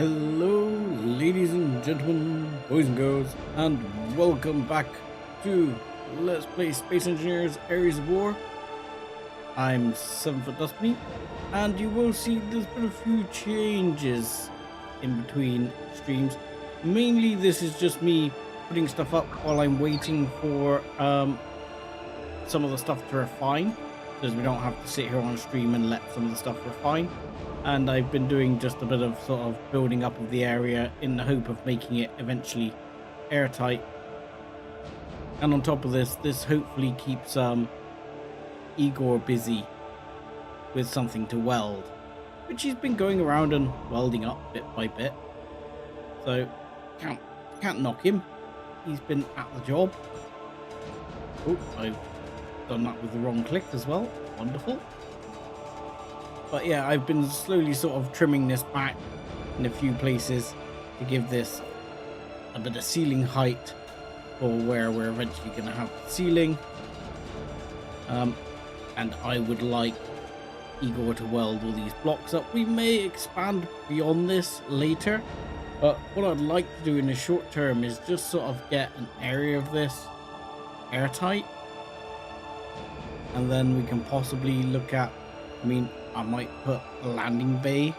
Hello, ladies and gentlemen, boys and girls, and welcome back to Let's Play Space Engineers Areas of War. I'm 7foot Dustme, and you will see there's been a few changes in between streams. Mainly, this is just me putting stuff up while I'm waiting for some of the stuff to refine, because we don't have to sit here on stream and let some of the stuff refine. And I've been doing just a bit of sort of building up of the area in the hope of making it eventually airtight. And on top of this hopefully keeps Igor busy with something to weld, which he's been going around and welding up bit by bit. So can't knock him. He's been at the job. Oh, I've done that with the wrong click as well. Wonderful. But yeah, I've been slowly sort of trimming this back in a few places to give this a bit of ceiling height for where we're eventually going to have the ceiling. And I would like Igor to weld all these blocks up. We may expand beyond this later, but what I'd like to do in the short term is just sort of get an area of this airtight. And then we can possibly look at, I might put a landing bay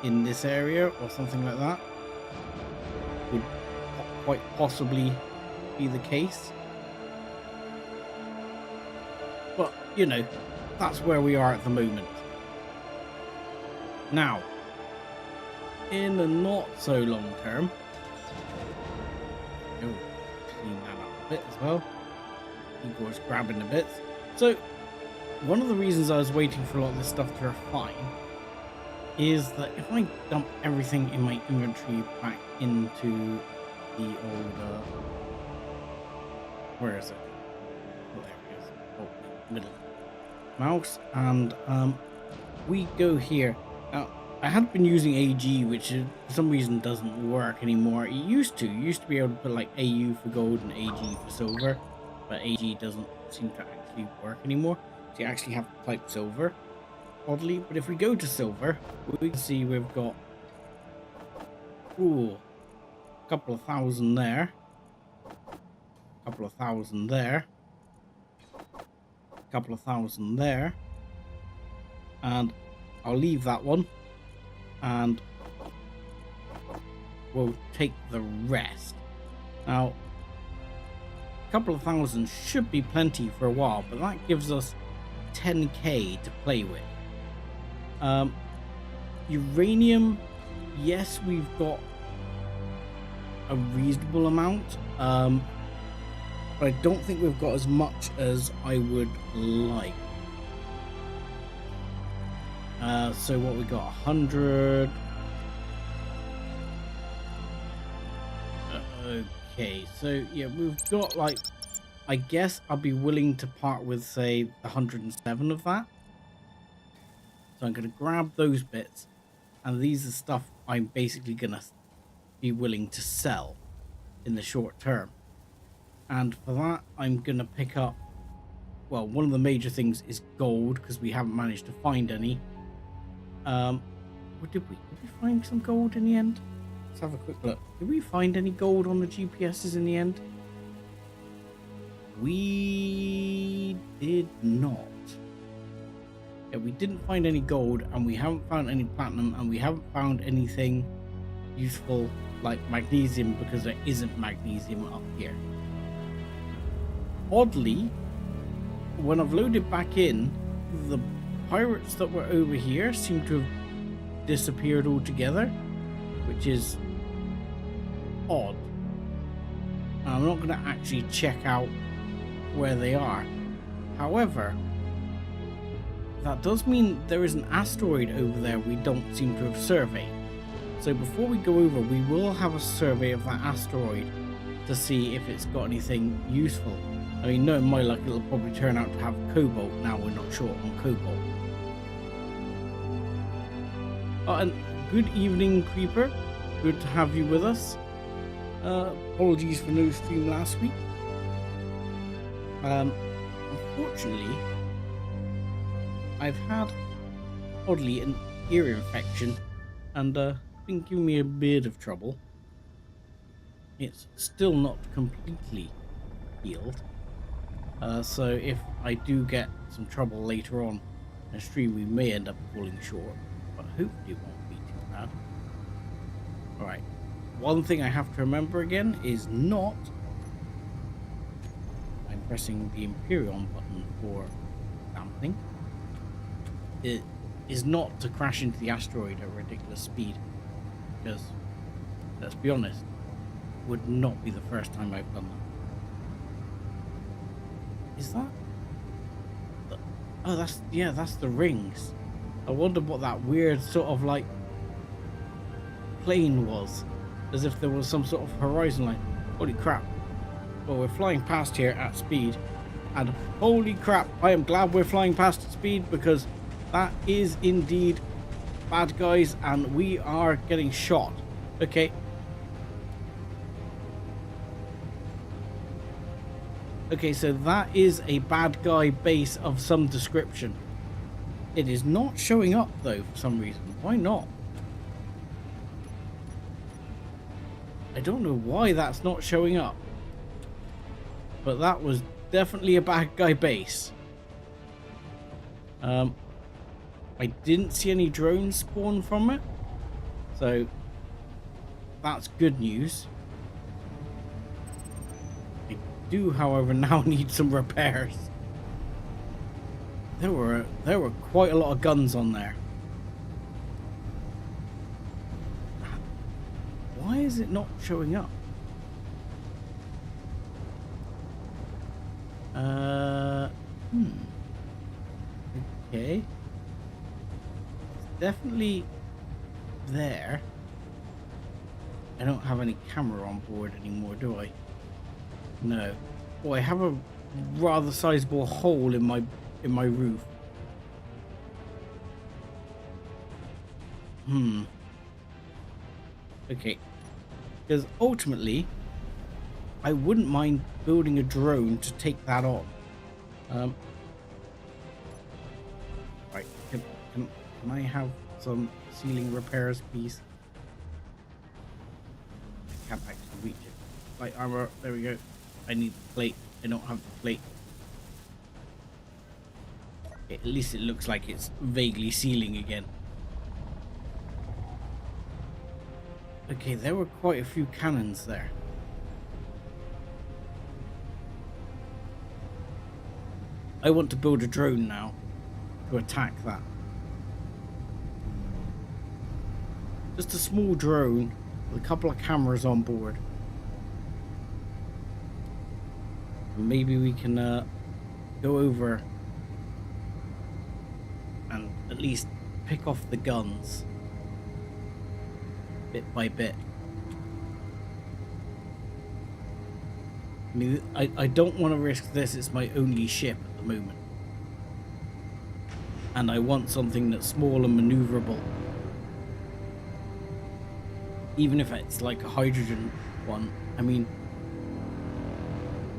in this area or something like that. Would quite possibly be the case. But, you know, that's where we are at the moment. Now, in the not so long term, clean that up a bit as well. Igor's grabbing the bits. So, one of the reasons I was waiting for a lot of this stuff to refine is that if I dump everything in my inventory back into the old, where is it? Oh, there it is. Oh, middle mouse, and we go here. Now, I had been using AG, which for some reason doesn't work anymore. It used to be able to put like AU for gold and AG for silver, but AG doesn't seem to actually work anymore. So you actually have to type silver, oddly. But if we go to silver, we can see we've got a couple of thousand there, a couple of thousand there, a couple of thousand there, and I'll leave that one, and we'll take the rest. Now, a couple of thousand should be plenty for a while, but that gives us 10k to play with. Uranium, yes, we've got a reasonable amount, but I don't think we've got as much as I would like. So what we got, 100. Okay, so yeah, we've got like, I guess I'll be willing to part with, say, 107 of that. So I'm going to grab those bits, and these are stuff I'm basically going to be willing to sell in the short term. And for that, I'm going to pick up, well, one of the major things is gold, because we haven't managed to find any. What did we find some gold in the end? Let's have a quick look. Did we find any gold on the GPSs in the end? We did not. Yeah, we didn't find any gold, and we haven't found any platinum, and we haven't found anything useful like magnesium, because there isn't magnesium up here. Oddly, when I've loaded back in, the pirates that were over here seem to have disappeared altogether, which is odd. I'm not going to actually check out where they are. However, that does mean there is an asteroid over there we don't seem to have surveyed. So before we go over, we will have a survey of that asteroid to see if it's got anything useful. I mean, knowing my luck, it'll probably turn out to have cobalt. Now we're not sure on cobalt. And good evening, Creeper. Good to have you with us. Apologies for no stream last week. Unfortunately, I've had, oddly, an ear infection, and been giving me a bit of trouble. It's still not completely healed. So if I do get some trouble later on in the stream, we may end up falling short, but hopefully it won't be too bad. Alright, one thing I have to remember again is not, I'm pressing the Imperion button for damping, it is not to crash into the asteroid at a ridiculous speed, because, let's be honest, it would not be the first time I've done that. Is that? Oh, that's the rings. I wonder what that weird sort of like plane was, as if there was some sort of horizon line. Holy crap. Well, we're flying past here at speed, and holy crap, I am glad we're flying past at speed, because that is indeed bad guys and we are getting shot. Okay. Okay, so that is a bad guy base of some description. It is not showing up though for some reason. Why not? I don't know why that's not showing up. But that was definitely a bad guy base. I didn't see any drones spawn from it. So that's good news. I do, however, now need some repairs. There were quite a lot of guns on there. Why is it not showing up? Okay. It's definitely there. I don't have any camera on board anymore, do I? No. Oh, I have a rather sizable hole in my roof. Okay. Because ultimately, I wouldn't mind building a drone to take that on. Right. Can I have some ceiling repairs, please? I can't actually reach it. Light armor. There we go. I need the plate. I don't have the plate. Okay, at least it looks like it's vaguely sealing again. Okay, there were quite a few cannons there. I want to build a drone now to attack that. Just a small drone with a couple of cameras on board. Maybe we can go over and at least pick off the guns bit by bit. I mean, I don't want to risk this. It's my only ship at the moment. And I want something that's small and maneuverable. Even if it's like a hydrogen one. I mean,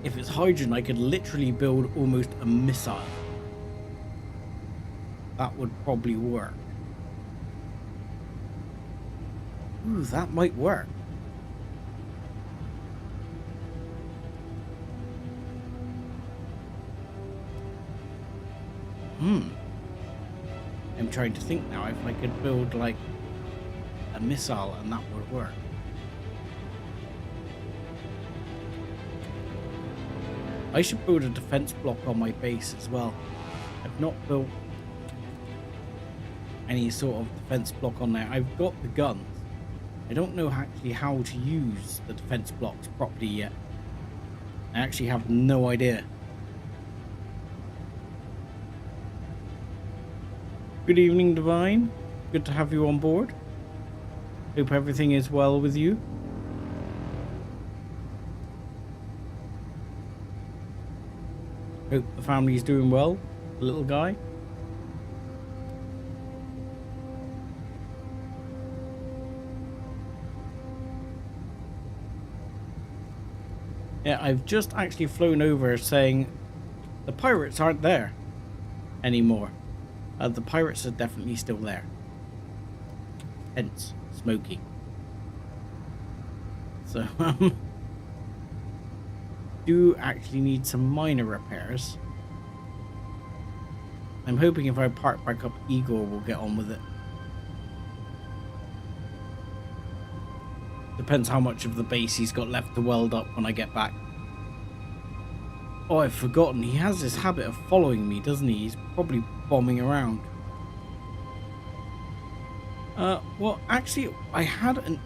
if it's hydrogen, I could literally build almost a missile. That would probably work. Ooh, that might work. I'm trying to think now if I could build like a missile and that would work. I should build a defense block on my base as well. I've not built any sort of defense block on there. I've got the guns. I don't know actually how to use the defense blocks properly yet. I actually have no idea. Good evening, Divine. Good to have you on board. Hope everything is well with you. Hope the family's doing well, the little guy. Yeah, I've just actually flown over saying the pirates aren't there anymore. The pirates are definitely still there. hence smoking. So do actually need some minor repairs. I'm hoping if I park back up, Igor will get on with it. Depends how much of the base he's got left to weld up when I get back. Oh, I've forgotten. He has this habit of following me, doesn't he? He's probably bombing around. Well, actually, I had an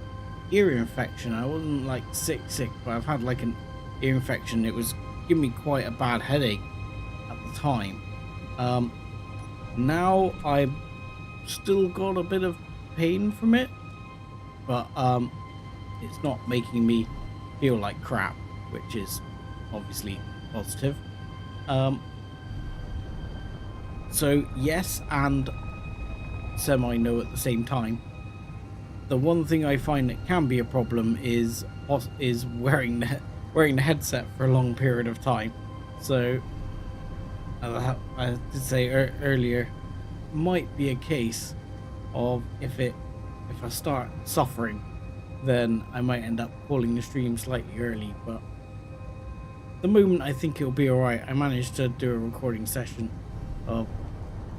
ear infection. I wasn't like sick, but I've had like an ear infection. It was giving me quite a bad headache at the time. Now I've still got a bit of pain from it, but it's not making me feel like crap, which is obviously positive. So yes and semi-no at the same time. The one thing I find that can be a problem is wearing the headset for a long period of time. So I did say earlier, might be a case of if I start suffering, then I might end up calling the stream slightly early, but at the moment I think it'll be alright. I managed to do a recording session of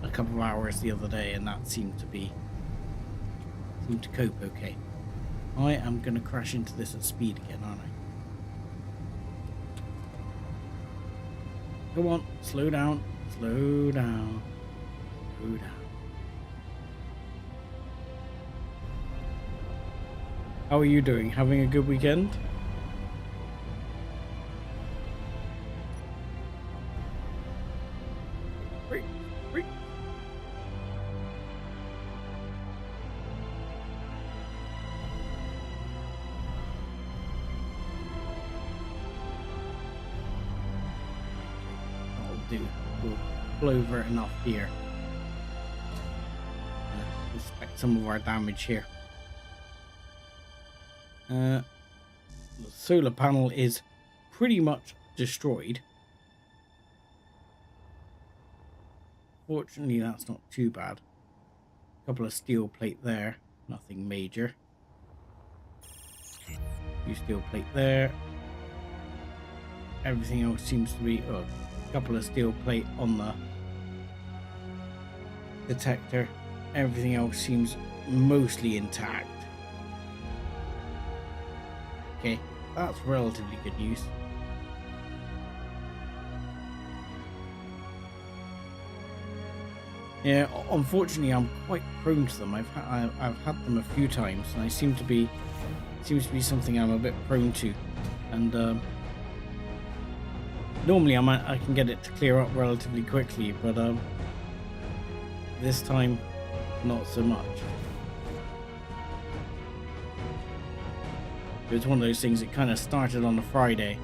a couple of hours the other day, and that seemed to cope okay. I am going to crash into this at speed again, aren't I? Come on, slow down, slow down, slow down. How are you doing? Having a good weekend? Great. That'll do. We'll pull over enough here. Inspect some of our damage here. The solar panel is pretty much destroyed. Fortunately, that's not too bad. A couple of steel plate there, nothing major. Few steel plate there. Everything else seems to be a couple of steel plate on the detector. Everything else seems mostly intact. Okay, that's relatively good news. Yeah, unfortunately, I'm quite prone to them. I've had them a few times, and seems to be something I'm a bit prone to. And normally I can get it to clear up relatively quickly, but this time, not so much. It was one of those things. It kind of started on a Friday,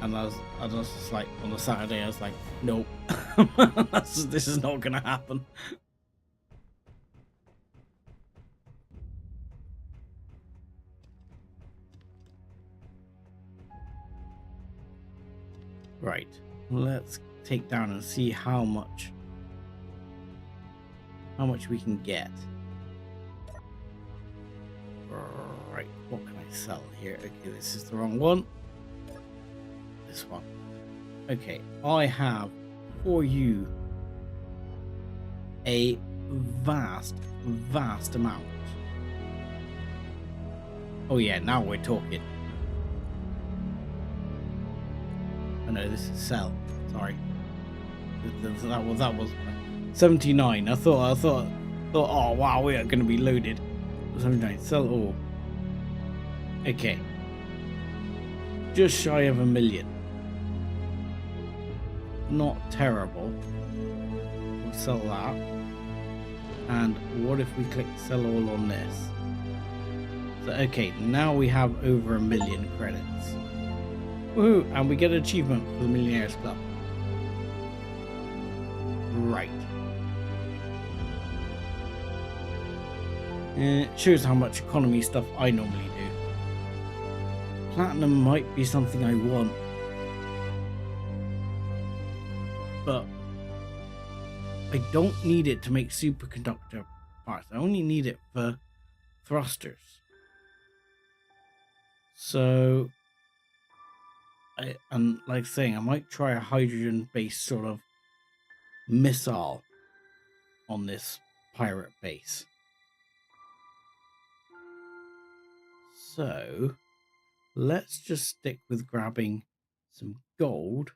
and I was just like, on a Saturday, I was like, nope, this is not gonna happen. Right, let's take down and see how much we can get. Right, what can I sell here? Okay, this is the wrong one. This one. Okay, I have for you a vast amount. Oh yeah, now we're talking. Oh no, this is sell. Sorry. That was 79. I thought, oh wow, we are going to be loaded. 79. Sell all. Okay. Just shy of 1 million. Not terrible. We'll sell that. And what if we click sell all on this? So okay, now we have over 1 million credits. Woohoo! And we get an achievement for the Millionaires Club. Right. It shows how much economy stuff I normally do. Platinum might be something I want, but I don't need it to make superconductor parts. I only need it for thrusters. So, and like saying, I might try a hydrogen-based sort of missile on this pirate base. So, let's just stick with grabbing some gold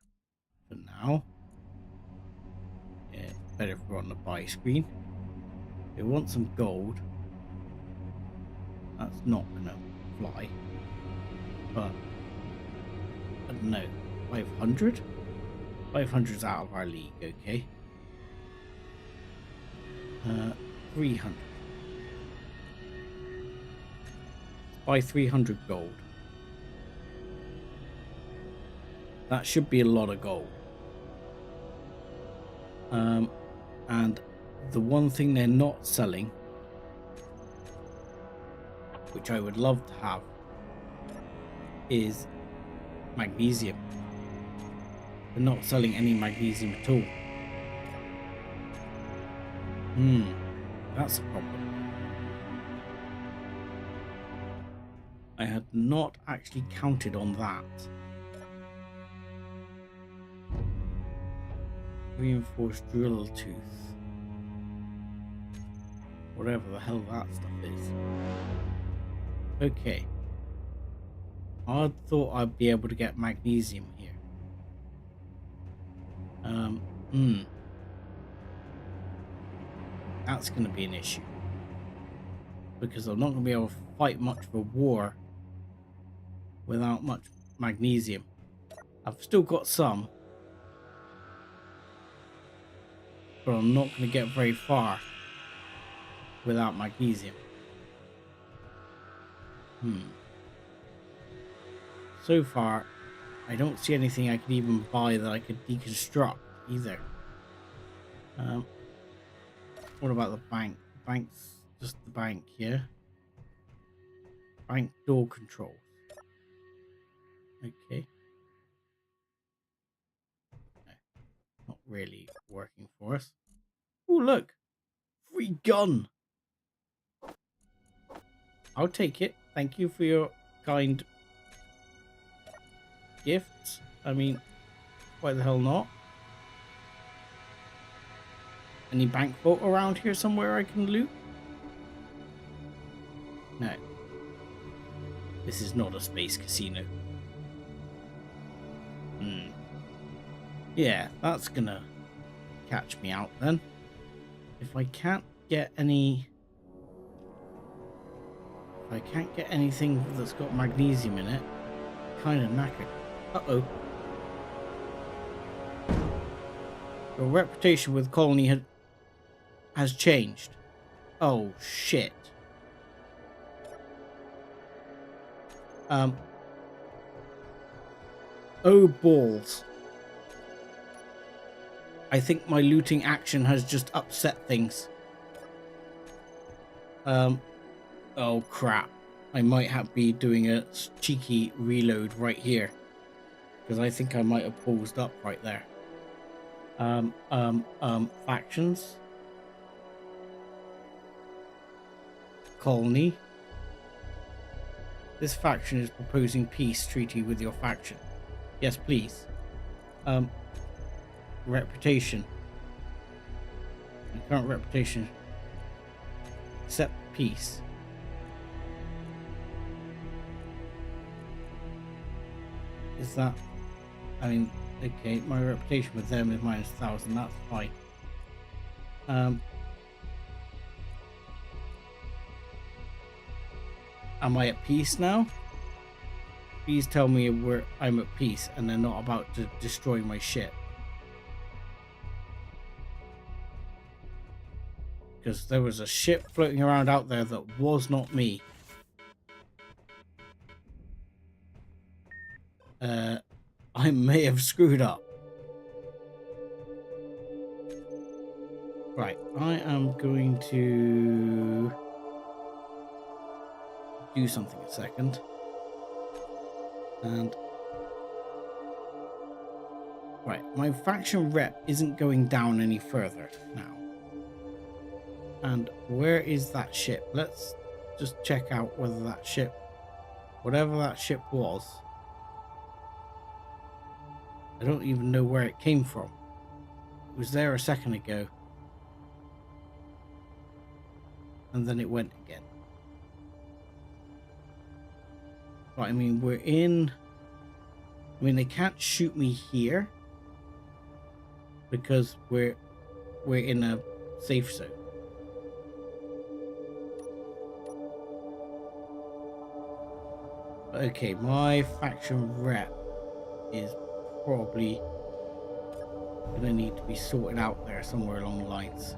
for now. Yeah, it's better if we're on the buy screen. We want some gold. That's not gonna fly. But I don't know, 500? 500's out of our league, okay. 300. Buy 300 gold. That should be a lot of gold. And the one thing they're not selling, which I would love to have, is magnesium. They're not selling any magnesium at all. That's a problem. I had not actually counted on that. Reinforced drill tooth. Whatever the hell that stuff is. Okay. I thought I'd be able to get magnesium here. That's going to be an issue. Because I'm not going to be able to fight much of a war without much magnesium. I've still got some. But I'm not going to get very far without magnesium. So far, I don't see anything I could even buy that I could deconstruct either. What about the bank? The bank's just the bank here. Bank door controls. Okay. No, not really working for us. Oh, look! Free gun! I'll take it. Thank you for your kind gifts. I mean, why the hell not? Any bank vault around here somewhere I can loot? No. This is not a space casino. Yeah, that's gonna catch me out then. If I can't get any... If I can't get anything that's got magnesium in it, kind of knackered. Uh-oh. Your reputation with Colony has changed. Oh, shit. Oh, balls. I think my looting action has just upset things. Oh, crap. I might be doing a cheeky reload right here. Because I think I might have paused up right there. Factions. Colony. This faction is proposing peace treaty with your faction. Yes, please. Reputation. My current reputation. Accept peace. Is that... I mean, okay, my reputation with them is -1,000, that's fine. Am I at peace now? Please tell me I'm at peace and they're not about to destroy my shit. Because there was a ship floating around out there that was not me. I may have screwed up. Right, I am going to do something a second. And right, my faction rep isn't going down any further now. And where is that ship? Let's just check out whether that ship, whatever that ship was, I don't even know where it came from. It was there a second ago. And then it went again. But I mean, we're in... I mean, they can't shoot me here because we're in a safe zone. Okay, my faction rep is probably gonna need to be sorted out there somewhere along the lines.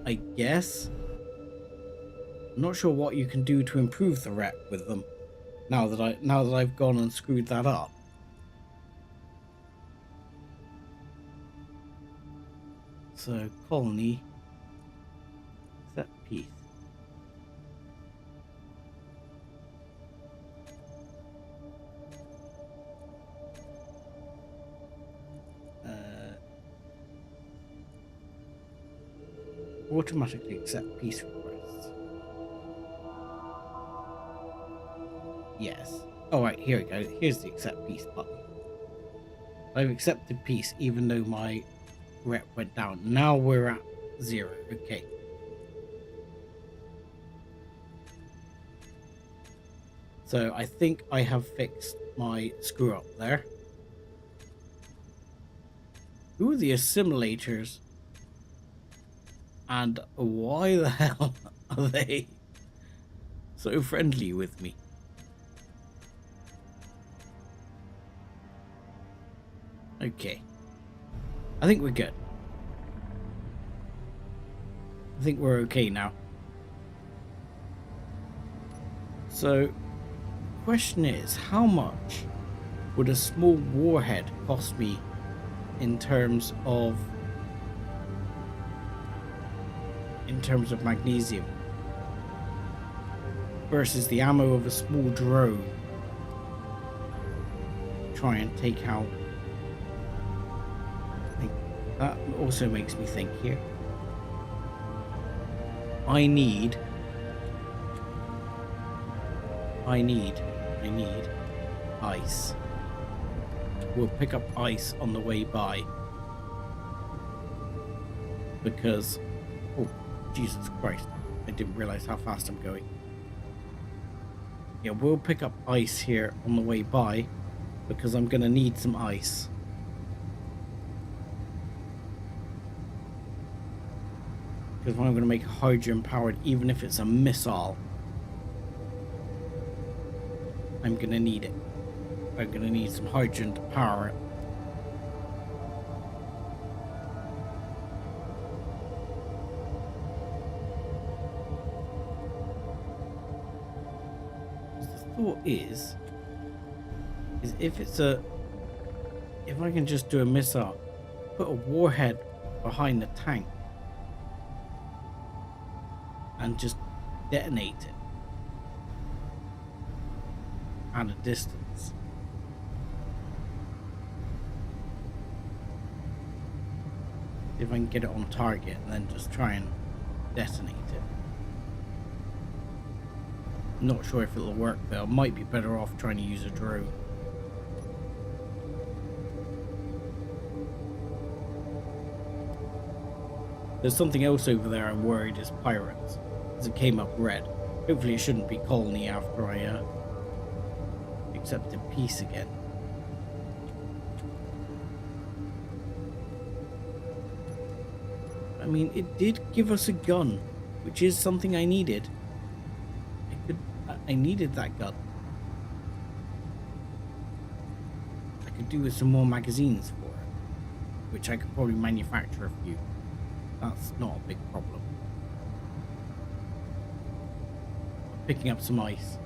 I guess. I'm not sure what you can do to improve the rep with them. Now that I've gone and screwed that up. So colony, set piece. Automatically accept peace requests. Yes. All right, here we go. Here's the accept peace button. I've accepted peace even though my rep went down. Now we're at 0. Okay. So I think I have fixed my screw up there. Who are the assimilators? And why the hell are they so friendly with me? Okay. I think we're good. I think we're okay now. So, the question is, how much would a small warhead cost me in terms of magnesium versus the ammo of a small drone? Try and take out. I think that also makes me think here. I need ice. We'll pick up ice on the way by because, oh Jesus Christ, I didn't realize how fast I'm going. Yeah, we'll pick up ice here on the way by because I'm gonna need some ice. Because when I'm gonna make hydrogen powered, even if it's a missile, I'm gonna need it. I'm gonna need some hydrogen to power it. The thought is if I can just do a missile, put a warhead behind the tank and just detonate it at a distance. If I can get it on target and then just try and detonate it. Not sure if it'll work though. I might be better off trying to use a drone. There's something else over there I'm worried is pirates, as it came up red. Hopefully it shouldn't be colony after I accepted peace again. I mean, it did give us a gun, which is something I needed. I needed that gun. I could do with some more magazines for it, which I could probably manufacture a few. That's not a big problem. Picking up some ice.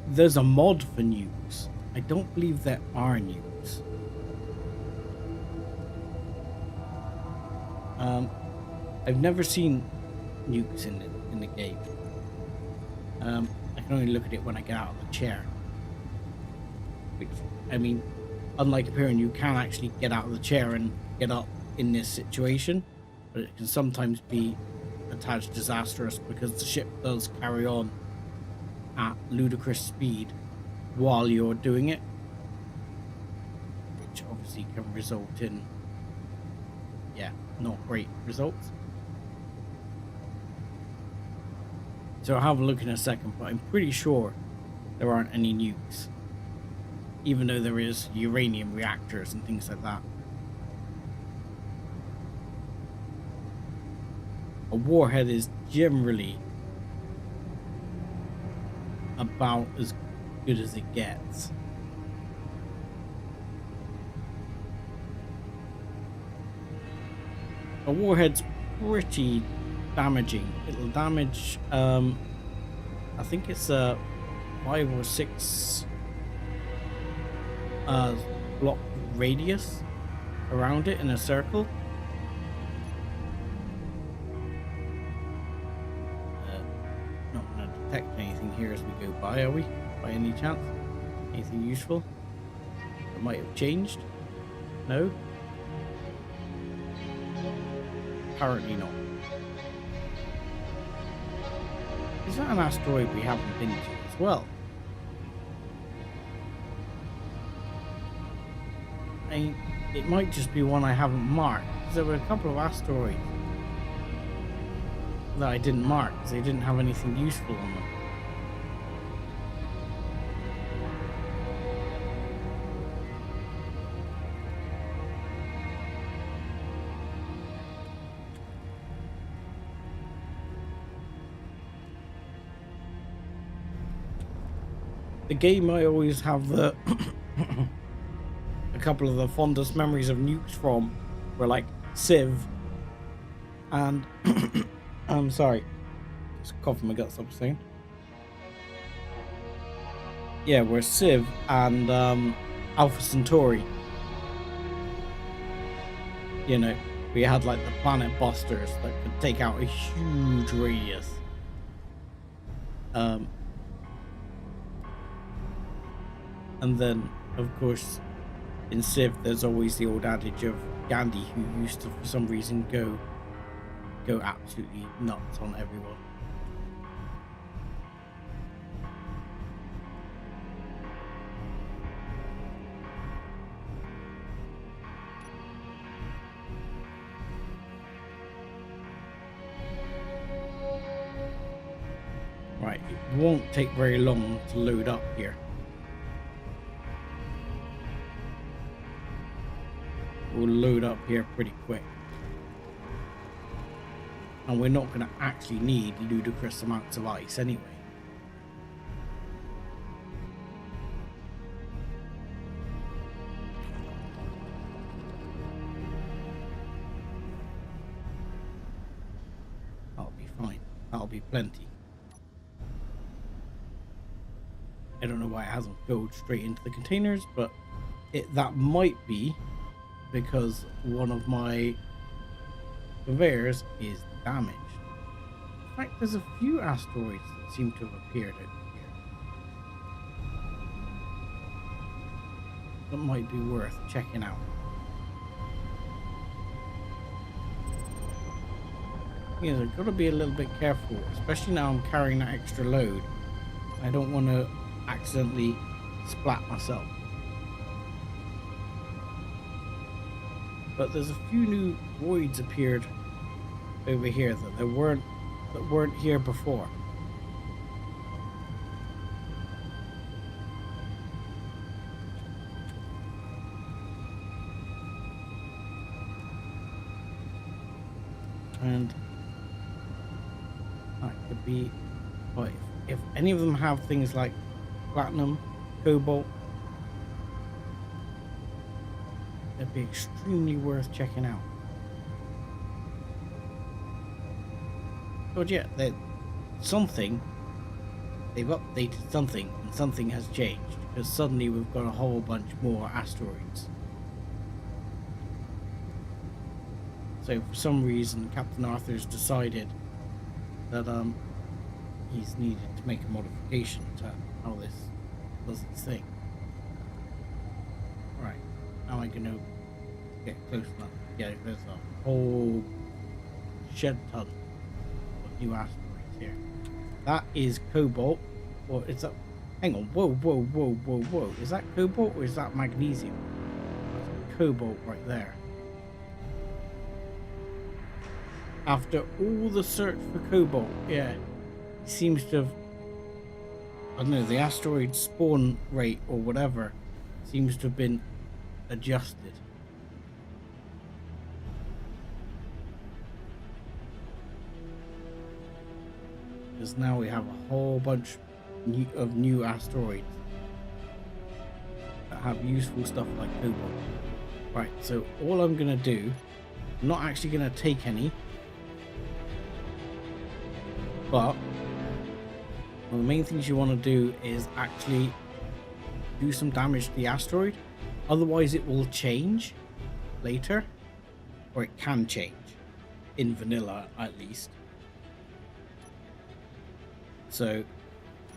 There's a mod for nukes. I don't believe there are nukes. I've never seen nukes in the game. I can only look at it when I get out of the chair. Which, I mean, unlike appearing, you can actually get out of the chair and get up in this situation, but it can sometimes be a tad disastrous because the ship does carry on at ludicrous speed while you're doing it, which obviously can result in, yeah, not great results. So I'll have a look in a second, but I'm pretty sure there aren't any nukes, even though there is uranium reactors and things like that. A warhead is generally about as good as it gets. A warhead's pretty damaging. It'll damage, I think it's a 5 or 6 block radius around it in a circle. Not going to detect anything here as we go by, are we? By any chance? Anything useful that might have changed? No? Apparently not. Is that an asteroid we haven't been to as well? It might just be one I haven't marked, because there were a couple of asteroids that I didn't mark because they didn't have anything useful on them. The game I always have the a couple of the fondest memories of nukes from were like Civ and I'm sorry, just coughing my guts up a second. Yeah, were Civ and Alpha Centauri. You know, we had like the planet busters that could take out a huge radius. And then, of course, in Civ, there's always the old adage of Gandhi, who used to, for some reason, go absolutely nuts on everyone. Right, it won't take very long to load up here. We'll load up here pretty quick. And we're not going to actually need ludicrous amounts of ice anyway. That'll be fine. That'll be plenty. I don't know why it hasn't filled straight into the containers, but that might be because one of my conveyors is damaged. In fact, there's a few asteroids that seem to have appeared out here. That might be worth checking out. Yes, I've got to be a little bit careful, especially now I'm carrying that extra load. I don't want to accidentally splat myself. But there's a few new voids appeared over here that weren't here before. And that could be, but if any of them have things like platinum, cobalt, it'd be extremely worth checking out. But yeah, they've updated something, and something has changed, because suddenly we've got a whole bunch more asteroids. So for some reason, Captain Arthur's decided that he's needed to make a modification to how this does its thing. Right, now I'm going to get close enough. Yeah, there's a whole shed ton of new asteroids here. That is cobalt, or is that? Hang on, whoa, whoa, whoa, whoa, whoa! Is that cobalt or is that magnesium? That's cobalt right there. After all the search for cobalt, yeah, it seems to have, I don't know, the asteroid spawn rate or whatever seems to have been adjusted. Because now we have a whole bunch of new asteroids that have useful stuff like cobalt. Right, so all I'm going to do, I'm not actually going to take any, but one of the main things you want to do is actually do some damage to the asteroid. Otherwise it will change later, or it can change in vanilla at least. So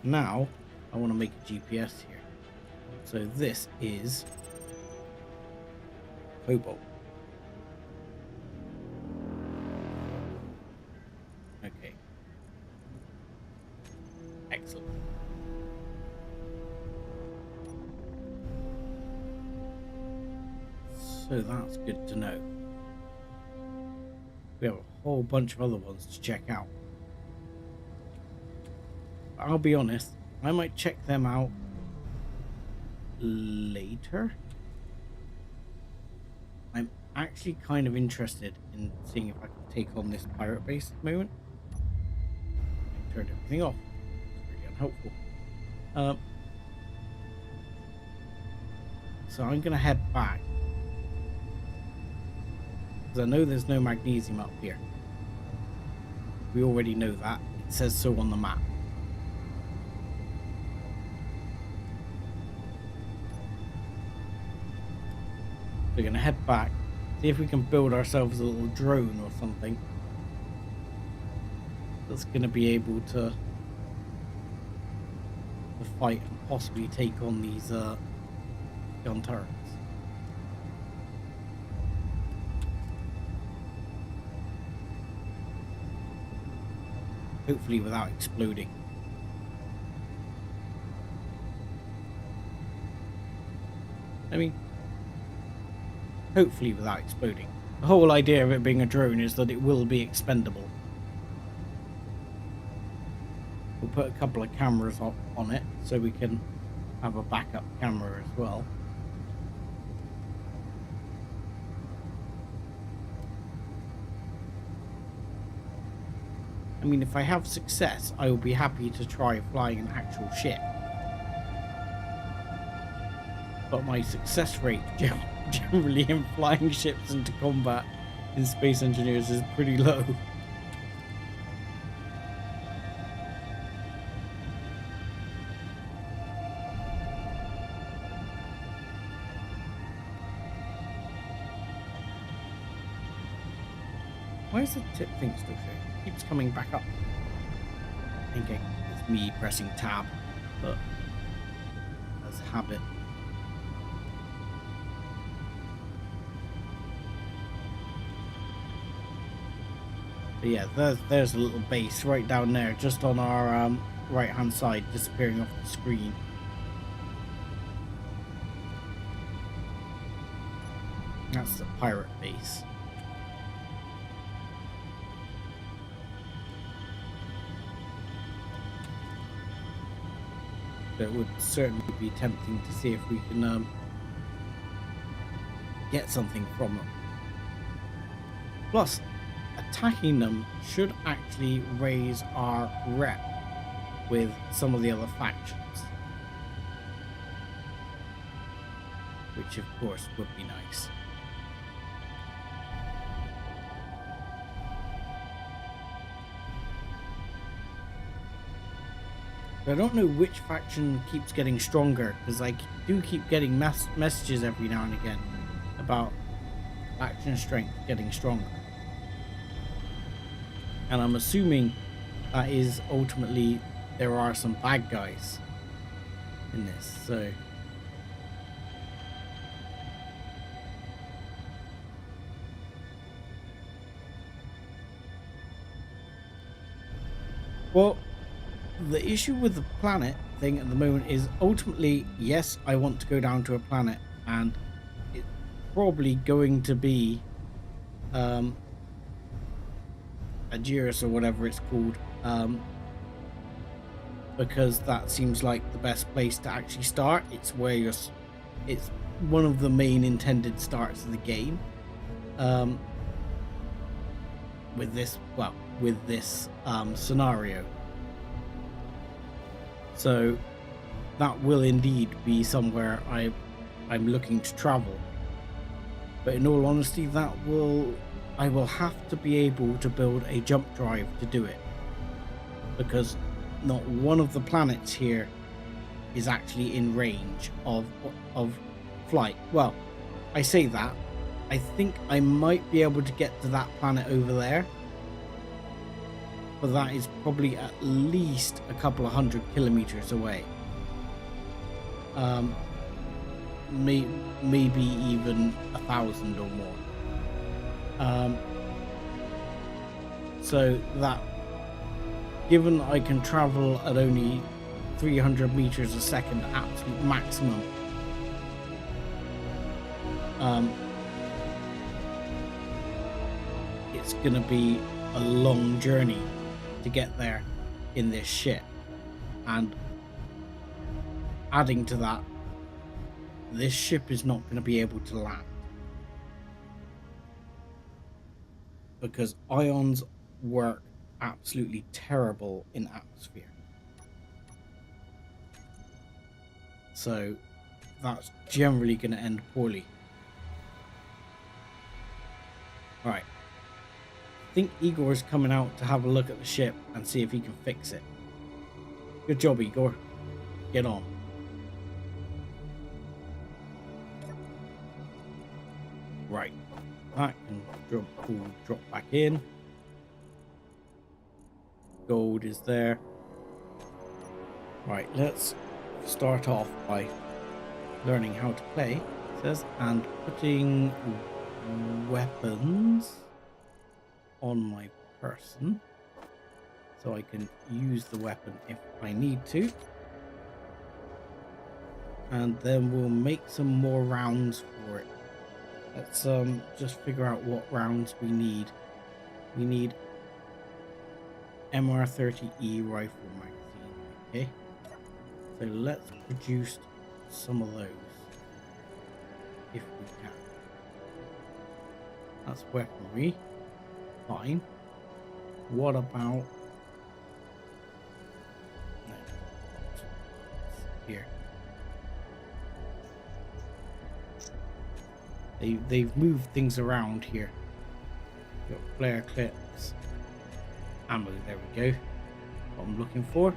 now I want to make a GPS here. So this is cobalt. Okay. Excellent. So that's good to know. We have a whole bunch of other ones to check out. I'll be honest, I might check them out later. I'm actually kind of interested in seeing if I can take on this pirate base at the moment. I turned everything off. It's really unhelpful. So I'm going to head back. Because I know there's no magnesium up here. We already know that. It says so on the map. We're going to head back, see if we can build ourselves a little drone or something that's going to be able to fight and possibly take on these gun turrets. Hopefully without exploding. I mean, hopefully without exploding. The whole idea of it being a drone is that it will be expendable. We'll put a couple of cameras on it so we can have a backup camera as well. I mean, if I have success, I will be happy to try flying an actual ship. But my success rate generally in flying ships into combat in Space Engineers is pretty low. Why is the tip thing still showing? It keeps coming back up. I think it's me pressing tab, but as habit. But yeah, there's a little base right down there, just on our right hand side, disappearing off the screen. That's the pirate base. So it would certainly be tempting to see if we can get something from them. Plus, attacking them should actually raise our rep with some of the other factions, which of course would be nice. I don't know which faction keeps getting stronger, because I do keep getting messages every now and again about faction strength getting stronger. And I'm assuming that is ultimately there are some bad guys in this, so Well, the issue with the planet thing at the moment is ultimately, yes, I want to go down to a planet, and it's probably going to be Agiris or whatever it's called, because that seems like the best place to actually start. It's where it's one of the main intended starts of the game. With this scenario. So that will indeed be somewhere I'm looking to travel. But in all honesty, I will have to be able to build a jump drive to do it, because not one of the planets here is actually in range of flight. Well, I say that. I think I might be able to get to that planet over there, but that is probably at least a couple of 100 kilometers away. Maybe even 1,000 or more. So that, given I can travel at only 300 meters a second, absolute maximum, it's gonna be a long journey to get there in this ship. And adding to that, this ship is not going to be able to land, because ions work absolutely terrible in atmosphere. So that's generally going to end poorly. Right. I think Igor's coming out to have a look at the ship and see if he can fix it. Good job, Igor. Get on. Right. That can drop back in. Gold is there. Right, let's start off by learning how to play, it says, and putting weapons on my person so I can use the weapon if I need to, and then we'll make some more rounds for it. Let's just figure out what rounds we need. We need MR30E rifle magazine. Okay, so let's produce some of those if we can. That's weaponry. Fine. What about... No. Here. They've moved things around here. Got flare clips. Ammo, there we go. What I'm looking for.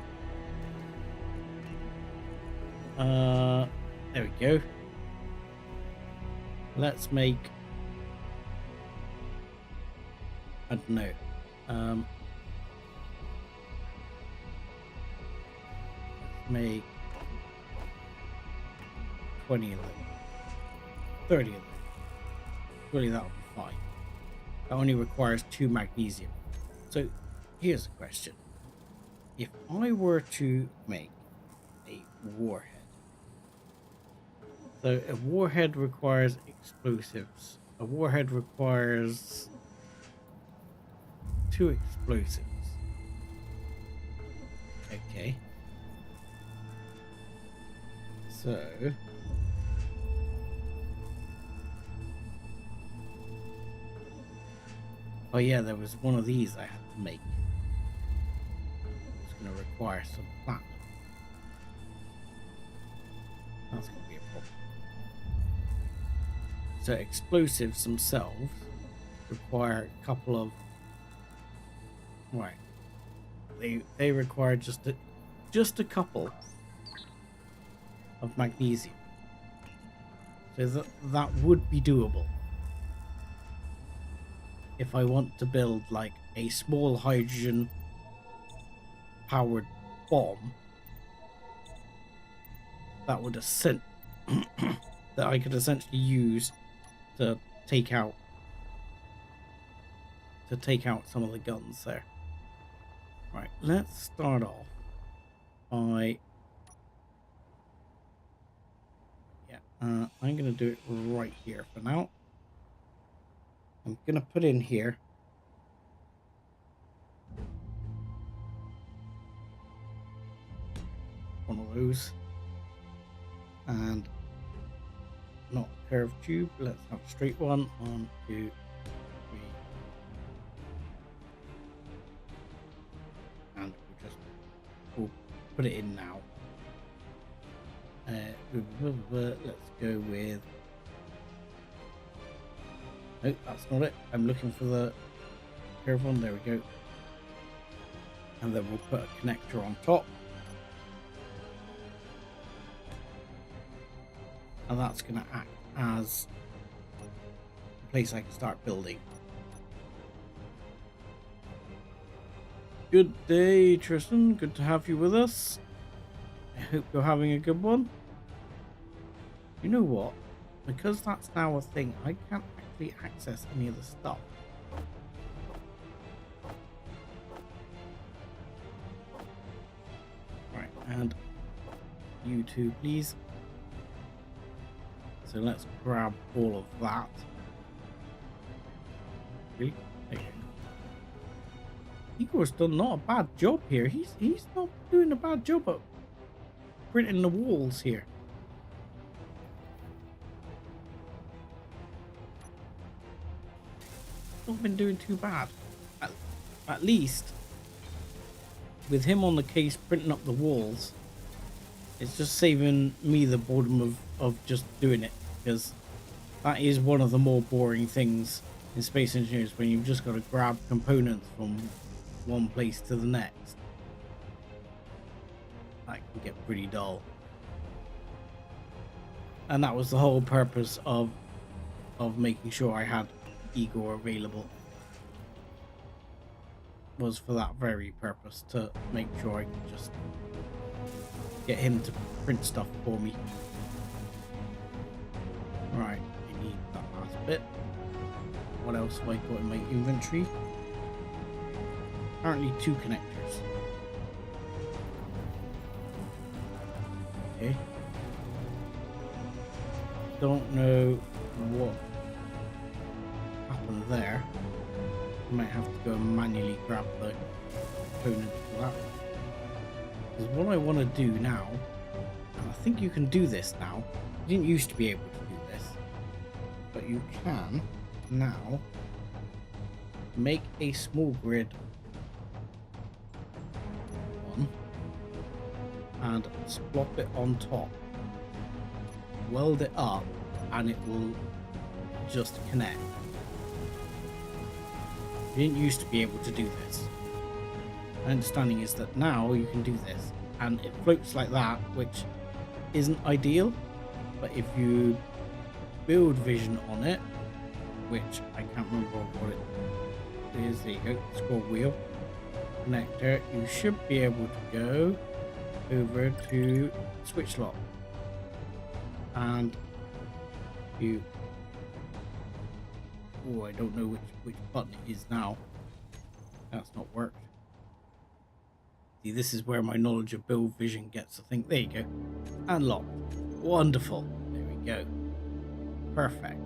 There we go. Let's make... I don't know. Let's make 20 of them. 30 of them. Really, that'll be fine. That only requires 2 magnesium. So, here's a question. If I were to make a warhead. So, a warhead requires explosives. A warhead requires 2 explosives. Okay. So... oh yeah, there was one of these I had to make. It's going to require some platinum. That's going to be a problem. So explosives themselves require a couple of... right. They require just a couple of magnesium. So that would be doable. If I want to build like a small hydrogen powered bomb that would that I could essentially use to take out some of the guns there. Right, let's start off by... I'm going to do it right here for now. I'm going to put in here one of those, and not curved tube. Let's have a straight one. 1, 2, 3. And we'll put it in now. Let's go with... No, that's not it. I'm looking for the curved one. There we go. And then we'll put a connector on top. And that's going to act as a place I can start building. Good day, Tristan. Good to have you with us. I hope you're having a good one. You know what? Because that's now a thing, I can't actually access any of the stuff. Right, and you two, please. So let's grab all of that. Really? There you go. Igor's done not a bad job here. He's not doing a bad job at printing the walls here. Not been doing too bad. At least with him on the case printing up the walls, it's just saving me the boredom of just doing it, because that is one of the more boring things in Space Engineers, when you've just got to grab components from one place to the next. That can get pretty dull. And that was the whole purpose of making sure I had Igor available, was for that very purpose, to make sure I could just get him to print stuff for me. Right, I need that last bit. What else have I got in my inventory? Apparently 2 connectors. Okay. Don't know what happened there. I might have to go and manually grab the component for that. Because what I want to do now, and I think you can do this now. You didn't used to be able to do this, but you can now make a small grid one and splop it on top, weld it up, and it will just connect. You didn't used to be able to do this. My understanding is that now you can do this, and it floats like that, which isn't ideal, but if you build vision on it, which I can't remember what it is, there you go, scroll wheel, connector, you should be able to go over to switch lock, and you... Oh, I don't know which button it is now. That's not worked. See, this is where my knowledge of build vision gets, I think. There you go. Unlocked. Wonderful. There we go. Perfect.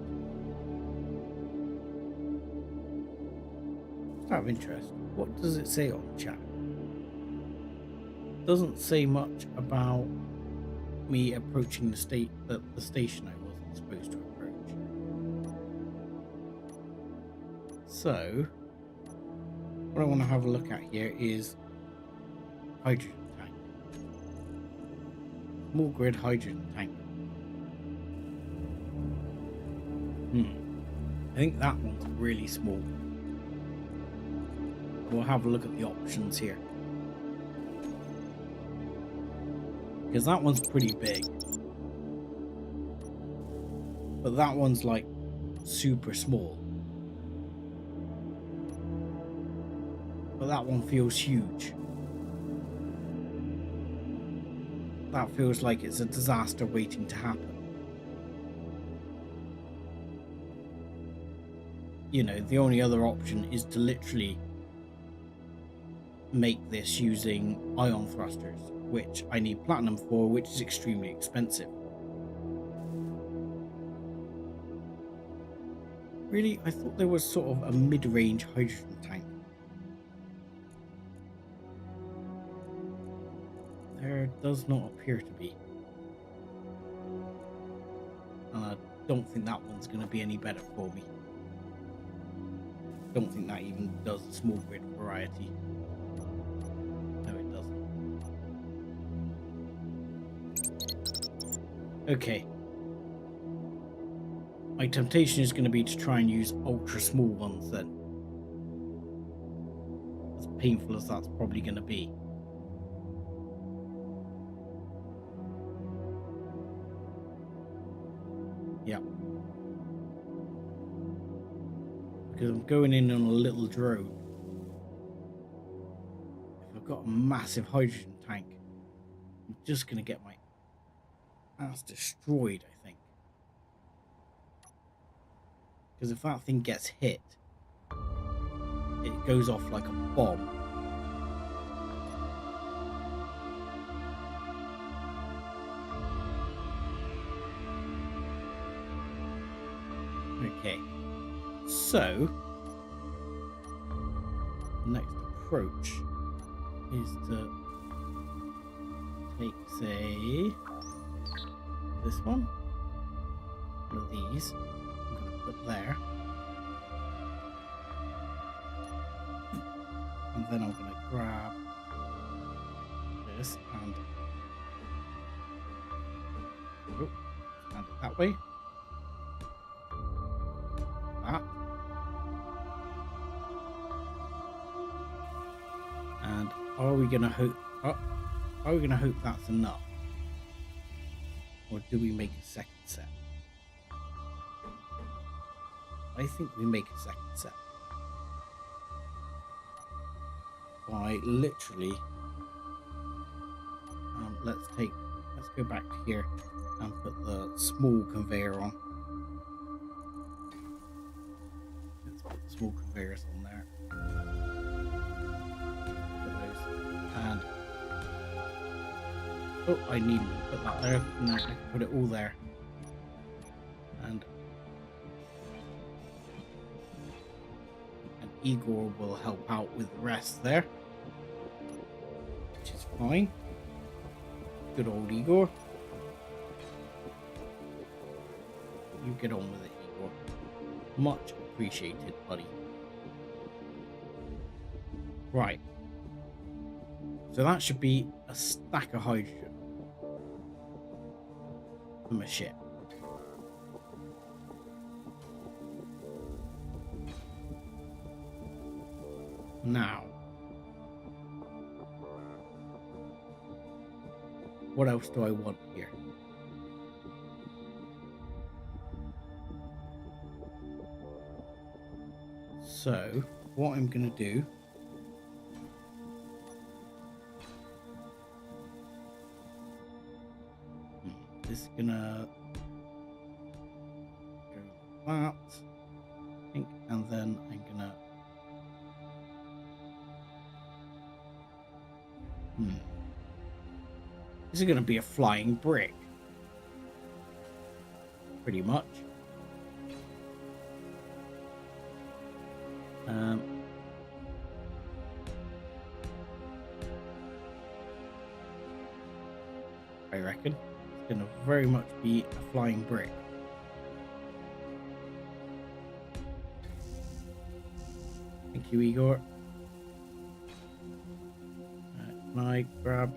Just out of interest, what does it say on chat? Doesn't say much about me approaching the station I wasn't supposed to approach. So, what I want to have a look at here is hydrogen tank. Small grid hydrogen tank. I think that one's really small. We'll have a look at the options here, because that one's pretty big, but that one's like super small. But that one feels huge. That feels like it's a disaster waiting to happen. You know, the only other option is to literally make this using ion thrusters, which I need platinum for, which is extremely expensive. Really, I thought there was sort of a mid-range hydrogen tank. There does not appear to be. And I don't think that one's going to be any better for me. Don't think that even does a small grid variety. No, it doesn't. Okay. My temptation is going to be to try and use ultra small ones then. As painful as that's probably going to be. Yeah. Because I'm going in on a little drone. If I've got a massive hydrogen tank, I'm just going to get my ass destroyed, I think. Because if that thing gets hit, it goes off like a bomb. Okay, so the next approach is to take, say, this one of these. I'm going to put there, and then I'm going to grab this and stand it that way. That. And are we going to hope? Are we going to hope that's enough, or do we make a second set? I think we make a second set by literally. Let's go back to here and put the small conveyor on. Let's put the small conveyors on there. Put those. And oh, I need to put that there. No, I can put it all there. And Igor will help out with the rest there, which is fine. Good old Igor. You get on with it, Igor. Much appreciated, buddy. Right. So that should be a stack of hydrogen from a ship. Now, what else do I want here? So, what I'm going to do this is going to go like that, I think, and then I'm going to this is going to be a flying brick, pretty much. I reckon it's going to very much be a flying brick. Thank you, Igor. Can I grab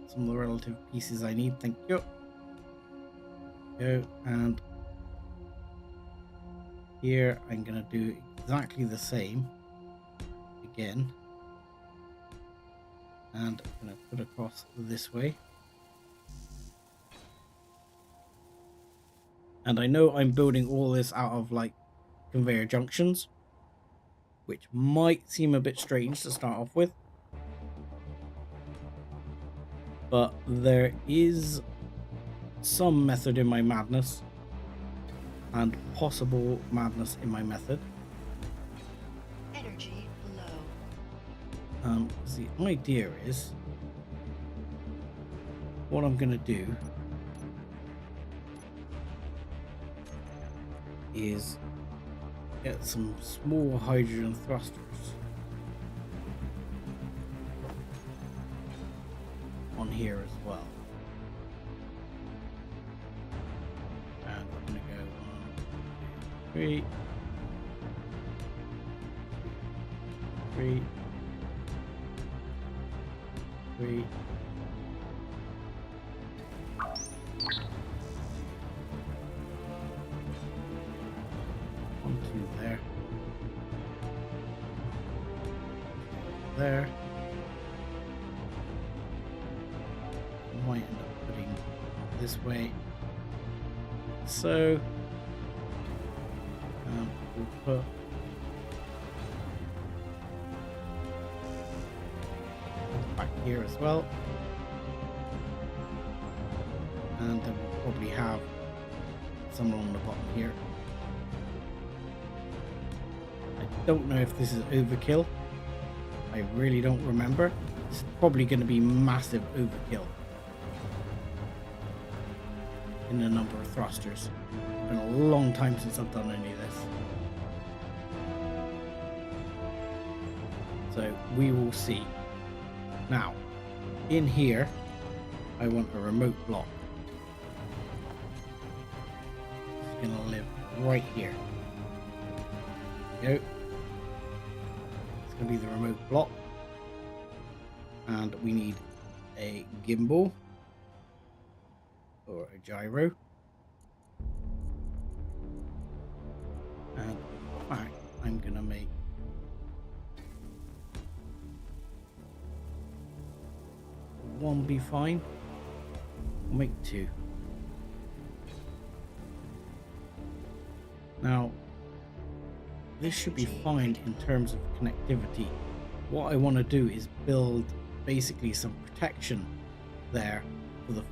some of the relative pieces I need? Thank you. Go, and here I'm going to do exactly the same again, and I'm going to put across this way. And I know I'm building all this out of like conveyor junctions, which might seem a bit strange to start off with, but there is some method in my madness and possible madness in my method. Energy low. Because the idea is, what I'm going to do is get some small hydrogen thrusters on here as well. And we're going to go 1, 2, 3, 3, 3. There. I might end up putting it this way. So we'll put back here as well, and then we'll probably have some along the bottom here. I don't know if this is overkill. I really don't remember. It's probably going to be massive overkill in the number of thrusters. It's been a long time since I've done any of this. So we will see. Now, in here, I want a remote block. It's going to live right here. There we go. Going to be the remote block, and we need a gimbal or a gyro, and in fact I'm going to make one be fine. I'll make 2. Now this should be fine in terms of connectivity. What I want to do is build basically some protection there for the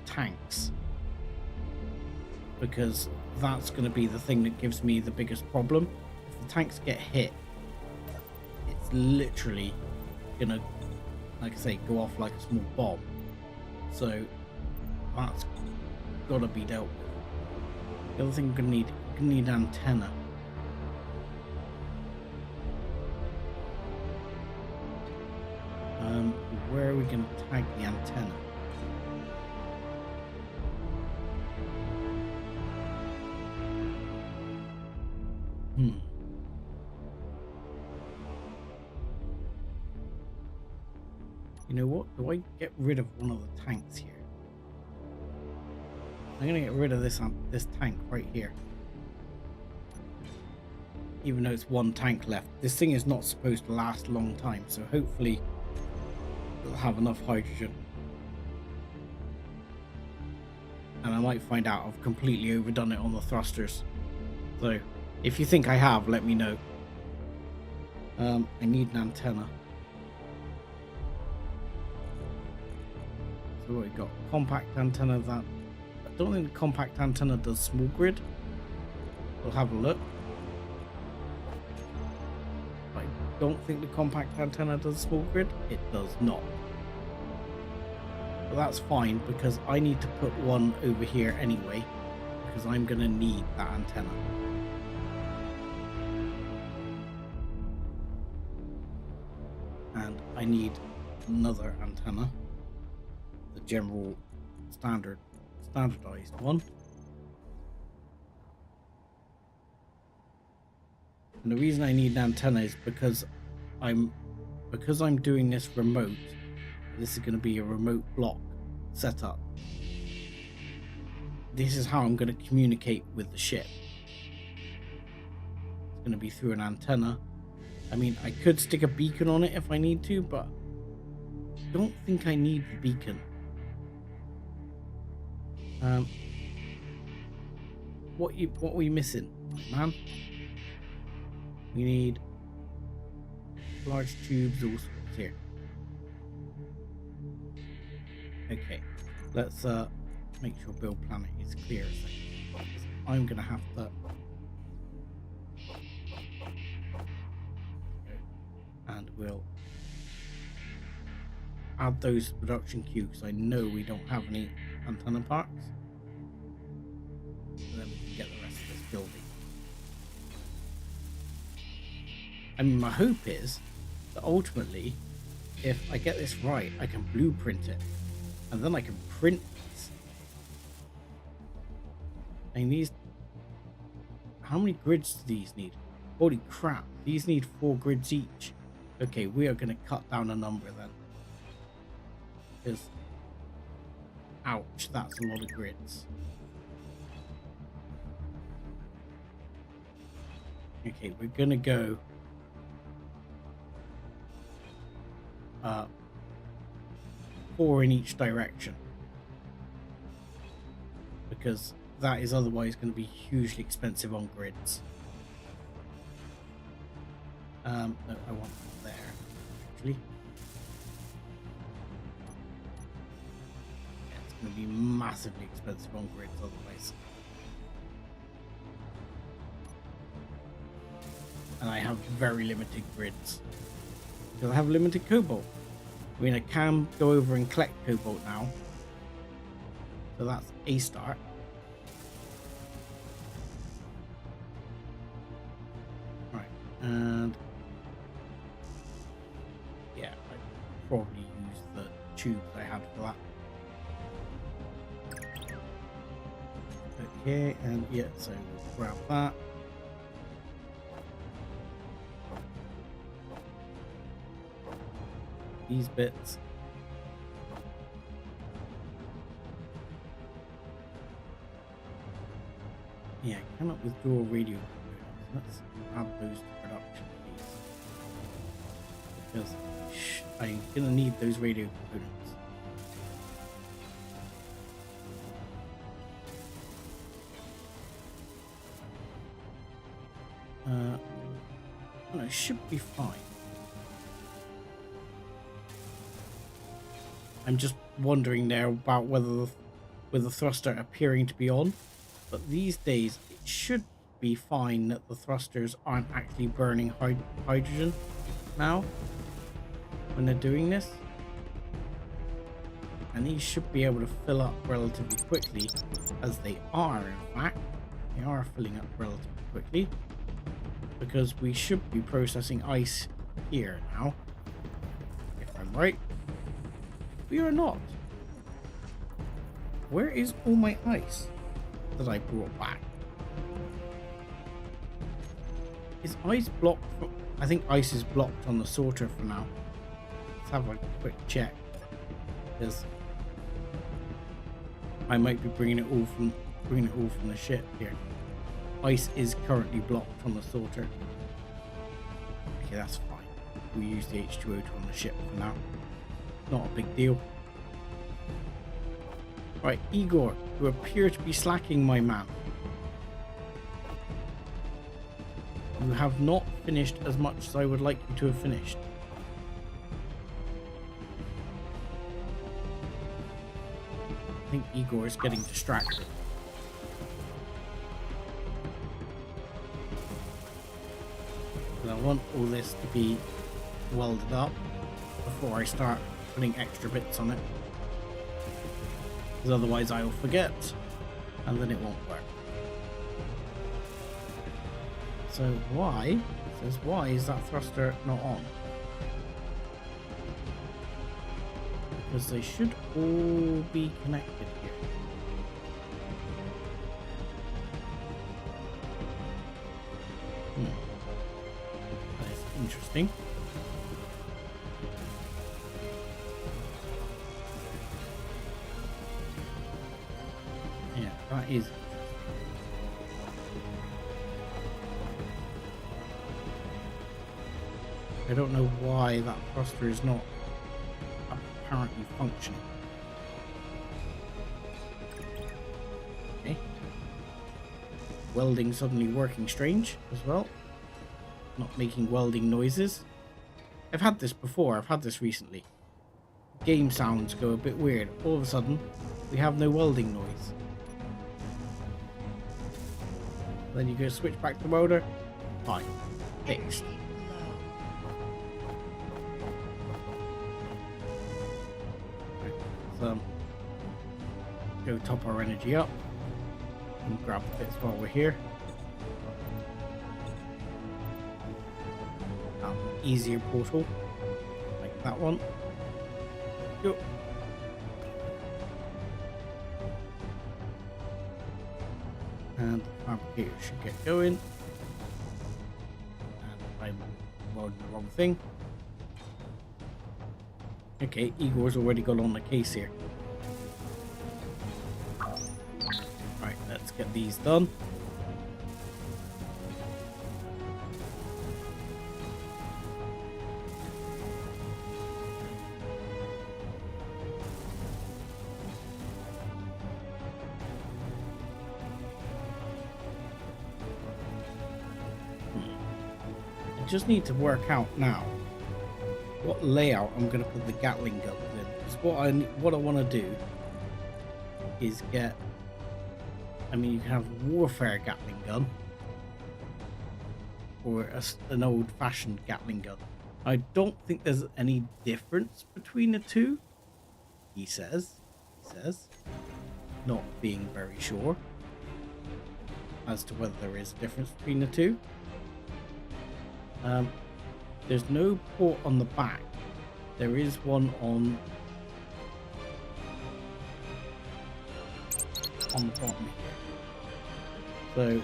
tanks, because that's going to be the thing that gives me the biggest problem. If the tanks get hit, it's literally going to, like I say, go off like a small bomb. So that's got to be dealt with. The other thing we're going to need antenna. Where are we going to tag the antenna? You know what? Do I get rid of one of the tanks here? I'm going to get rid of this tank right here. Even though it's one tank left. This thing is not supposed to last a long time, so hopefully it'll have enough hydrogen. And I might find out I've completely overdone it on the thrusters. So if you think I have, let me know. I need an antenna. So what we got? Compact antenna. That I don't think the compact antenna does small grid. We'll have a look. I don't think the compact antenna does small grid. It does not. But that's fine, because I need to put one over here anyway, because I'm going to need that antenna. And I need another antenna, the general standardized one. And the reason I need an antenna is because I'm doing this remote. This is going to be a remote block setup. This is how I'm going to communicate with the ship. It's going to be through an antenna. I mean, I could stick a beacon on it if I need to, but I don't think I need the beacon. What are we missing, man? We need large tubes, all sorts here. Okay, let's make sure build planet is clear a second. I'm gonna have to and we'll add those to the production queue because I know we don't have any antenna parts. And then we can get the rest of this building. I mean, my hope is that ultimately, if I get this right, I can blueprint it. And then I can print these. And these... How many grids do these need? Holy crap, these need 4 grids each. Okay, we are going to cut down a number then. Because... Ouch, that's a lot of grids. Okay, we're going to go... 4 in each direction, because that is otherwise going to be hugely expensive on grids. No, I want them there actually. Yeah, it's going to be massively expensive on grids otherwise. And I have very limited grids because I have limited cobalt. I mean, I can go over and collect cobalt now. So that's a start. Right, and yeah, I probably use the tubes I had for that. Okay, and yeah, so we'll grab that. These bits. Yeah, I cannot withdraw radio components. Let's add those to production, please. Because I'm gonna need those radio components. No, it should be fine. I'm just wondering there about whether with the thruster appearing to be on, but these days it should be fine that the thrusters aren't actually burning hydrogen now when they're doing this, and these should be able to fill up relatively quickly, as they are. In fact, they are filling up relatively quickly because we should be processing ice here now, if I'm right. We are not. Where is all my ice that I brought back? Is ice blocked? I think ice is blocked on the sorter for now. Let's have a quick check, because I might be bringing it all from the ship here. Ice is currently blocked on the sorter. Okay, that's fine. We use the H2O2 on the ship for now. Not a big deal. Right, Igor, you appear to be slacking, my man. You have not finished as much as I would like you to have finished. I think Igor is getting distracted. And I want all this to be welded up before I start putting extra bits on it, because otherwise I'll forget and then it won't work. So why is that thruster not on? Because they should all be connected here. That is interesting. That is. I don't know why that thruster is not apparently functioning. Okay. Welding suddenly working strange as well. Not making welding noises. I've had this before, I've had this recently. Game sounds go a bit weird. All of a sudden, we have no welding noise. Then you go switch back to welder. Fine. Fixed. go top our energy up and grab the bits while we're here. Easier portal like that one. Go. And the fabricator should get going. And I'm welding the wrong thing. Okay, Igor's already got on the case here. Right, let's get these done. I just need to work out now what layout I'm going to put the Gatling guns in. Because what I want to do is get, I mean, you can have a warfare Gatling gun or an old-fashioned Gatling gun. I don't think there's any difference between the two. He says, not being very sure as to whether there is a difference between the two. There's no port on the back. There is one on the bottom here. So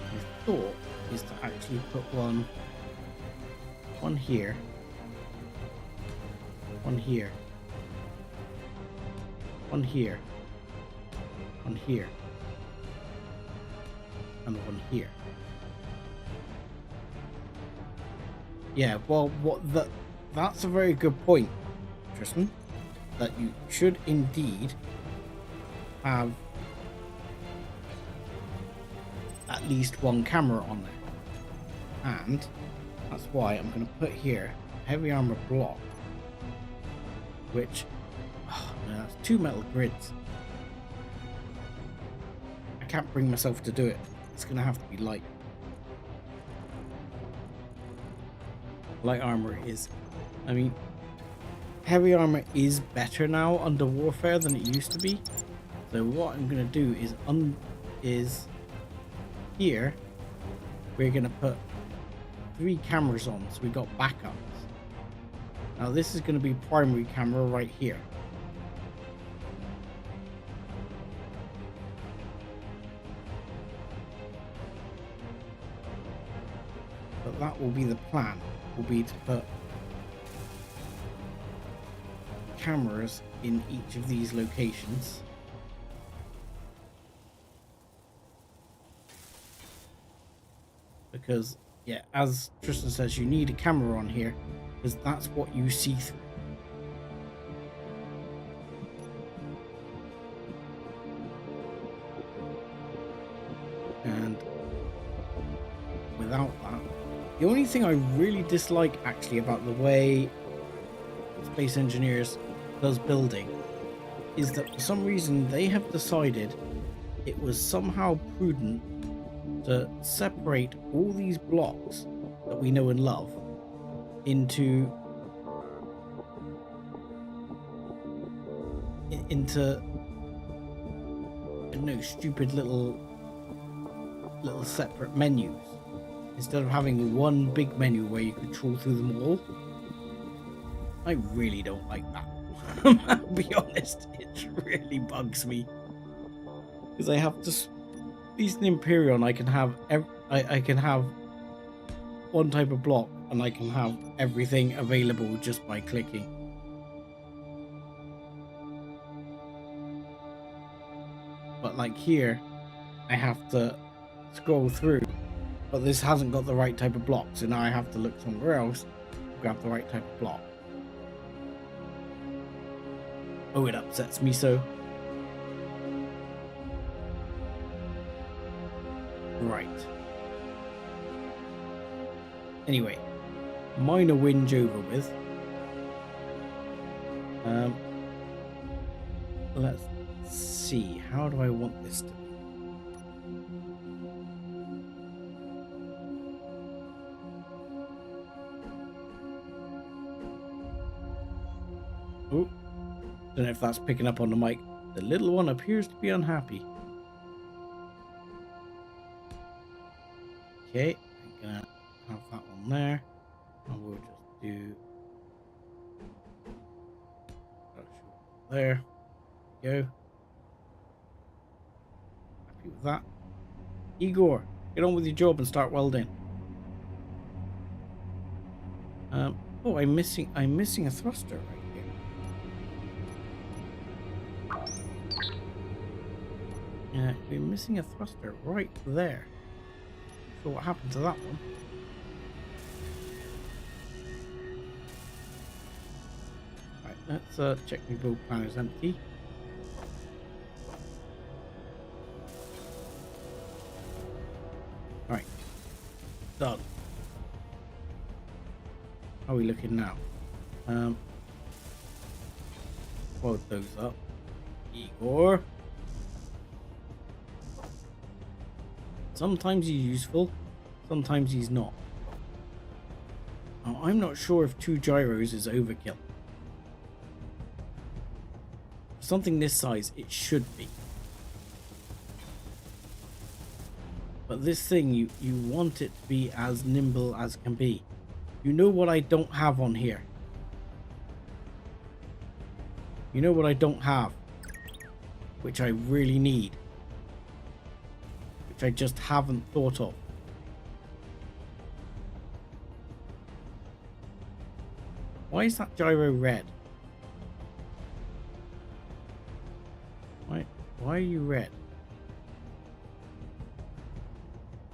my thought is to actually put one here, one here, one here, one here, and one here. Yeah, well, that's a very good point, Tristan, that you should indeed have at least one camera on there. And that's why I'm going to put here heavy armor block, which, oh, no, that's 2 metal grids. I can't bring myself to do it. It's going to have to be light. Light armor is, I mean, heavy armor is better now under warfare than it used to be. So what I'm gonna do is here we're gonna put 3 cameras on, so we got backups. Now this is gonna be primary camera right here. But that will be the plan. Will be to put cameras in each of these locations. Because, yeah, as Tristan says, you need a camera on here because that's what you see through. And without that, the only thing I really dislike actually about the way Space Engineers does building is that for some reason they have decided it was somehow prudent to separate all these blocks that we know and love into no stupid little separate menus. Instead of having one big menu where you control through them all. I really don't like that. I'll be honest, it really bugs me. Because I have to, at least in Imperion, I can have I can have one type of block and I can have everything available just by clicking. But like here, I have to scroll through. But this hasn't got the right type of block, so now I have to look somewhere else to grab the right type of block. Oh, it upsets me so. Right. Anyway, minor whinge over with. Let's see. How do I want this to be? Oh, don't know if that's picking up on the mic. The little one appears to be unhappy. Okay, I'm gonna have that one there, and we'll just do there. Go. Happy with that. Igor, get on with your job and start welding. Oh, I'm missing a thruster right here. Yeah, we're missing a thruster right there. Not sure what happened to that one. Right, let's check my build plan is empty. Right, done. How are we looking now? Load those up. Igor. Sometimes he's useful, sometimes he's not. Now, I'm not sure if 2 gyros is overkill. For something this size, it should be. But this thing, you want it to be as nimble as can be. You know what I don't have on here? You know what I don't have? Which I really need. Which I just haven't thought of. Why is that gyro red? Why are you red?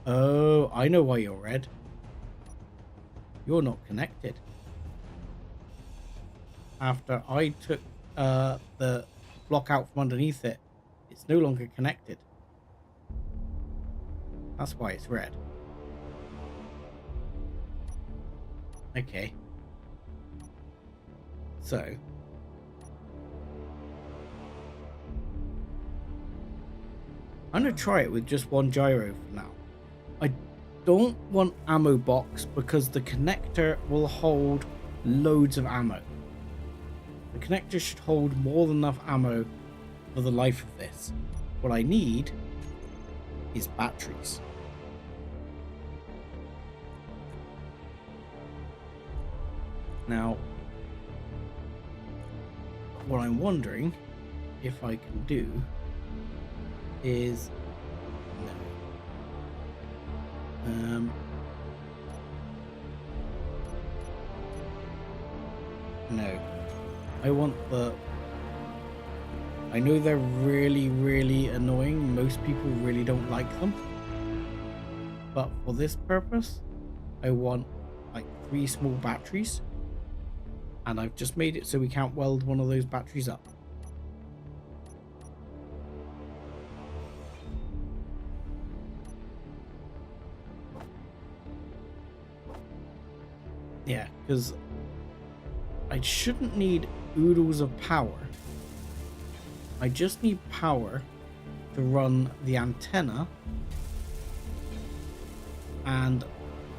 Oh, I know why you're red. You're not connected. After I took the block out from underneath it, it's no longer connected. That's why it's red. Okay. So. I'm going to try it with just 1 gyro for now. I don't want ammo box because the connector will hold loads of ammo. The connector should hold more than enough ammo for the life of this. What I need is batteries. Now, what I'm wondering if I can do is no. I want the... I know they're really annoying. Most people really don't like them. But for this purpose, I want like 3 small batteries. And I've just made it so we can't weld one of those batteries up. Yeah, because I shouldn't need oodles of power. I just need power to run the antenna and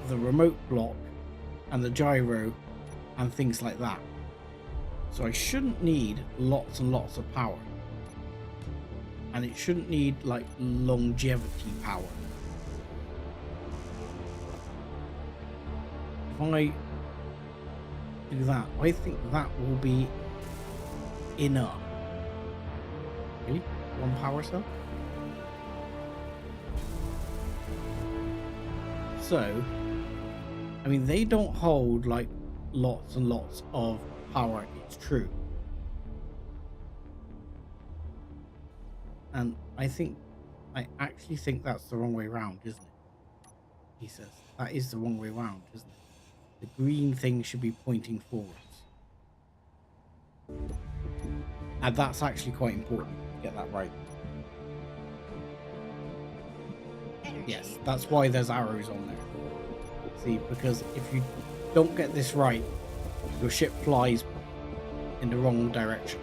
the remote block and the gyro and things like that. So I shouldn't need lots and lots of power. And it shouldn't need like longevity power. If I do that, I think that will be enough. Really? 1 power cell? So, I mean, they don't hold like lots and lots of power, it's true. And I actually think that's the wrong way around, isn't it? He says, that is the wrong way around, isn't it? The green thing should be pointing forwards. And that's actually quite important to get that right. Yes, that's why there's arrows on there. See, because if you don't get this right, your ship flies in the wrong direction.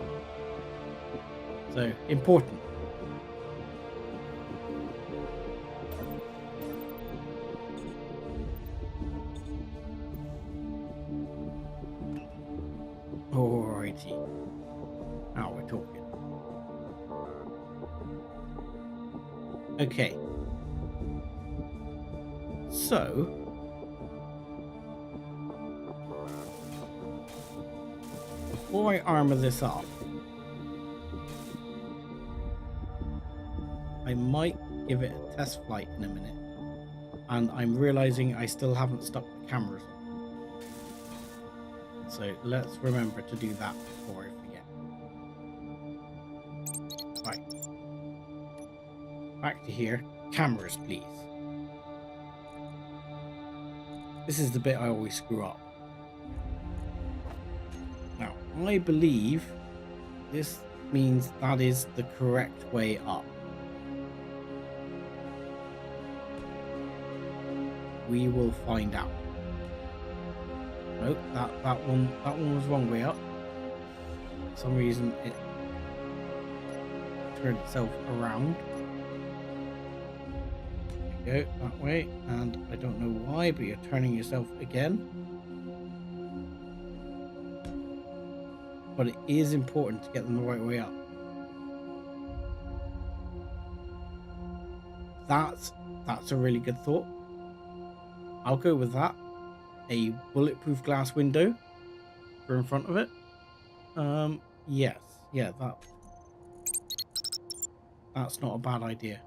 So, important. Alrighty. Righty. Now we're talking. Okay. So before I armor this up, I might give it a test flight in a minute. And I'm realizing I still haven't stuck the cameras on. So let's remember to do that before I forget. Right. Back to here. Cameras, please. This is the bit I always screw up. Now, I believe this means that is the correct way up. We will find out. Nope, that one was wrong way up. For some reason it turned itself around. There you go, that way, and I don't know why, but you're turning yourself again. But it is important to get them the right way up. That's a really good thought. I'll go with that. A bulletproof glass window for in front of it. Yes, yeah, that's not a bad idea.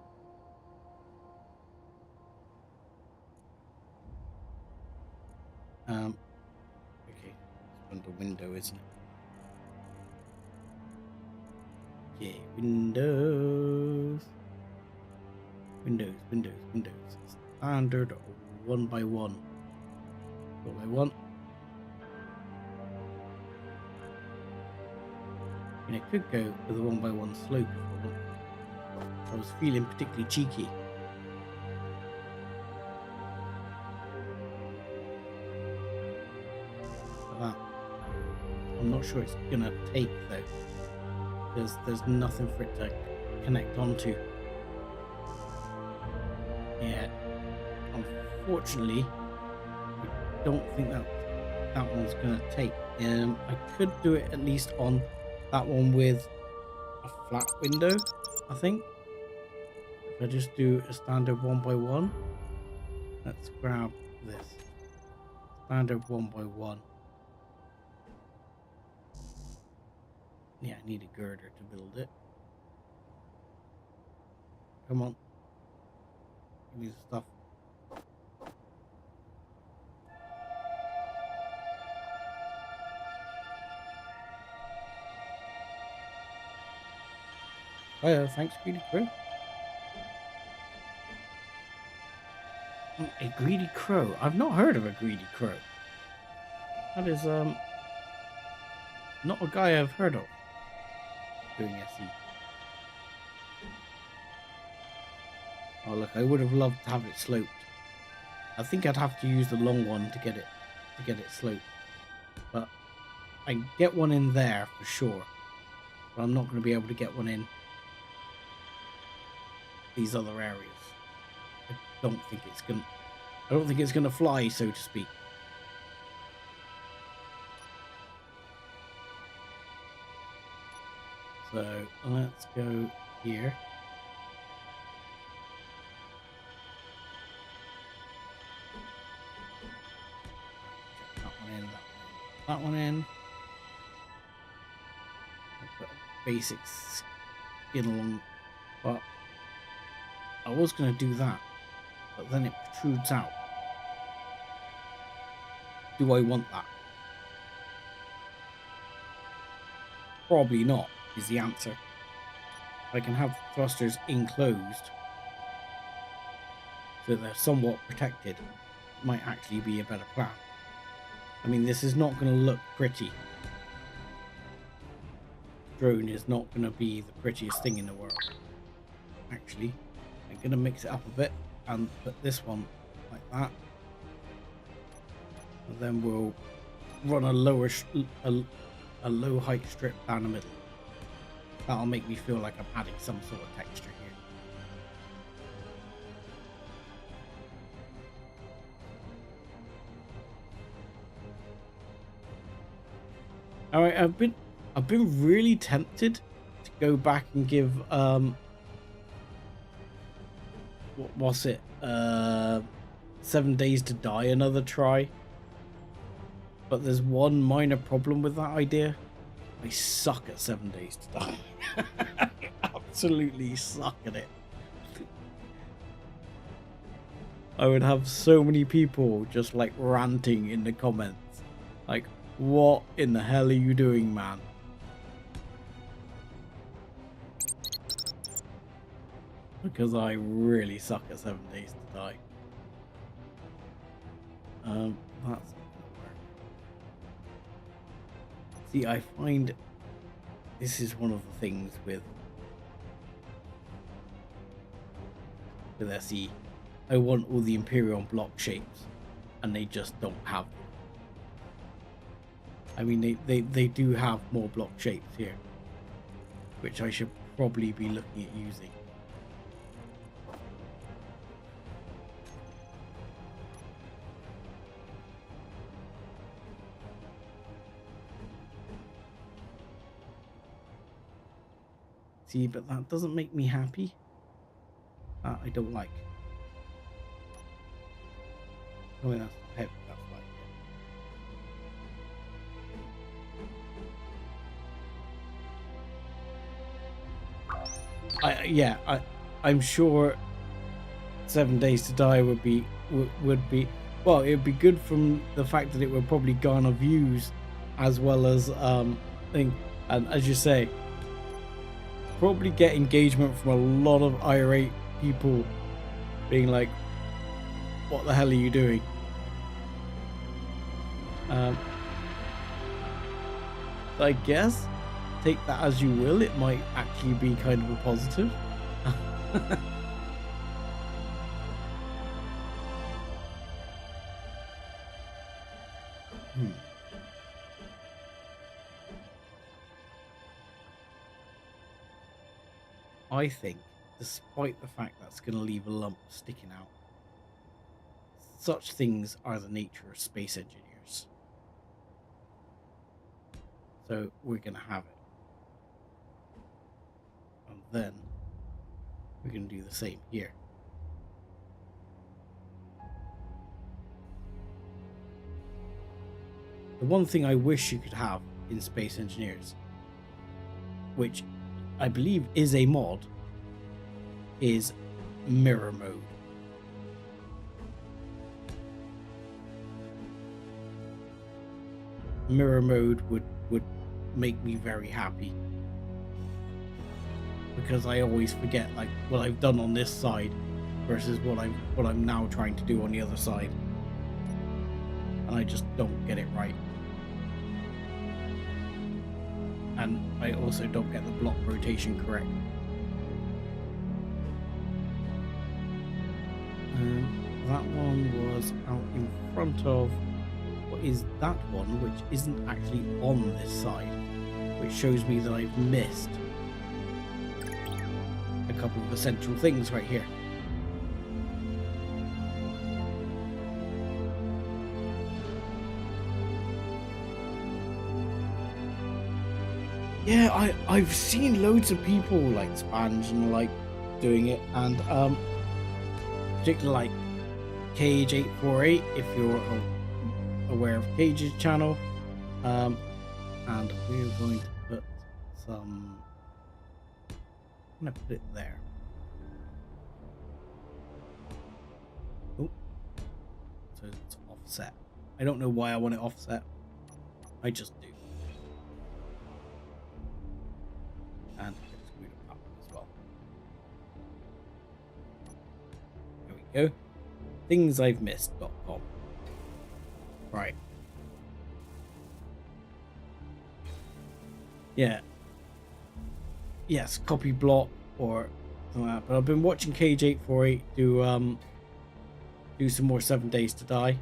Okay, it's under window, isn't it? Okay, windows. Standard 1x1. 1x1. And it could go with a 1x1 slope if I want. I was feeling particularly cheeky. That. I'm not sure it's gonna take though. There's nothing for it to connect onto. Yeah. Unfortunately, I don't think that one's gonna take. I could do it at least on that one with a flat window, I think. If I just do a standard 1x1, let's grab this standard 1x1. Yeah, I need a girder to build it. Come on, give me the stuff. Oh, thanks, Greedy Crow. A greedy crow? I've not heard of a greedy crow. That is not a guy I've heard of doing SE. Oh look, I would have loved to have it sloped. I think I'd have to use the long one to get it sloped. But I can get one in there for sure. But I'm not going to be able to get one in these other areas. I don't think it's gonna fly, so to speak. So let's go here. That one in. I'll put a basic skin along, but I was going to do that, but then it protrudes out. Do I want that? Probably not, is the answer. I can have thrusters enclosed so they're somewhat protected. It might actually be a better plan. I mean, this is not going to look pretty. Drone is not going to be the prettiest thing in the world. Actually, I'm going to mix it up a bit and put this one like that. And then we'll run a low height strip down the middle. That'll make me feel like I'm adding some sort of texture here. Alright, I've been I've been really tempted to go back and give what's it 7 Days to Die another try, but there's one minor problem with that idea. I suck at 7 Days to Die. I absolutely suck at it. I would have so many people just like ranting in the comments, like, what in the hell are you doing, man? Because I really suck at 7 Days to Die. That's not gonna work. See, I find this is one of the things with SE. I want all the Imperial block shapes, and they just don't have them. I mean, they do have more block shapes here, which I should probably be looking at using. See, but that doesn't make me happy. That I don't like. Oh, that's heavy. That's like. I'm sure 7 Days to Die would be well. It would be good from the fact that it would probably garner views, as well as thing, and as you say, probably get engagement from a lot of irate people being like, what the hell are you doing? I guess take that as you will. It might actually be kind of a positive. I think, despite the fact that's going to leave a lump sticking out, such things are the nature of space engineers. So we're going to have it. And then we're going to do the same here. The one thing I wish you could have in Space Engineers, which I believe is a mod, is mirror mode. Mirror mode would make me very happy, because I always forget like what I've done on this side versus what I'm now trying to do on the other side, and I just don't get it right. And I also don't get the block rotation correct. That one was out in front of what is that one, which isn't actually on this side, which shows me that I've missed a couple of essential things right here. Yeah, I've seen loads of people like Spanj and like doing it, and particularly like Cage848, if you're aware of Cage's channel, and we're going to put some. I'm gonna put it there. Oh, so it's offset. I don't know why I want it offset. I just do. And screw it up as well. There we go. ThingsI'veMissed.com. Right. Yeah. Yes, copy block or something like that. But I've been watching Cage848 do some more 7 Days to Die.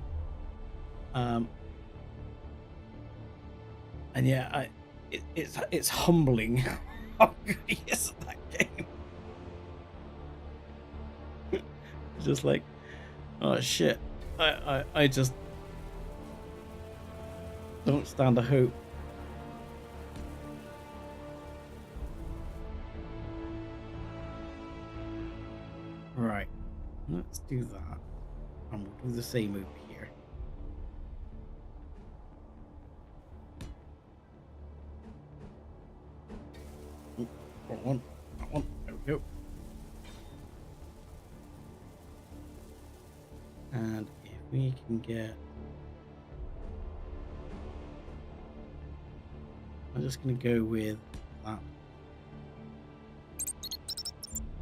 And yeah, it's humbling how good he is at that game. Just like, oh shit, I just don't stand a hope. let's do that. And we'll do the same over here. Oh, wrong one. That one. There we go. And if we can get... I'm just going to go with that.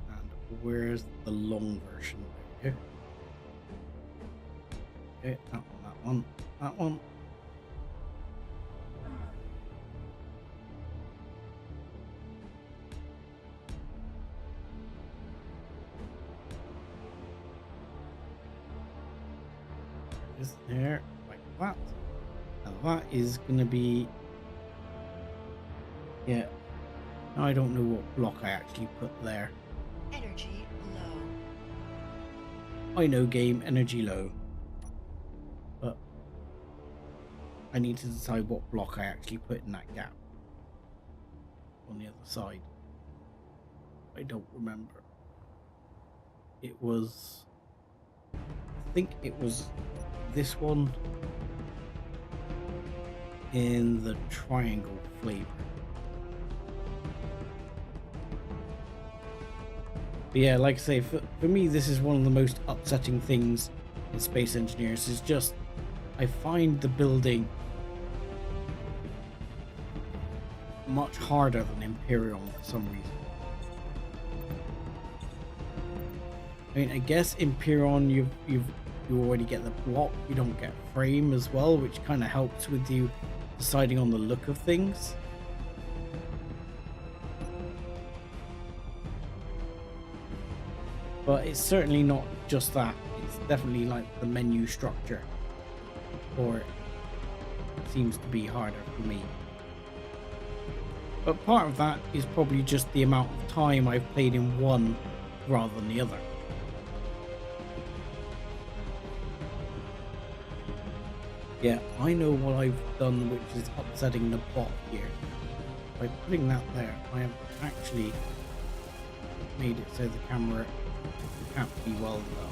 And where's the long version? There we go. Okay, that one, that one. Is there like that? And that is going to be, yeah. Now I don't know what block I actually put there. Energy low. I know game, energy low. But I need to decide what block I actually put in that gap on the other side. I don't remember. It was, I think it was this one in the triangle flavor. But yeah, like I say, for me, this is one of the most upsetting things in Space Engineers, is just I find the building much harder than Imperial for some reason. I mean, I guess Imperion you already get the block, you don't get frame as well, which kind of helps with you deciding on the look of things. But it's certainly not just that. It's definitely like the menu structure, or it seems to be harder for me. But part of that is probably just the amount of time I've played in one rather than the other. Yeah, I know what I've done, which is upsetting the plot here. By putting that there, I have actually made it so the camera can't be welded up.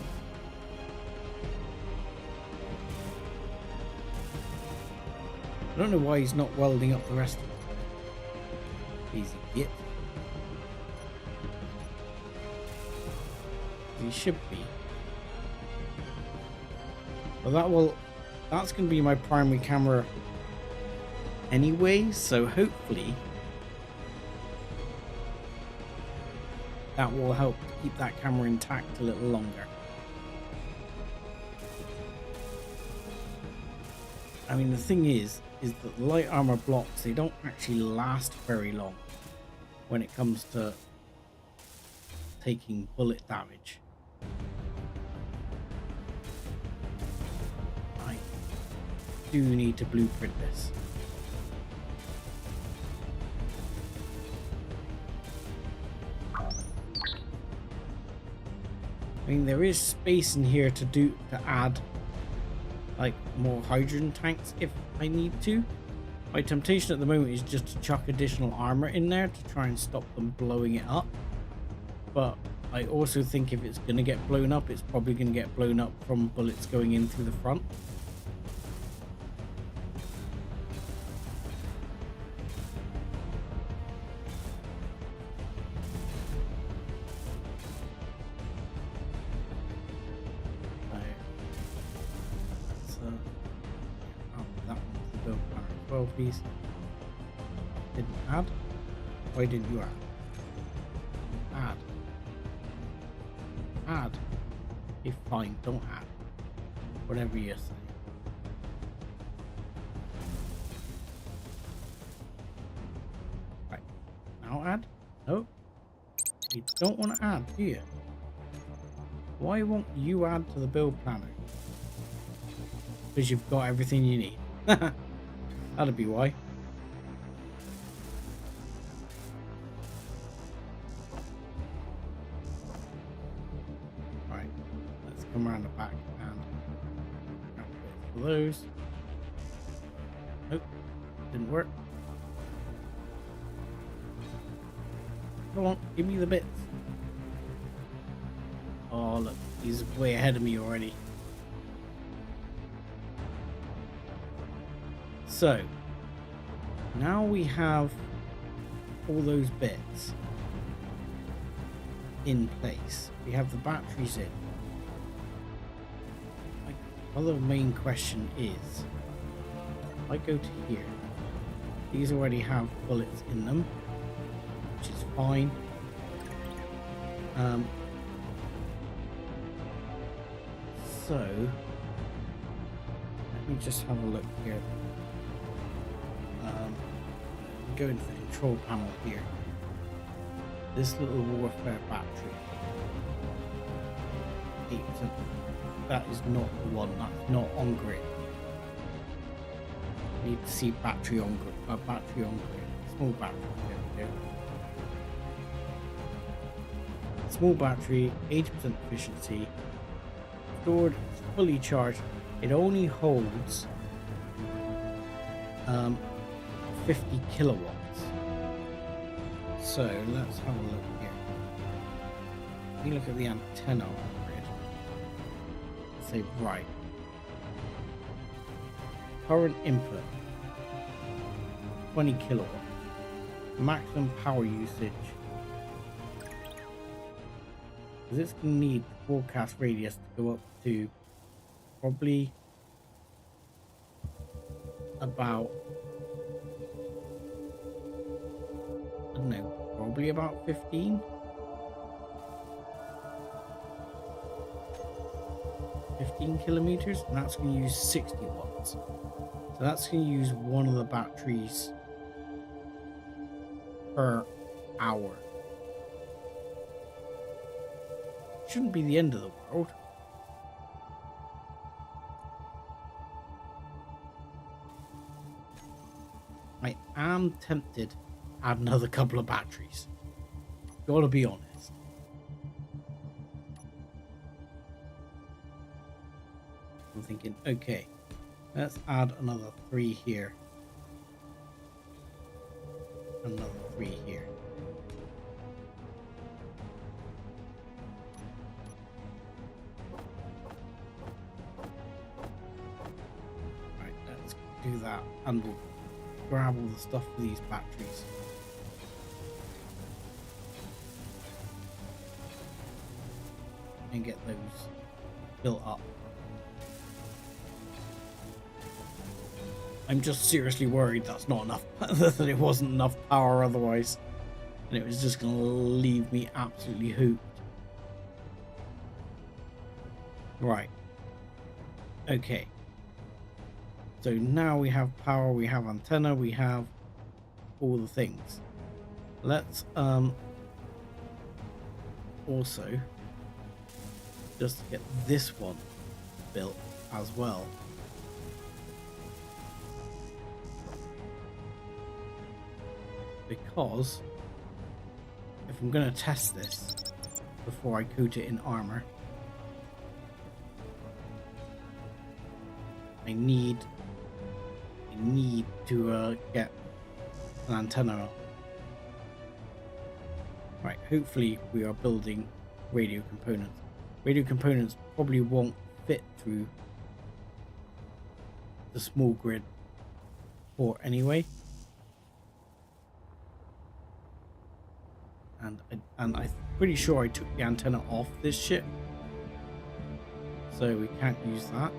I don't know why he's not welding up the rest of it. Easy git. He should be. But that's going to be my primary camera anyway, so hopefully that will help keep that camera intact a little longer. I mean, the thing is that the light armor blocks, they don't actually last very long when it comes to taking bullet damage. I do need to blueprint this. I mean, there is space in here to add like more hydrogen tanks if I need to. My temptation at the moment is just to chuck additional armor in there to try and stop them blowing it up. But I also think if it's going to get blown up, it's probably going to get blown up from bullets going in through the front. Please. Didn't add? Why didn't you add? Add. Okay, fine, don't add. Whatever you're saying. Right. Now add? No. You don't want to add, do you? Why won't you add to the build planner? Because you've got everything you need. That'd be why. Right, let's come around the back and for those. Nope, didn't work. Come on, give me the bits. Oh look, He's way ahead of me already. So, now we have all those bits in place. We have the batteries in. My other main question is, if I go to here, these already have bullets in them, which is fine. So let me just have a look here. Go into the control panel here. This little warfare battery, 8%. That is not the one. That's not on grid. Need to see battery on grid. Battery on grid. Small battery. There we go. Small battery, 80% efficiency. Stored, fully charged. It only holds 50 kilowatts. So let's have a look here. If you look at the antenna on grid, say right. Current input 20 kilowatts. Maximum power usage. This can need the broadcast radius to go up to probably about, I don't know, probably about 15 kilometers, and that's going to use 60 watts. So that's going to use one of the batteries per hour. Shouldn't be the end of the world. I am tempted to add another couple of batteries. Gotta be honest. I'm thinking, okay, let's add another 3 here. Another 3 here. Right, let's do that, and we'll grab all the stuff for these batteries. And get those built up. I'm just seriously worried that's not enough, that it wasn't enough power otherwise, and it was just going to leave me absolutely hooped. Right. Okay. So now we have power, we have antenna, we have all the things. Let's also just get this one built as well. Because if I'm going to test this before I coat it in armor, I need to get an antenna. Right, hopefully we are building radio components. Radio components probably won't fit through the small grid port anyway. And I'm pretty sure I took the antenna off this ship, so we can't use that.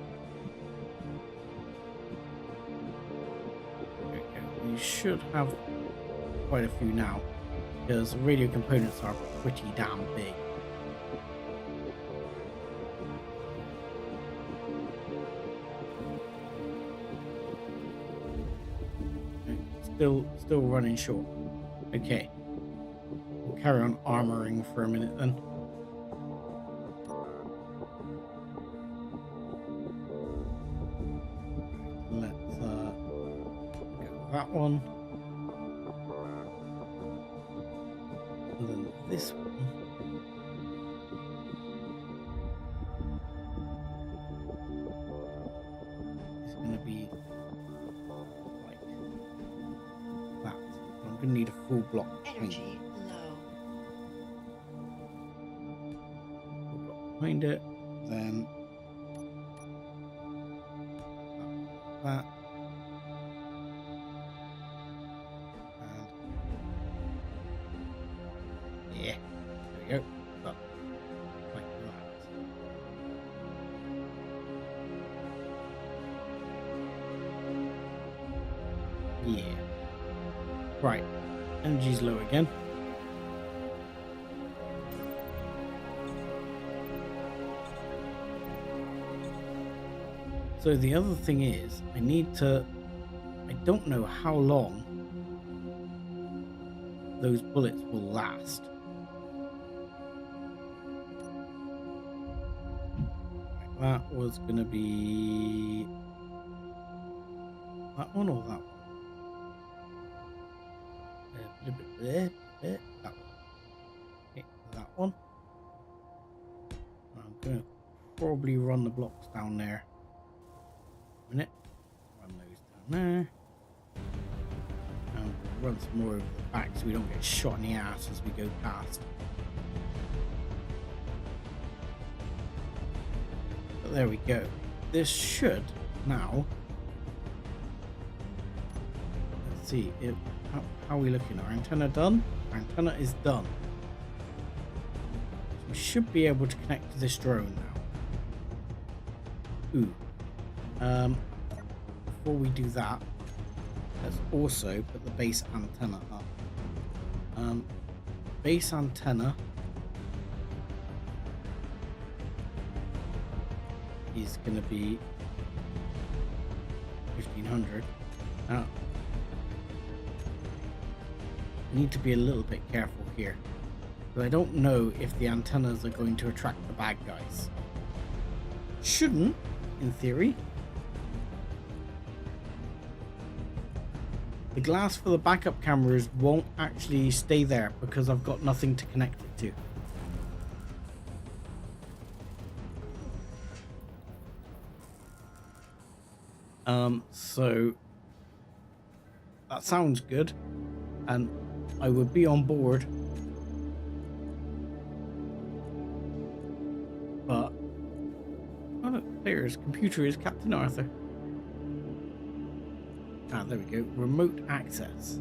Okay, we should have quite a few now, because radio components are pretty damn big. Still running short. Okay. We'll carry on armoring for a minute then. Let's go with that one. And then this one. Is going to be like that. I'm going to need a full block. Energy low. Full block behind it. then that. And yeah, there we go. Done. Like that. Yeah. Right. Energy's low again. So the other thing is, I don't know how long those bullets will last. That was going to be that one or that one? That one. Okay, that one. I'm going to probably run the blocks down there. A minute. Run those down there. And run some more over the back so we don't get shot in the ass as we go past. But there we go. This should now. Let's see. How are we looking? Our antenna done? Our antenna is done. So we should be able to connect to this drone now. Ooh. Before we do that, let's also put the base antenna up. Base antenna is going to be 1500. Now, I need to be a little bit careful here, but I don't know if the antennas are going to attract the bad guys. Shouldn't, in theory. The glass for the backup cameras won't actually stay there because I've got nothing to connect it to. So that sounds good, and I would be on board, but oh look, there's computer is Captain Arthur. Ah, there we go. Remote access.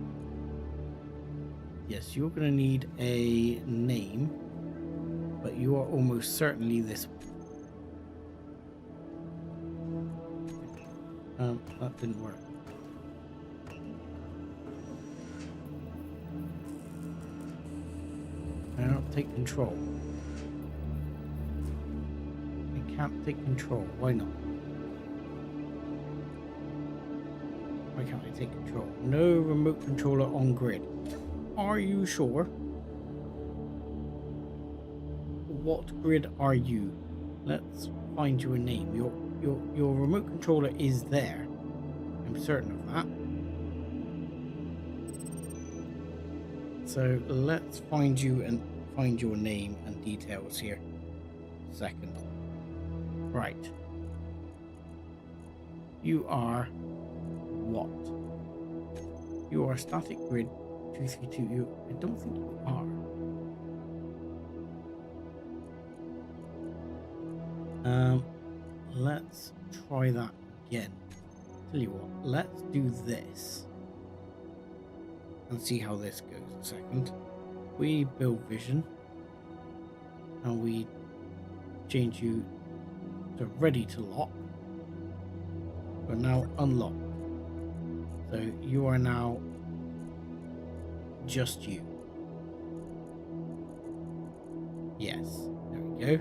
Yes, you're going to need a name, but you are almost certainly this one. That didn't work. Now take control. I can't take control. Why not? Why can't I take control? No remote controller on grid. Are you sure? What grid are you? Let's find you a name. Your remote controller is there. I'm certain of that. So let's find you and find your name and details here. Second. Right. You are what? You are static grid 232. I don't think you are. Let's try that again. Tell you what, let's do this and see how this goes. A second. We build vision and we change you to ready to lock. We're now unlocked. So you are now just you. Yes, there we go.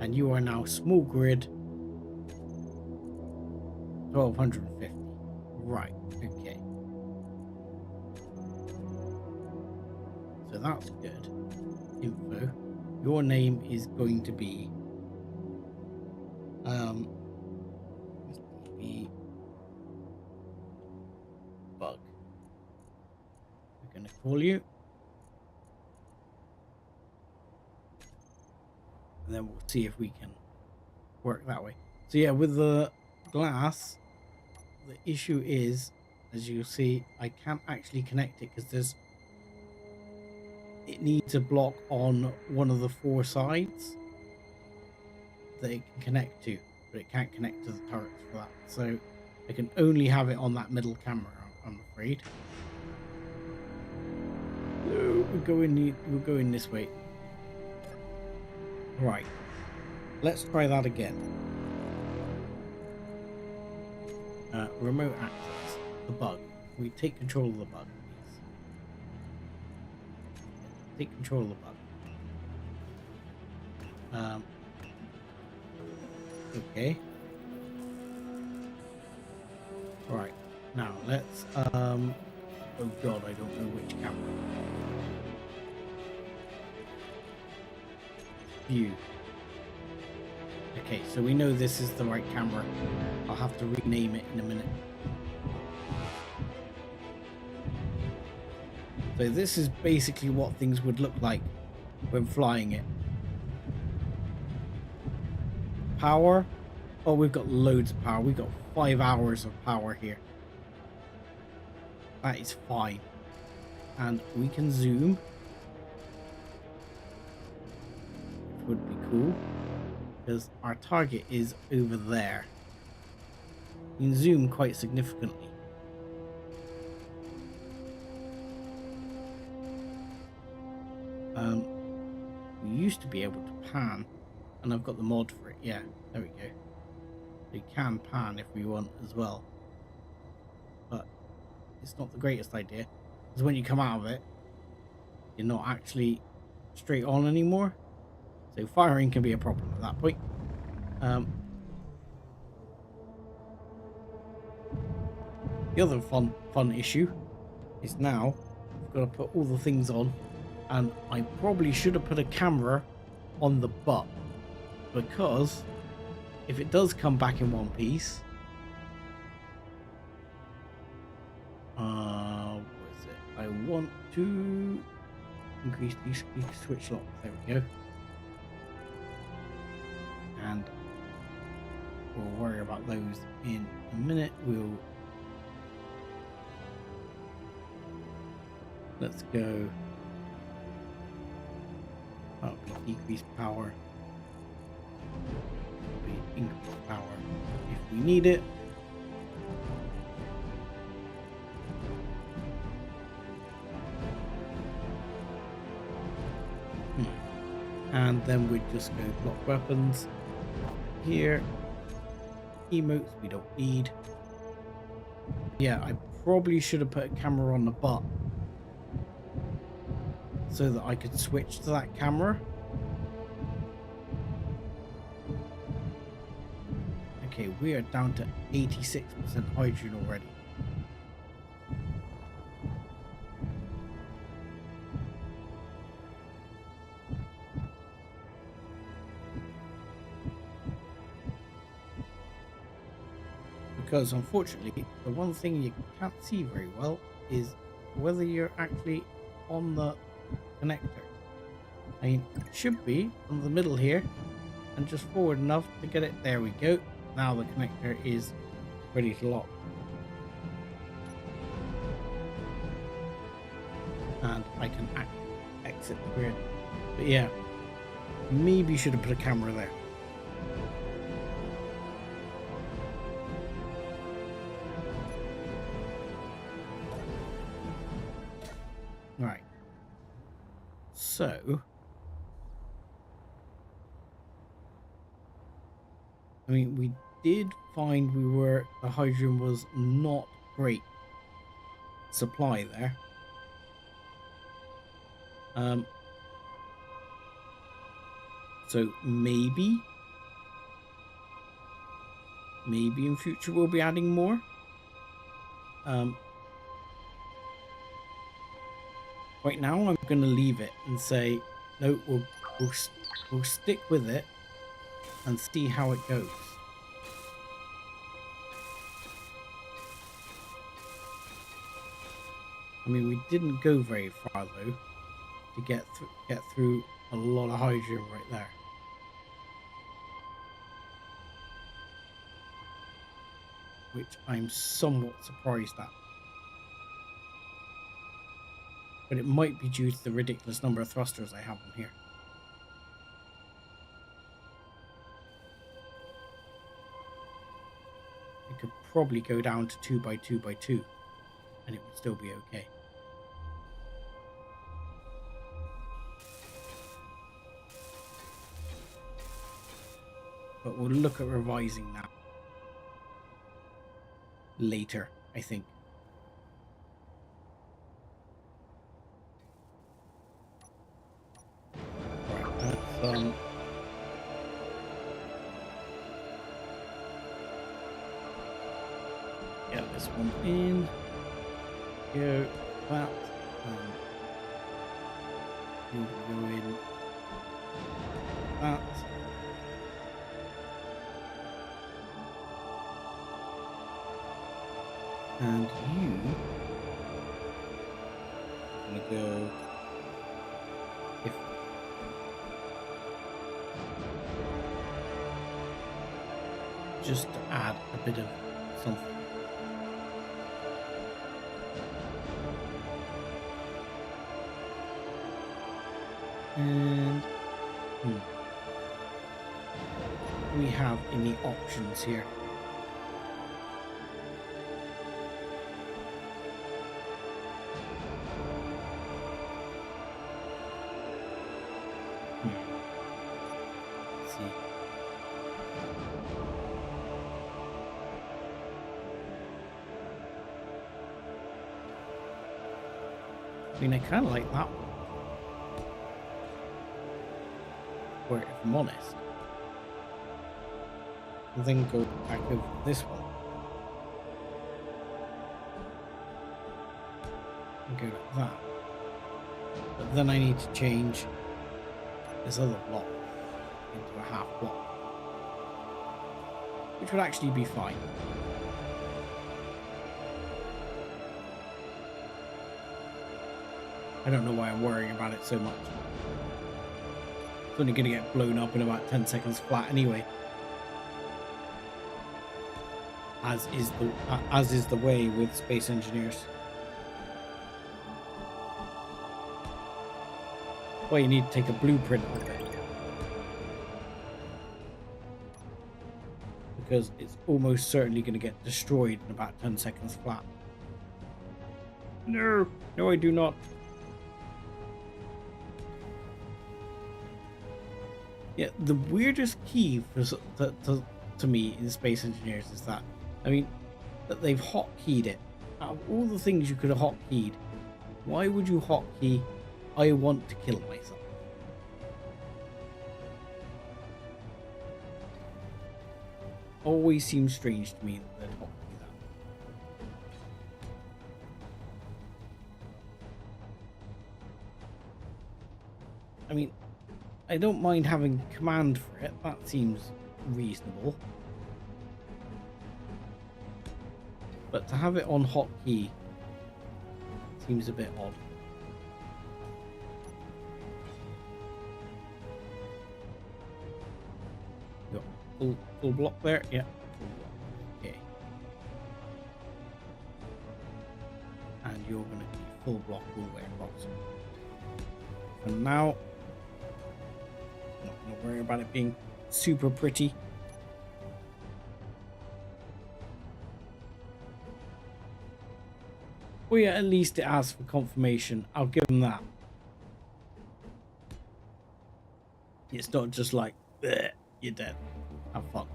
And you are now small grid 1250. Right, okay. So that's good. Info. Your name is going to be Bug. We're going to call you. And then we'll see if we can work that way. So yeah, with the glass, the issue is, as you'll see, I can't actually connect it because it needs a block on one of the four sides. that it can connect to, but it can't connect to the turrets for that. So I can only have it on that middle camera, I'm afraid. No, we're going this way. Right. Let's try that again. Remote access. The bug. We take control of the bug, please. Take control of the bug. Okay. Right. Now let's oh god, I don't know which camera. View. Okay, so we know this is the right camera. I'll have to rename it in a minute. So this is basically what things would look like when flying it. Power. Oh, we've got loads of power. We've got 5 hours of power here. That is fine. And we can zoom. Which would be cool. Because our target is over there. You can zoom quite significantly. We used to be able to pan, and I've got the mod for it. Yeah, there we go. We can pan if we want as well, but it's not the greatest idea because when you come out of it, you're not actually straight on anymore. So firing can be a problem at that point. The other fun issue is now I've got to put all the things on, and I probably should have put a camera on the butt, because if it does come back in one piece, what is it? I want to increase these switch lock. There we go. And we'll worry about those in a minute. Let's go. That'll be decreased power. That'll be increased power if we need it. And then we just go block weapons. Here. Emotes we don't need. Yeah, I probably should have put a camera on the butt so that I could switch to that camera. Okay, we are down to 86% hydrogen already. Because unfortunately, the one thing you can't see very well is whether you're actually on the connector. I mean, it should be on the middle here and just forward enough to get it. There we go. Now the connector is ready to lock. And I can exit the grid. But yeah, maybe should have put a camera there. Right. So, I mean, we did find the hydrogen was not great supply there. So maybe in future we'll be adding more. Right now I'm going to leave it and say no. We'll stick with it and see how it goes. I mean, we didn't go very far though to get through a lot of hydrogen right there. Which I'm somewhat surprised at. But it might be due to the ridiculous number of thrusters I have on here. could probably go down to 2 by 2 by 2 and it would still be okay. But we'll look at revising that later, I think. Right, let's get this one in. Go that. You go in that. And you are gonna go if just to add a bit of something. And we have any options here? Let's see. I mean, I kind of like that one. Or if I'm honest, and then go back over to this one and go like that. But then I need to change this other block into a half block, which would actually be fine. I don't know why I'm worrying about it so much. It's only going to get blown up in about 10 seconds flat anyway. As is the way with space engineers. Well, you need to take a blueprint of it, because it's almost certainly going to get destroyed in about 10 seconds flat. No, I do not. Yeah, the weirdest key to me in Space Engineers is that, I mean, that they've hotkeyed it. Out of all the things you could have hotkeyed, why would you hotkey, I want to kill myself? Always seems strange to me that they'd hotkey that. I mean, I don't mind having command for it, that seems reasonable. But to have it on hotkey seems a bit odd. Got full block there? Yeah. Okay. And you're going to be full block all the way across. For now, not going to worry about it being super pretty. Well, yeah, at least it asks for confirmation. I'll give them that. It's not just like, you're dead. Have fun.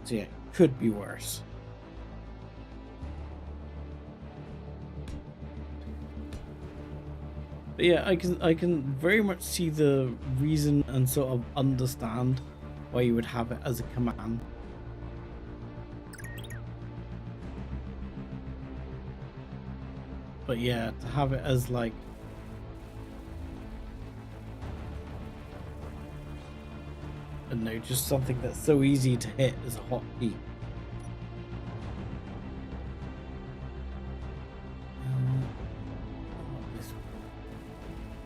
So yeah, it could be worse. But yeah, I can very much see the reason and sort of understand why you would have it as a command. But yeah, to have it as like I don't know, just something that's so easy to hit as a hotkey.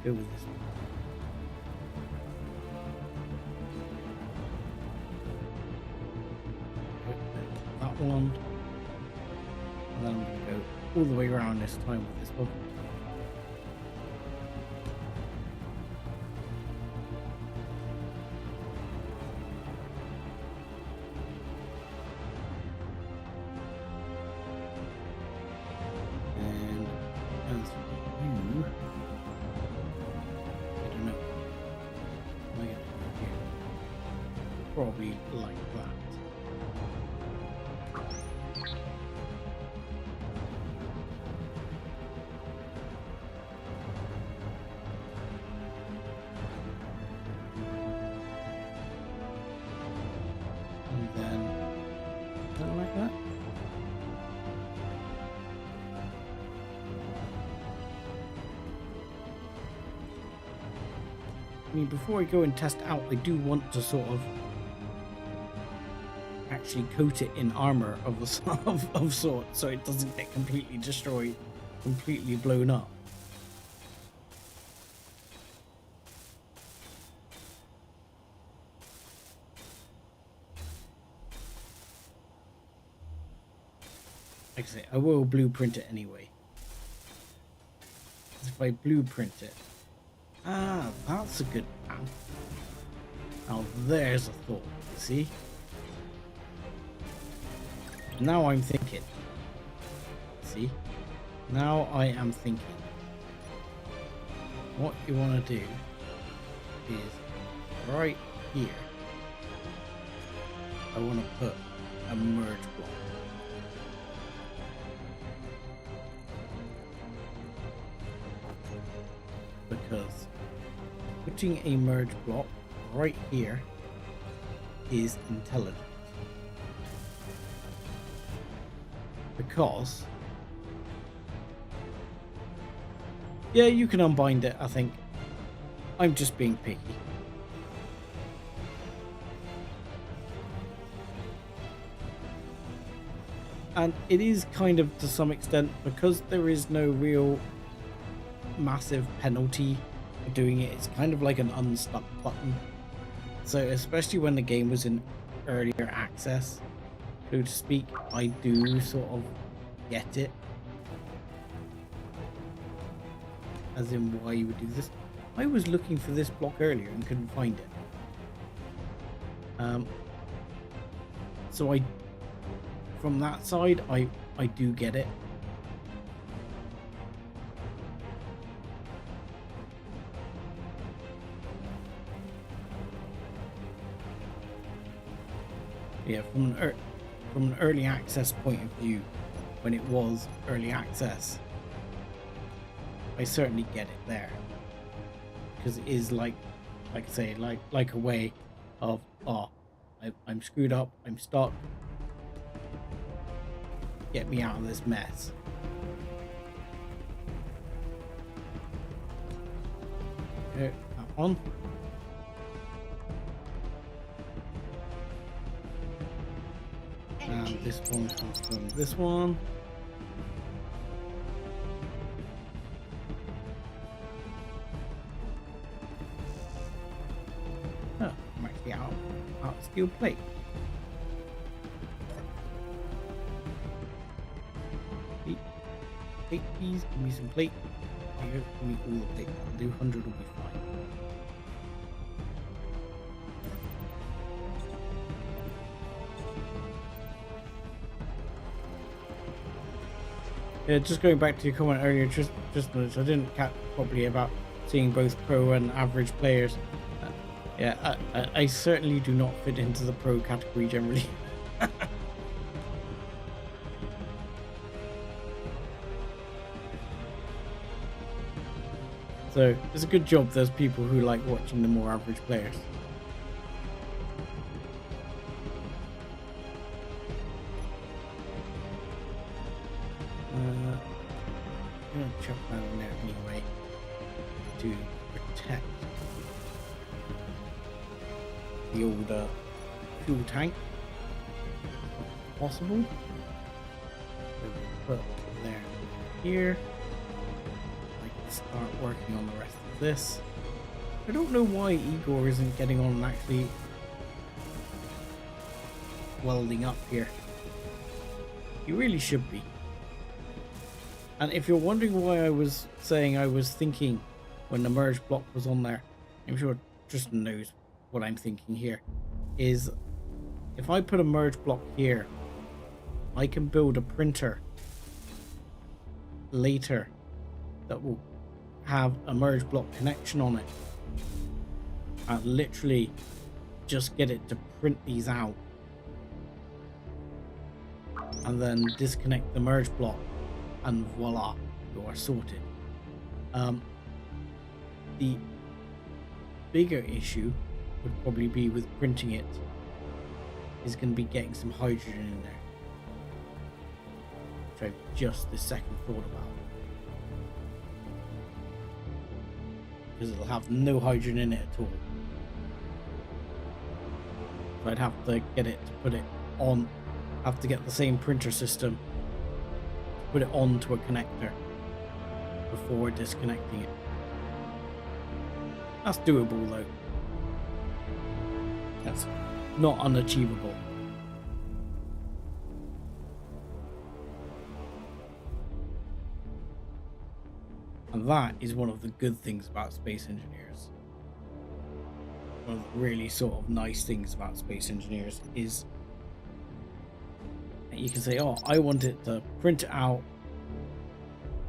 Go with this one. That one. And then I'm going to go all the way around this time with this one. probably like that. And then something like that. I mean, before I go and test out, I do want to sort of actually coat it in armor of sorts, so it doesn't get completely destroyed, completely blown up. Like I say, I will blueprint it anyway. If I blueprint it, that's a good plan. Now there's a thought. See? Now I'm thinking. See? Now I am thinking. What you want to do is right here. I want to put a merge block. Because putting a merge block right here is intelligent. Because, yeah, you can unbind it, I think. I'm just being picky. And it is kind of, to some extent, because there is no real massive penalty for doing it, it's kind of like an unstuck button. So especially when the game was in earlier access, so to speak, I do sort of get it. As in why you would do this. I was looking for this block earlier and couldn't find it. So from that side, I do get it. Yeah, from an early access point of view, when it was early access, I certainly get it there, because it is like I say, like a way of, oh, I'm screwed up, I'm stuck, get me out of this mess. Okay, that one. And this one comes from this one. Oh, I'm actually out of steel plate. Plate, please. Give me some plate. Here, give me all the plate. I'll do 100 will be fine. Yeah, just going back to your comment earlier, just I didn't catch properly about seeing both pro and average players. Yeah, I certainly do not fit into the pro category generally. So it's a good job there's people who like watching the more average players. I'm gonna chuck that in there anyway to protect the old fuel tank if possible. So we'll put there here. I can start working on the rest of this. I don't know why Igor isn't getting on and actually welding up here. He really should be. And if you're wondering why I was saying I was thinking when the merge block was on there, I'm sure Tristan knows what I'm thinking here, is if I put a merge block here, I can build a printer later that will have a merge block connection on it and literally just get it to print these out and then disconnect the merge block, and voila, you are sorted. The bigger issue would probably be with printing it is going to be getting some hydrogen in there, which I've just this second thought about, because it'll have no hydrogen in it at all. So I'd have to get it to put it on, have to get the same printer system, put it onto a connector before disconnecting it. That's doable though. That's not unachievable. And that is one of the good things about space engineers. One of the really sort of nice things about space engineers is that you can say, oh, I want it to print it out,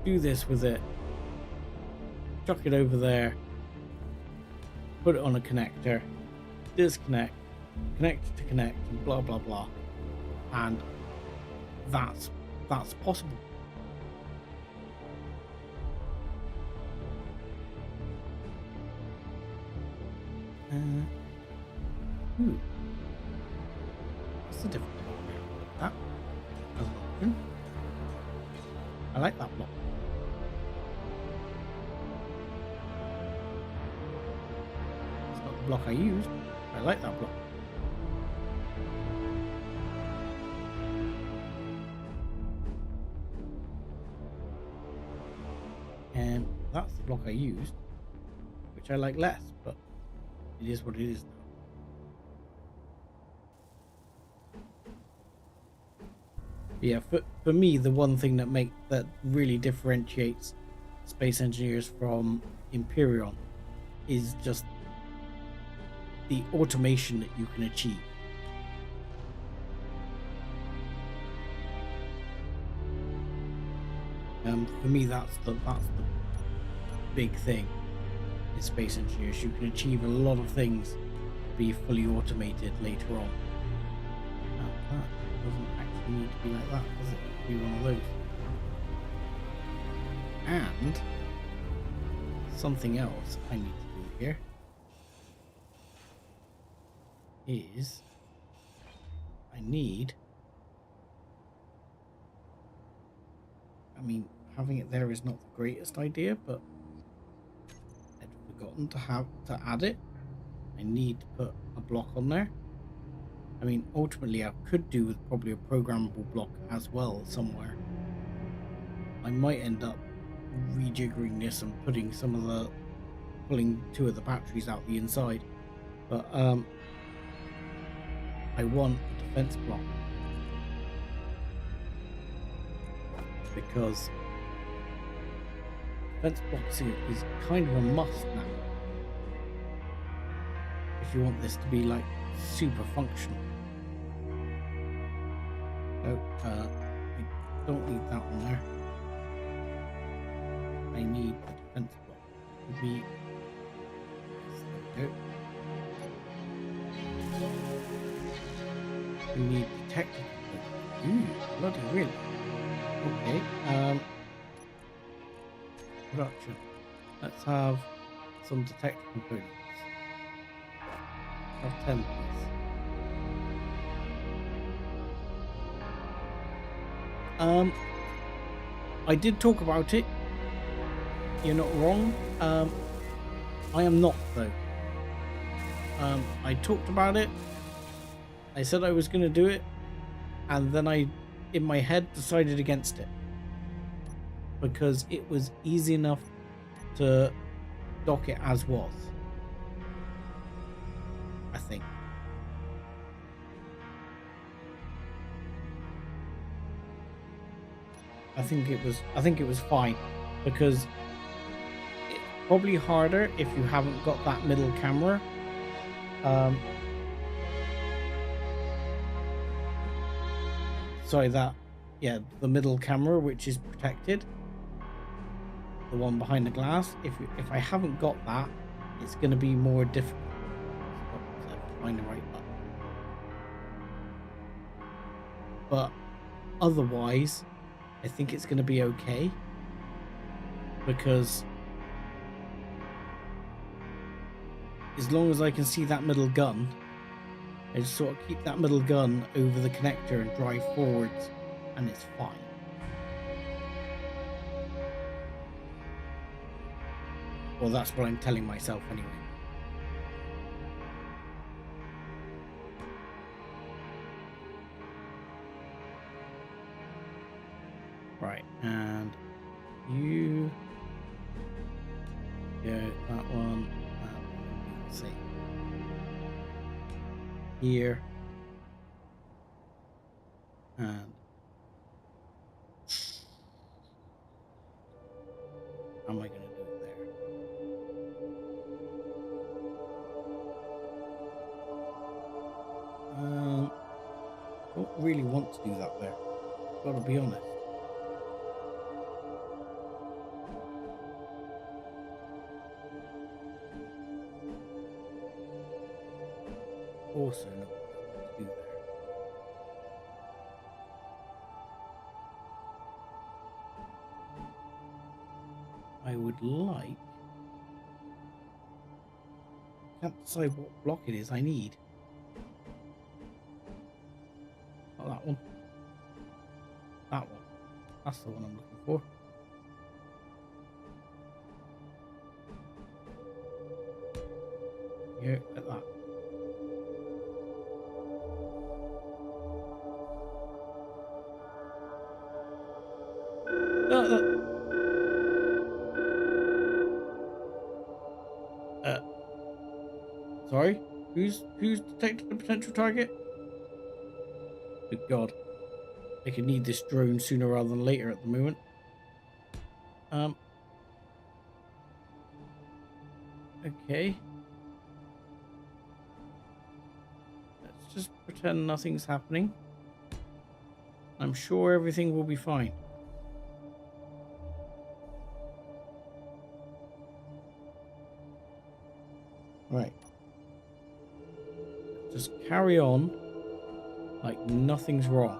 do this with it, chuck it over there, put it on a connector, disconnect, connect to connect, and blah blah blah, and that's possible. What's the difference? That as an option. I like that block. It's not the block I used. I like that block. And that's the block I used, which I like less, but it is what it is now. Yeah, for me, the one thing that really differentiates space engineers from Imperion is just the automation that you can achieve. For me, that's the big thing in space engineers. You can achieve a lot of things, be fully automated later on. That doesn't actually need to be like that, does it? It can be one of those. And something else I need to do here is having it there is not the greatest idea, but I'd forgotten to add it. I need to put a block on there. I mean, ultimately I could do with probably a programmable block as well somewhere. I might end up rejiggering this and pulling two of the batteries out the inside, but I want a defense block, because defense blocks is kind of a must now if you want this to be like super functional. No, I don't need that one there. I need a defense block to be. There we go. We need detector. Ooh, bloody really? Okay. Production. Let's have some detector components. Have 10 please. I did talk about it. You're not wrong. I am not though. I talked about it. I said I was going to do it, and then I, in my head, decided against it because it was easy enough to dock it as was. I think. I think it was fine, because it's probably harder if you haven't got that middle camera. Sorry, the middle camera, which is protected, the one behind the glass. If I haven't got that, it's going to be more difficult. find the right button. But otherwise, I think it's going to be okay. Because as long as I can see that middle gun, I just sort of keep that middle gun over the connector and drive forwards, and it's fine. Well, that's what I'm telling myself anyway. Right, and you go that one, let's see. Here. And how am I going to do it there? I don't really want to do that there. Gotta be honest. Also not what to do there. I would like... Can't decide what block it is I need. Not that one. That one. That's the one I'm looking for. Yeah, like that. Sorry? Who's detected the potential target? Good God. I could need this drone sooner rather than later at the moment. Okay. Let's just pretend nothing's happening. I'm sure everything will be fine. Right. Just carry on like nothing's wrong.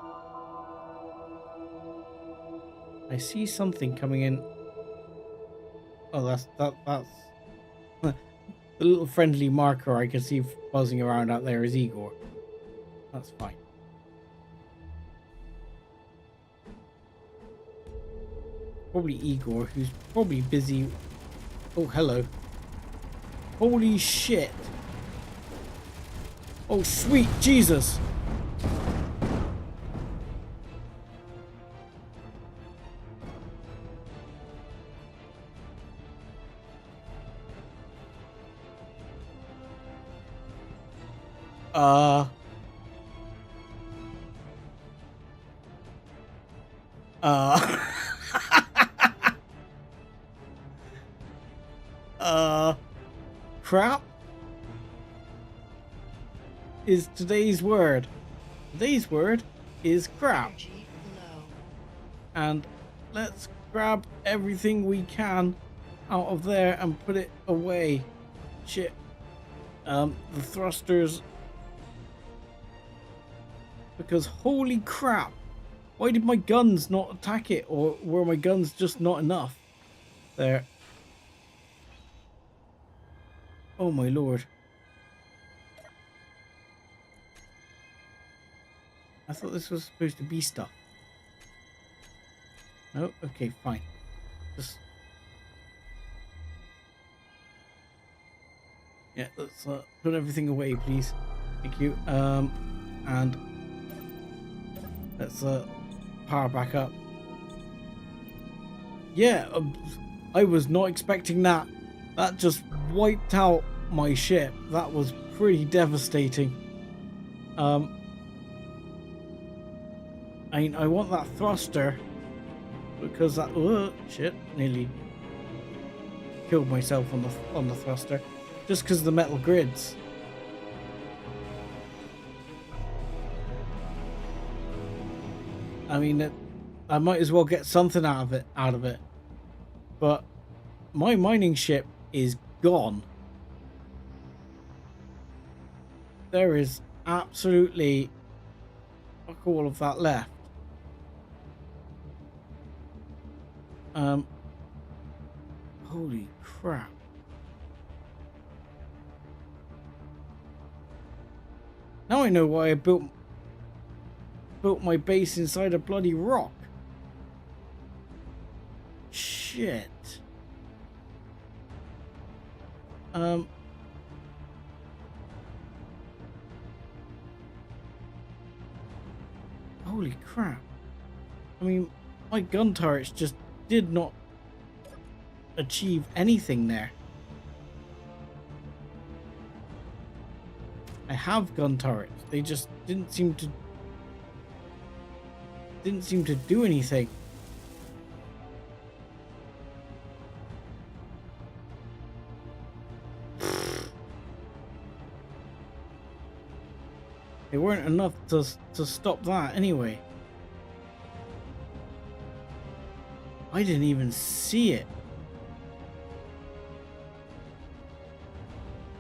I see something coming in. Oh, that's the little friendly marker I can see buzzing around out there is Igor. That's fine. Probably Igor, who's probably busy. Oh, hello. Holy shit. Oh, sweet Jesus. Crap is today's word. Today's word is crap. Energy low. And let's grab everything we can out of there and put it away. Shit. The thrusters. Because holy crap. Why did my guns not attack it? Or were my guns just not enough? There. Oh my lord. I thought this was supposed to be stuff. No? Okay, fine. Just... Yeah, let's put everything away, please. Thank you. And let's power back up. Yeah, I was not expecting that. That just wiped out my ship. That was pretty devastating. I mean, I want that thruster because that shit nearly killed myself on the thruster just because of the metal grids. I mean, I might as well get something out of it. But my mining ship is gone. there is absolutely fuck all of that left. Holy crap. Now I know why I built my base inside a bloody rock. Shit. Holy crap. I mean, my gun turrets just did not achieve anything there. I have gun turrets. They just didn't seem to do anything. They weren't enough to stop that anyway. I didn't even see it.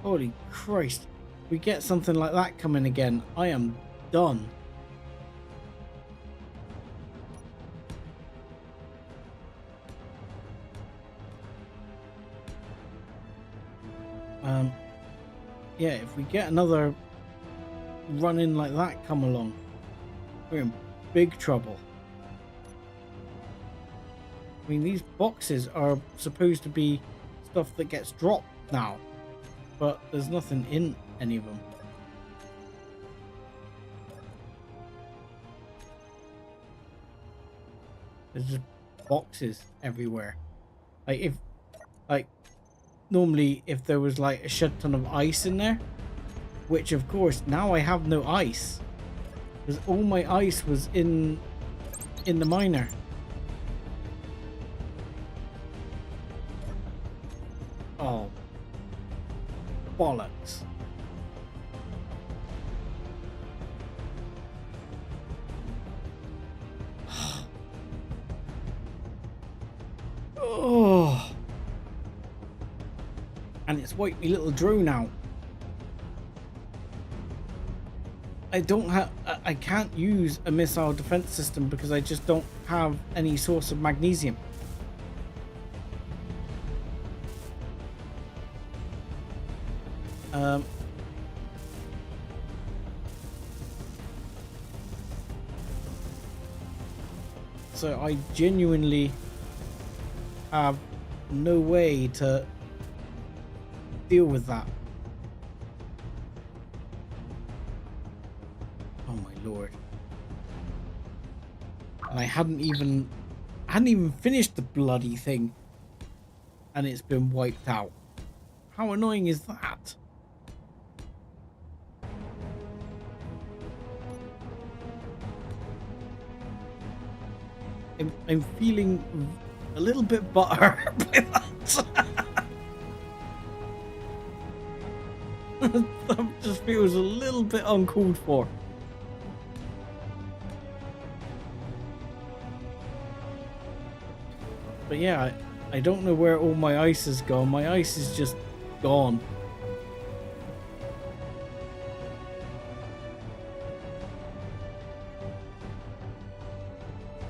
Holy Christ. We get something like that coming again, I am done. Yeah, if we get another run-in like that come along, we're in big trouble. I mean, these boxes are supposed to be stuff that gets dropped now, but there's nothing in any of them. There's just boxes everywhere. Like normally if there was like a shed ton of ice in there, which of course now I have no ice because all my ice was in the miner. Oh, bollocks. Oh, and it's wiped me little drone out. I can't use a missile defense system because I just don't have any source of magnesium. So I genuinely have no way to deal with that. Oh my lord. And I hadn't even finished the bloody thing and it's been wiped out. How annoying is that? I'm feeling a little bit butthurt by that. That just feels a little bit uncalled for. But yeah, I don't know where all my ice has gone. My ice is just gone.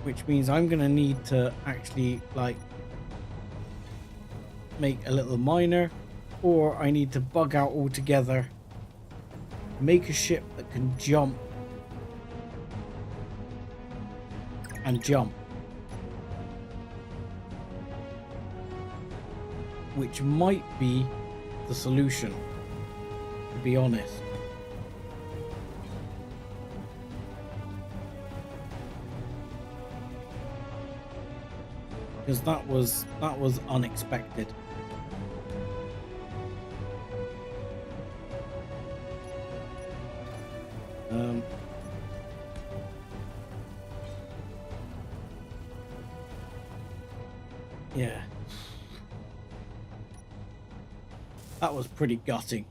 Which means I'm gonna need to actually like make a little miner, or I need to bug out altogether, make a ship that can jump and jump, which might be the solution, to be honest. Because that was unexpected. Yeah. That was pretty gutting.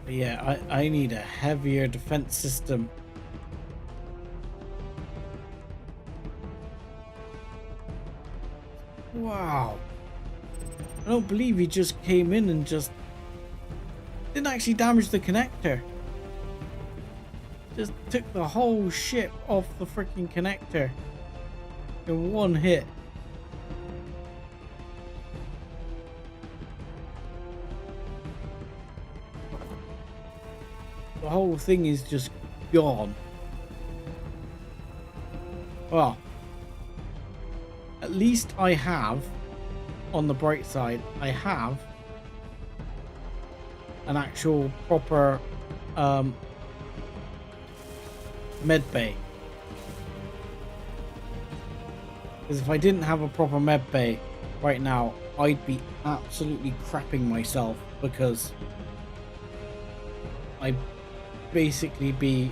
But yeah, I need a heavier defense system. Wow. I don't believe he just came in and just didn't actually damage the connector. Just took the whole ship off the freaking connector in one hit. The whole thing is just gone. Well, at least I have, on the bright side, I have an actual proper med bay. Because if I didn't have a proper med bay right now, I'd be absolutely crapping myself, because I'd basically be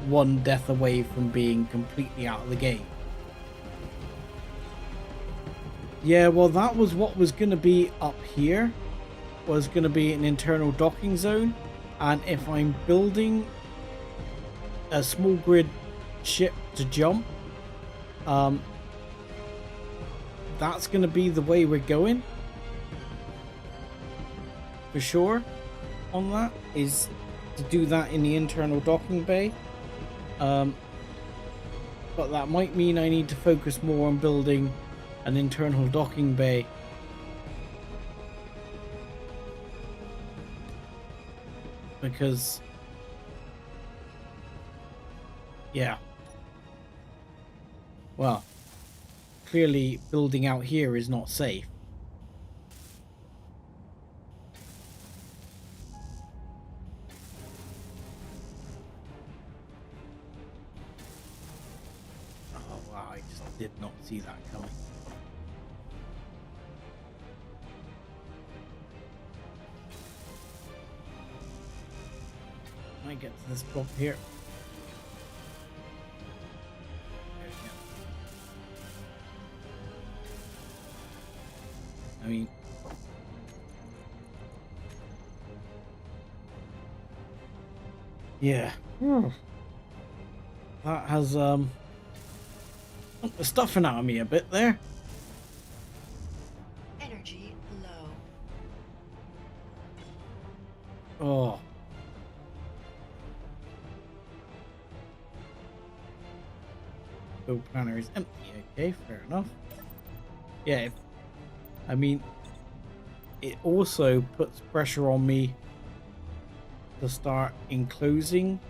one death away from being completely out of the game. Yeah, well, that was what was going to be up here, was going to be an internal docking zone. And if I'm building a small grid ship to jump, that's going to be the way we're going. For sure, on that, is to do that in the internal docking bay. But that might mean I need to focus more on building an internal docking bay. Because, yeah. Well, clearly building out here is not safe. Oh wow, I just did not see that coming. I get to this block here. There we go. I mean, yeah. That has knocked the stuffing out of me a bit there. Energy low. Oh. Build planner is empty. Okay, fair enough. Yeah, I mean, it also puts pressure on me to start enclosing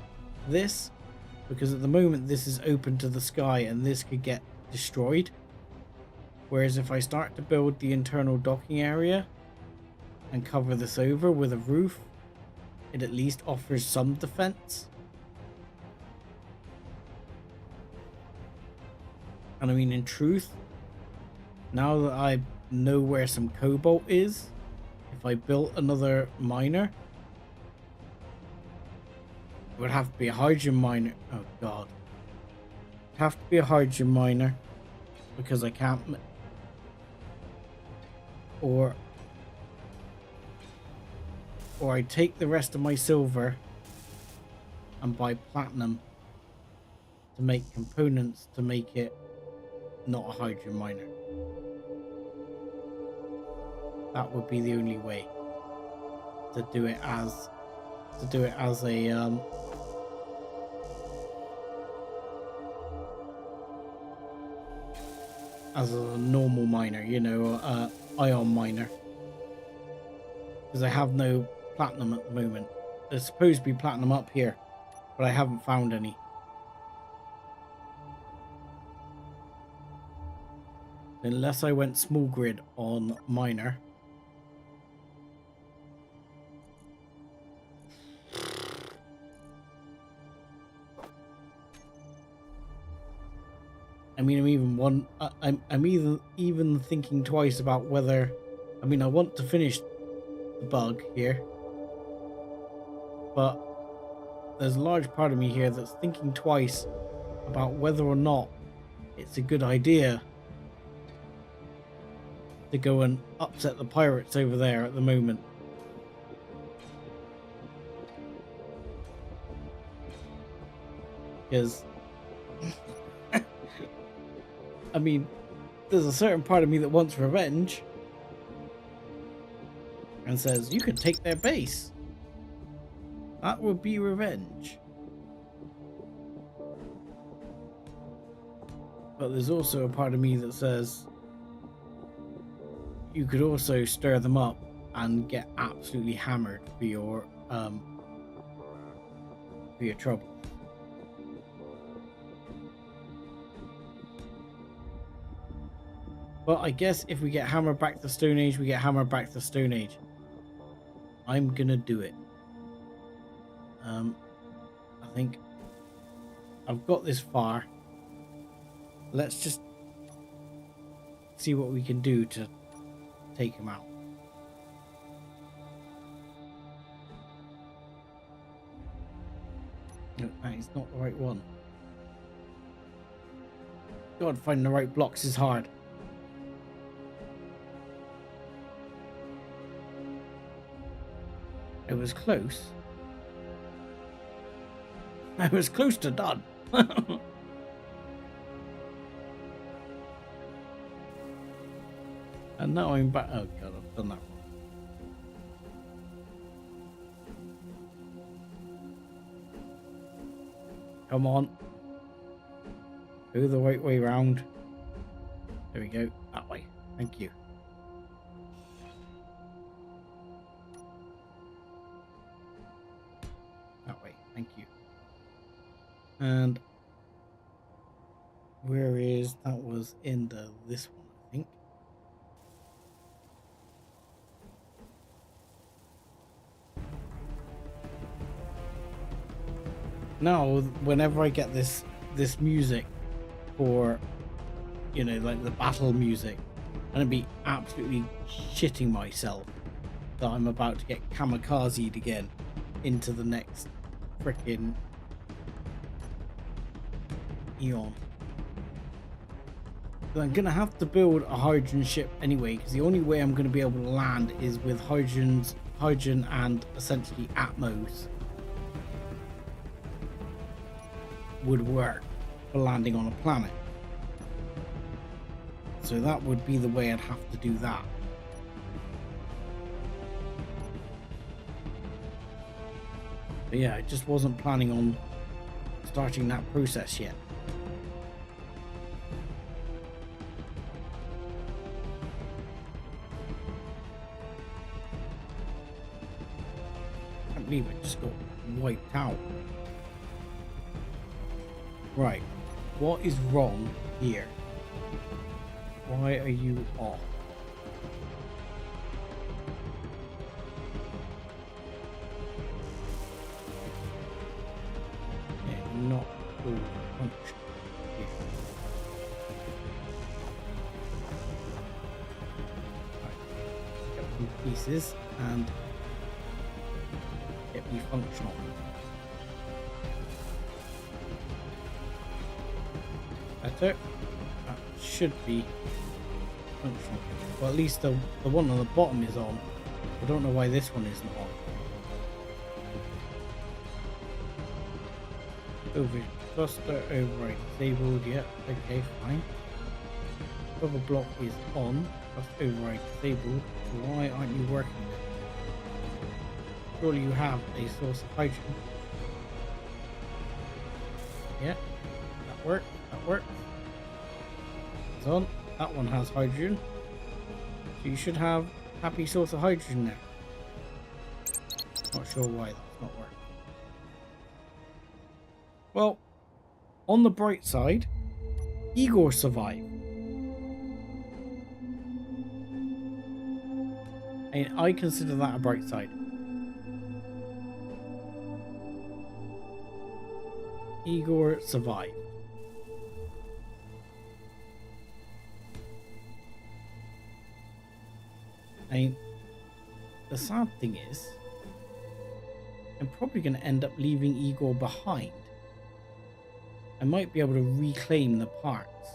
this, because at the moment this is open to the sky and this could get destroyed. Whereas if I start to build the internal docking area and cover this over with a roof, it at least offers some defense. And I mean, in truth, now that I know where some cobalt is, if I built another miner, it would have to be a hydrogen miner. Oh god. It'd have to be a hydrogen miner, because I can't. Or I take the rest of my silver and buy platinum to make components to make it not a hydrogen miner. That would be the only way to do it as a as a normal miner, you know, ion miner. Because I have no platinum at the moment. There's supposed to be platinum up here, but I haven't found any. Unless I went small grid on miner. I mean, I'm even thinking twice about whether, I mean, I want to finish the bug here, but there's a large part of me here that's thinking twice about whether or not it's a good idea to go and upset the pirates over there at the moment. Because I mean, there's a certain part of me that wants revenge and says, you can take their base. That would be revenge. But there's also a part of me that says, you could also stir them up and get absolutely hammered for your trouble. But I guess if we get hammered back to Stone Age, we get hammered back to Stone Age. I'm gonna do it. I think I've got this far. Let's just see what we can do to take him out. No, that is not the right one. God, finding the right blocks is hard. It was close. I was close to done. And now I'm back. Oh god, I've done that wrong. Come on. Go the right way round. There we go. That way. Thank you. That way. Thank you. And where is that? Was in this one, I think. Now, whenever I get this music for, you know, like the battle music, I'm gonna be absolutely shitting myself that I'm about to get kamikazed again into the next frickin' eon. But I'm gonna have to build a hydrogen ship anyway, because the only way I'm gonna be able to land is with hydrogen and essentially Atmos would work for landing on a planet. So that would be the way I'd have to do that. But yeah, I just wasn't planning on starting that process yet. I can't believe I just got wiped out. Right, what is wrong here? Why are you off? Yeah, not all function here. Right, get some pieces and get me functional. Better. That should be functional. Well, at least the one on the bottom is on. I don't know why this one isn't on. Over cluster override disabled. Yeah, okay, fine. Other block is on. Cluster override disabled. Why aren't you working? Surely you have a source of hydrogen. Yeah, that worked. That works. It's on. That one has hydrogen. So you should have happy source of hydrogen now. Not sure why that's not working. Well, on the bright side, Igor survived. And I consider that a bright side. Igor survived. I mean, the sad thing is, I'm probably going to end up leaving Igor behind. I might be able to reclaim the parts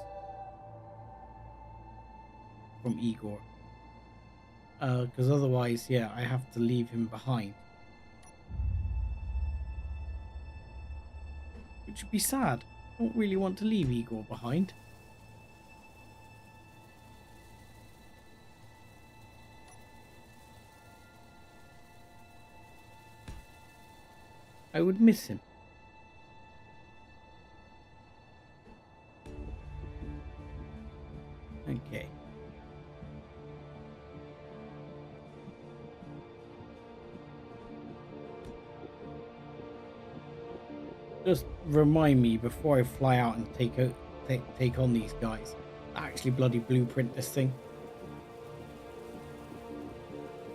from Igor. Because otherwise, yeah, I have to leave him behind. Which would be sad. I don't really want to leave Igor behind. I would miss him. Okay. Just remind me before I fly out and take on these guys. Actually bloody blueprint this thing.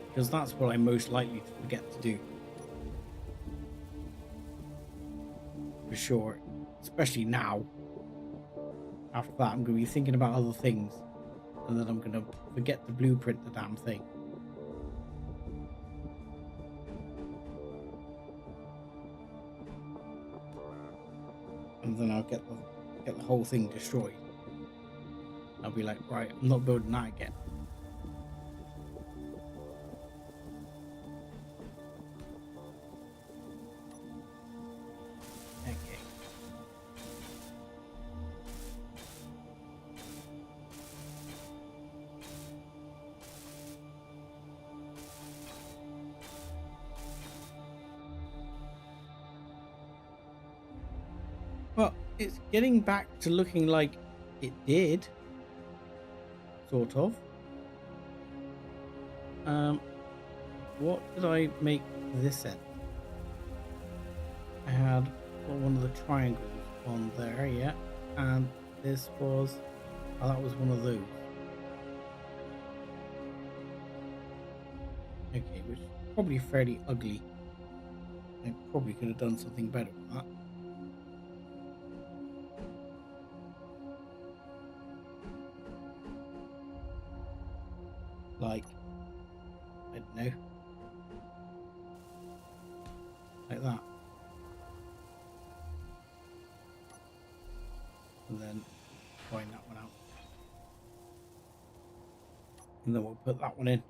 Because that's what I'm most likely to forget to do. For sure. Especially now. After that, I'm going to be thinking about other things. And then I'm going to forget to blueprint the damn thing. And then I'll get the whole thing destroyed. I'll be like, right, I'm not building that again. Okay. Well, it's getting back to looking like it did. Sort of. What did I make this in? I had one of the triangles on there, yeah. And this was, oh, that was one of those. Okay, which is probably fairly ugly. I probably could have done something better with that. Like, I don't know, like that. And then find that one out. And then we'll put that one in.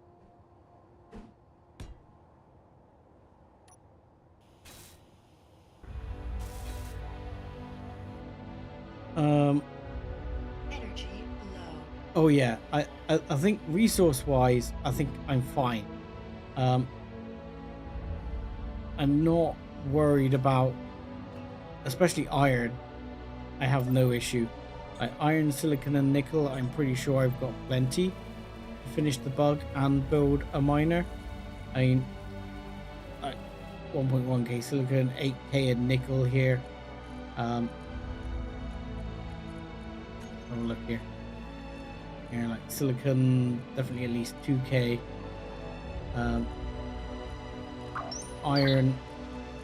Energy low. Oh yeah, I think resource wise, I think I'm fine. I'm not worried about, especially iron. I have no issue. Iron, silicon and nickel, I'm pretty sure I've got plenty to finish the bug and build a miner. I mean, 1.1k silicon, 8k in nickel here. Have a look here. Here, like silicon, definitely at least 2k. Iron,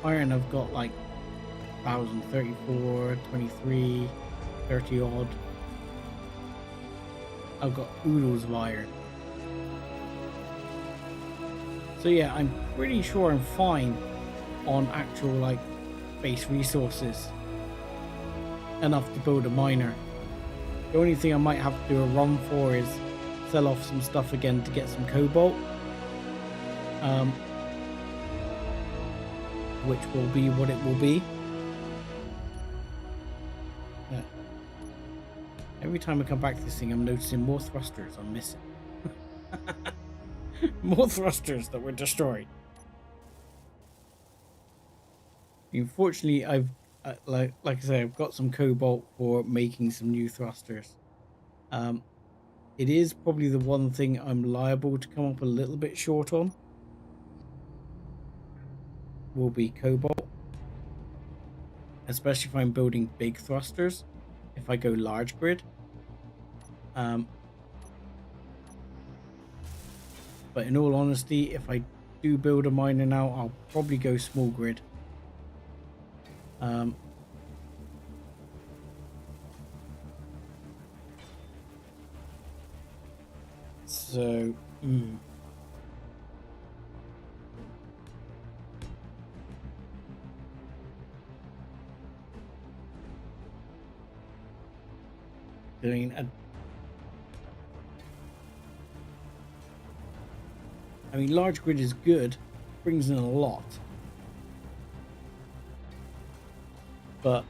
I've got like 1,034, 23, 30 odd. I've got oodles of iron. So yeah, I'm pretty sure I'm fine on actual like base resources. Enough to build a miner. The only thing I might have to do a run for is sell off some stuff again to get some cobalt. Which will be what it will be. Yeah. Every time I come back to this thing, I'm noticing more thrusters I'm missing. More thrusters that were destroyed. Unfortunately, I've like I say, I've got some cobalt for making some new thrusters. It is probably the one thing I'm liable to come up a little bit short on. Will be cobalt, especially if I'm building big thrusters. If I go large grid, but in all honesty, if I do build a miner now, I'll probably go small grid. So, doing a, I mean, large grid is good, brings in a lot, but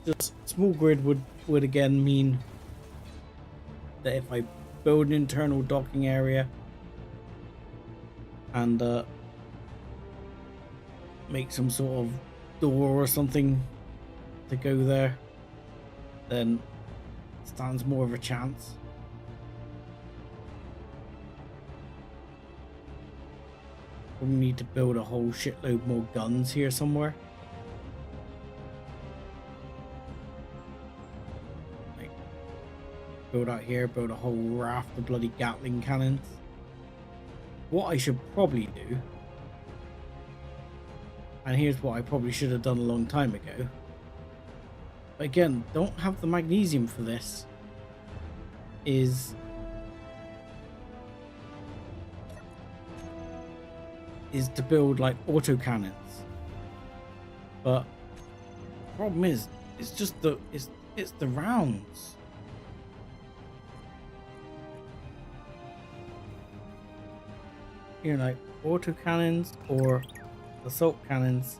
just small grid would again mean that if I build an internal docking area and make some sort of door or something to go there, then stands more of a chance. We need to build a whole shitload more guns here somewhere. Like, build out here, build a whole raft of bloody Gatling cannons. What I should probably do, and here's what I probably should have done a long time ago. But again, don't have the magnesium for this. Is to build like auto cannons. But the problem is, it's just it's the rounds. You know, like auto cannons or assault cannons.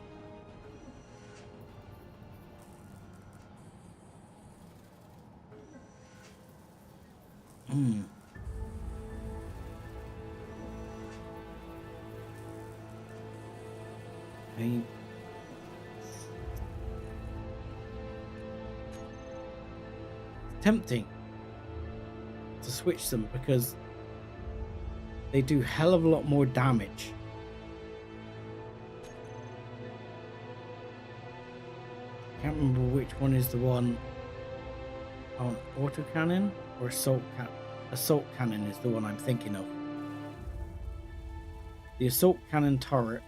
Tempting to switch them because they do hell of a lot more damage. Can't remember which one is the one on autocannon or assault cannon. Assault cannon is the one I'm thinking of. The assault cannon turret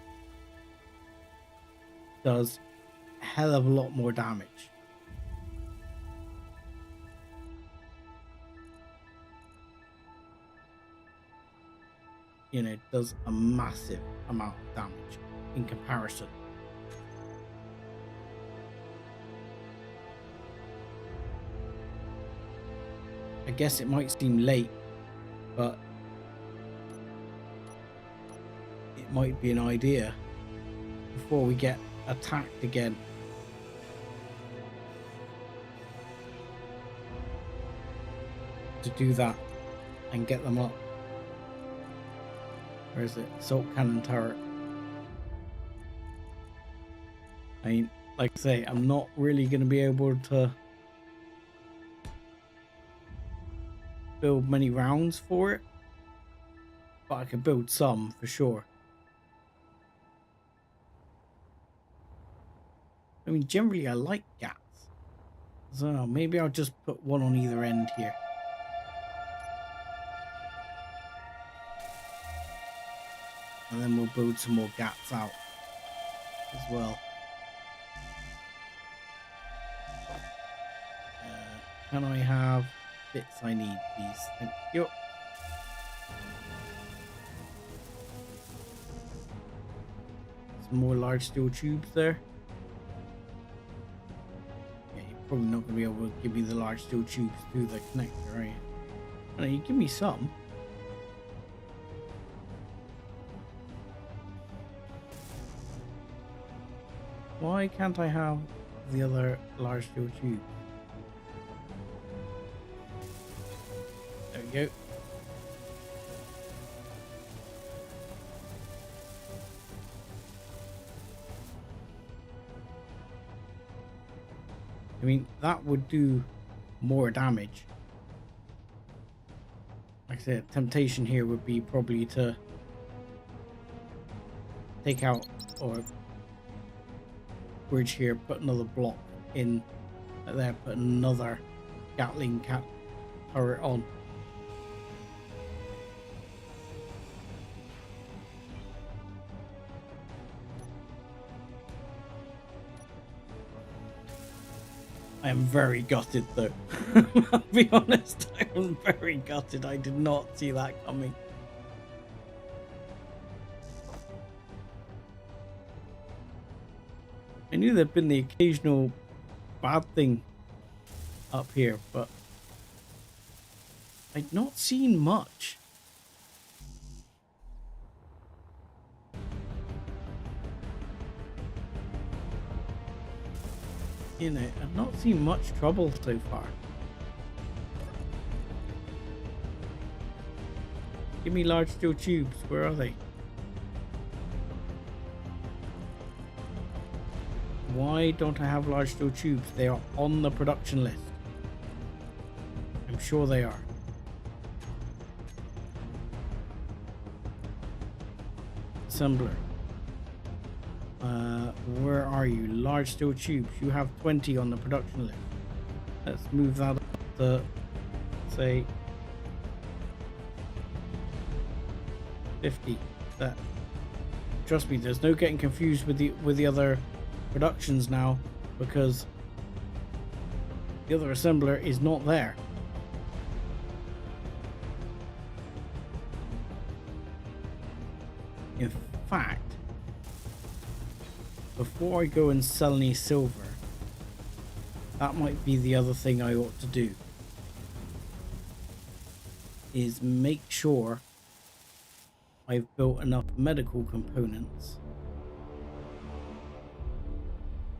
does a hell of a lot more damage. You know, it does a massive amount of damage in comparison. I guess it might seem late, but it might be an idea before we get attacked again. To do that and get them up. Where is it? Assault cannon turret. I mean, like I say, I'm not really going to be able to build many rounds for it, but I could build some for sure. I mean, generally I like gats, so maybe I'll just put one on either end here. And then we'll build some more gats out as well. Can I have bits I need, please? Thank you. Some more large steel tubes there. Yeah, you're probably not going to be able to give me the large steel tubes through the connector, are you? No, you give me some. Why can't I have the other large steel tube? There we go. I mean, that would do more damage. Like I said, temptation here would be probably to take out or bridge here, put another block in there, put another Gatling cat turret on. I am very gutted though. I'll be honest, I am very gutted. I did not see that coming. I knew there'd been the occasional bad thing up here, but I'd not seen much. You know, I've not seen much trouble so far. Give me large steel tubes. Where are they? Why don't I have large steel tubes? They are on the production list. I'm sure they are. Assembler. Where are you? Large steel tubes. You have 20 on the production list. Let's move that up to, say, 50. That. Trust me, there's no getting confused with the other productions now, because the other assembler is not there. In fact, before I go and sell any silver, that might be the other thing I ought to do, is make sure I've built enough medical components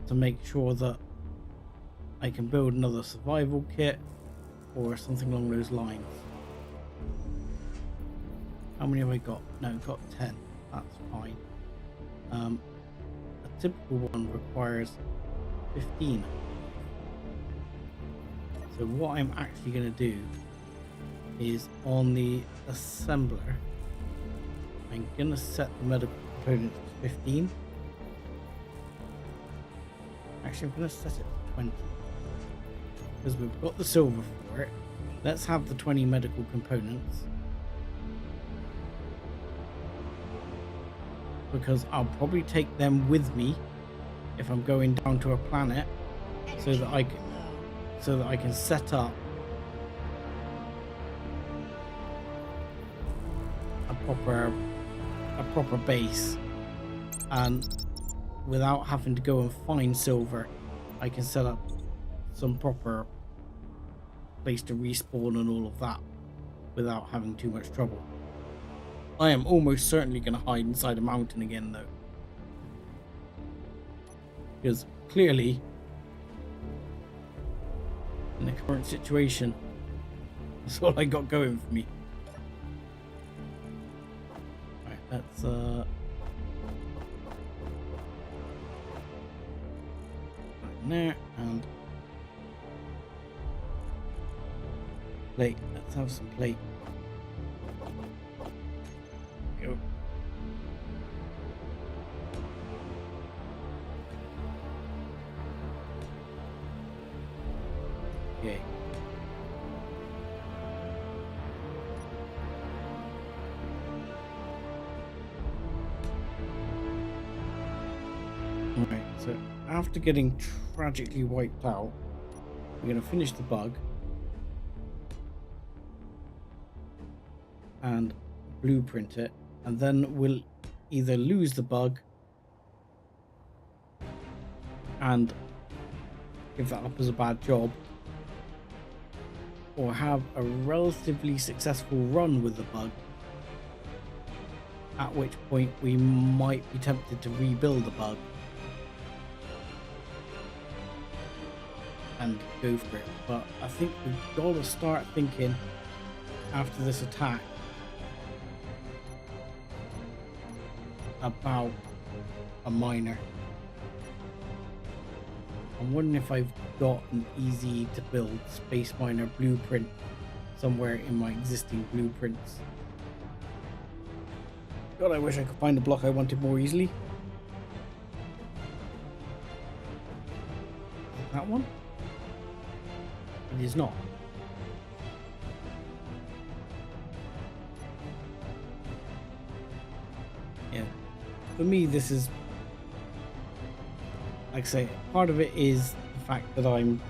to make sure that I can build another survival kit or something along those lines. How many have I got? No, I've got 10. That's fine. A typical one requires 15. So what I'm actually going to do is, on the assembler, I'm going to set the medical components to 15. Actually, I'm going to set it to 20. Because we've got the silver for it. Let's have the 20 medical components. Because I'll probably take them with me if I'm going down to a planet, so that I can set up a proper base, and without having to go and find silver, I can set up some proper place to respawn and all of that without having too much trouble. I am almost certainly going to hide inside a mountain again, though, because clearly in the current situation, that's all I got going for me. Right, let's right there, and plate. Let's have some plate. Go. Okay. Alright, so after getting tragically wiped out, we're going to finish the bug and blueprint it, and then we'll either lose the bug and give that up as a bad job, or have a relatively successful run with the bug, at which point we might be tempted to rebuild the bug and go for it. But I think we've got to start thinking after this attack about a miner. I'm wondering if I've got an easy to build space miner blueprint somewhere in my existing blueprints. God, I wish I could find the block I wanted more easily. That one? It is not. Yeah. For me, this is, like I say, part of it is the fact that I'm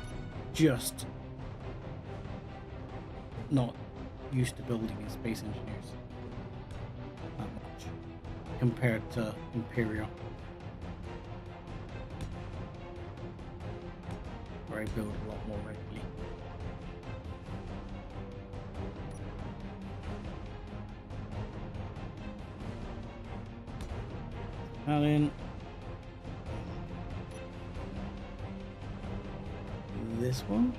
just not used to building as space engineers that much compared to Imperial, where I build a lot more regularly. And then this one,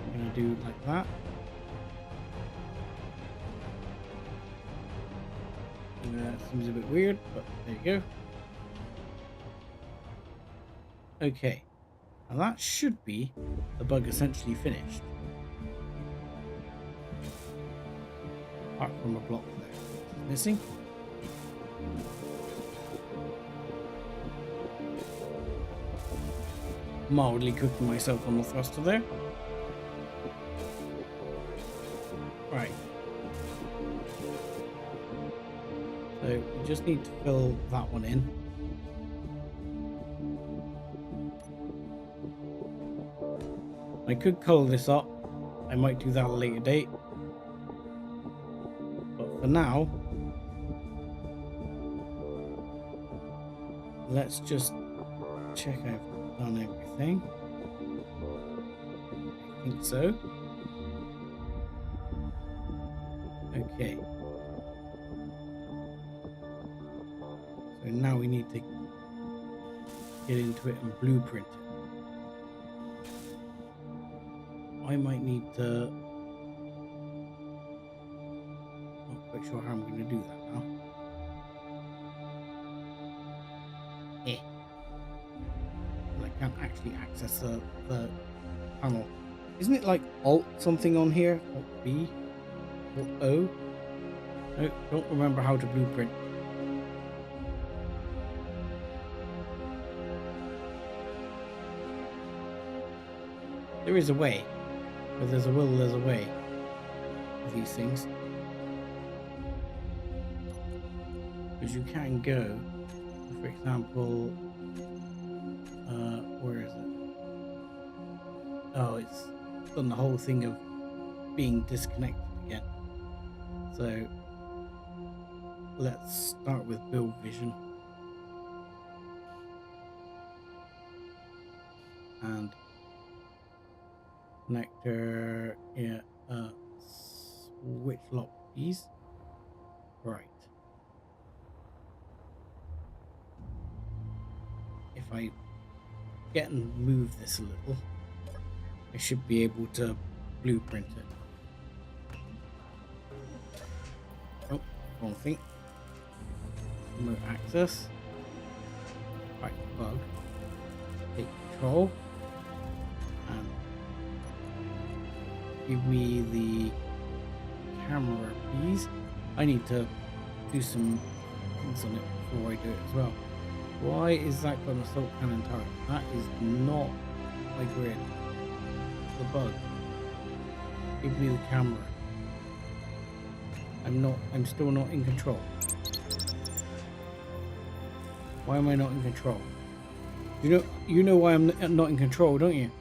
I'm going to do like that. That seems a bit weird, but there you go. Okay. Now that should be the bug essentially finished. Apart from a block there. Missing. Mildly cooking myself on the thruster there. Right. So we just need to fill that one in. I could colour this up. I might do that at a later date. But for now, let's just check I've done everything. I think so. Okay. So now we need to get into it and blueprint it. I might need to... Not quite sure how I'm going to do that now. Well, I can't actually access the panel. Isn't it like Alt something on here? Alt B? Alt O? No, don't remember how to blueprint. There is a way. Where there's a will, there's a way. With these things. Because you can go, for example, where is it? Oh, it's done the whole thing of being disconnected again. So let's start with build vision. And connector, yeah, switch lock keys. Right. If I get and move this a little, I should be able to blueprint it. Oh, wrong thing. Remote access. Right, bug. Take control. And give me the camera, please. I need to do some things on it before I do it as well. Why is that got an assault cannon turret? That is not my grid. The bug. Give me the camera. I'm still not in control. Why am I not in control? You know why I'm not in control, don't you?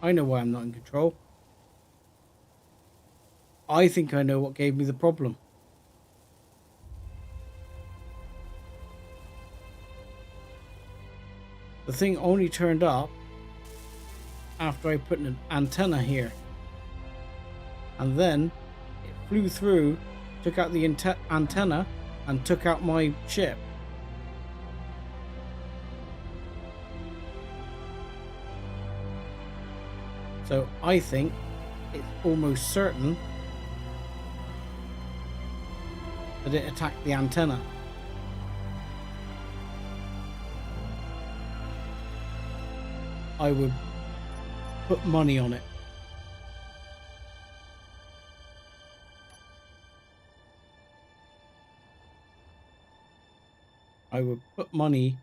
I know why I'm not in control. I think I know what gave me the problem. The thing only turned up after I put an antenna here. And then it flew through, took out the antenna, and took out my ship. So I think it's almost certain that it attacked the antenna. I would put money on it. I would put money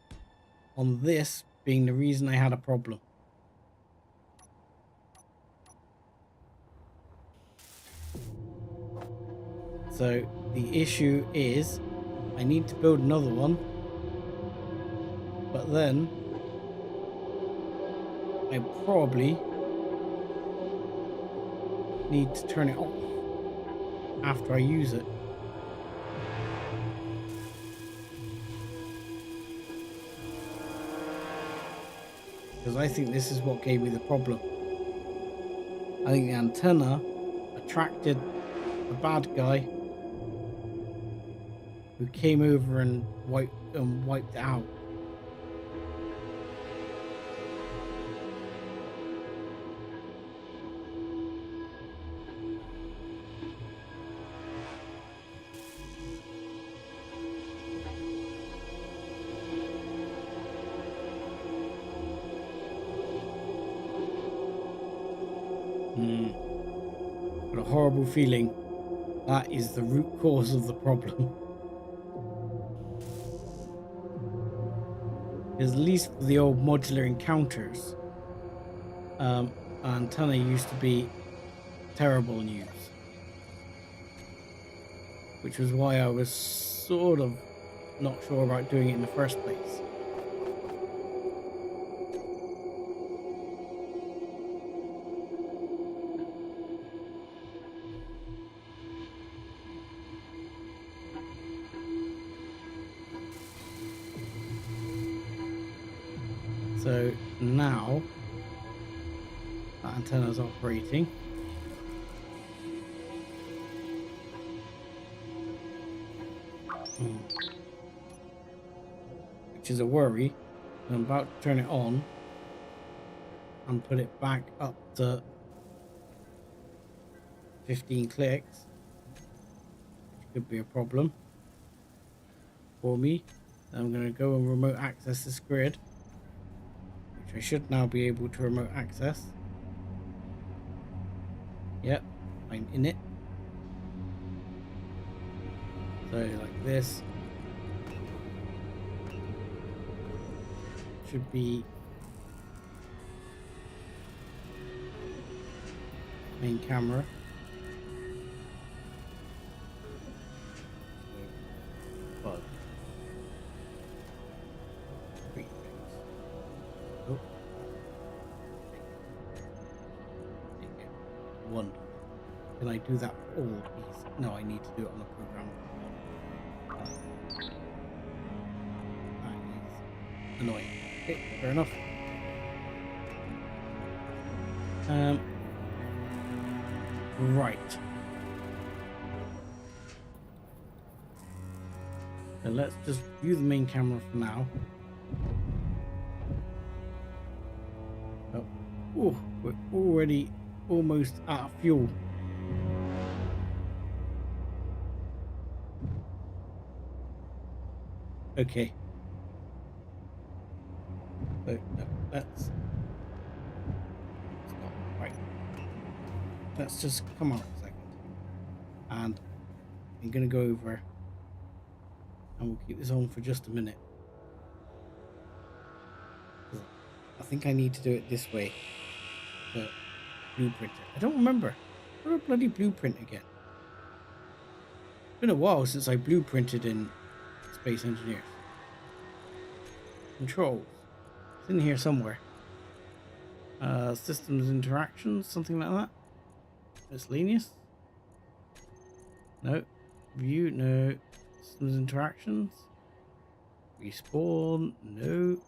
on this being the reason I had a problem. So the issue is I need to build another one, but then I probably need to turn it off after I use it. Because I think this is what gave me the problem. I think the antenna attracted a bad guy who came over and wiped it out. Got a horrible feeling that is the root cause of the problem. Because at least for the old modular encounters, antenna used to be terrible news. Which was why I was sort of not sure about doing it in the first place. So now that antenna is operating. Which is a worry. I'm about to turn it on and put it back up to 15 clicks, which could be a problem for me. I'm going to go and remote access this grid, which I should now be able to remote access. Yep, I'm in it. So like this should be main camera. Bug. Oh. One. Can I do that for all these? No, I need to do it on the program. That is annoying. Okay, fair enough. Right. So let's just view the main camera for now. Oh, we're already almost out of fuel. Okay. So let's stop. Right. Let's just come out a second. And I'm going to go over and we'll keep this on for just a minute. I think I need to do it this way. The blueprint. I don't remember. What a bloody blueprint again. It's been a while since I blueprinted in Space Engineers. Controls. It's in here somewhere. Systems interactions, something like that. Miscellaneous. No. View, no. Systems interactions. Respawn, no.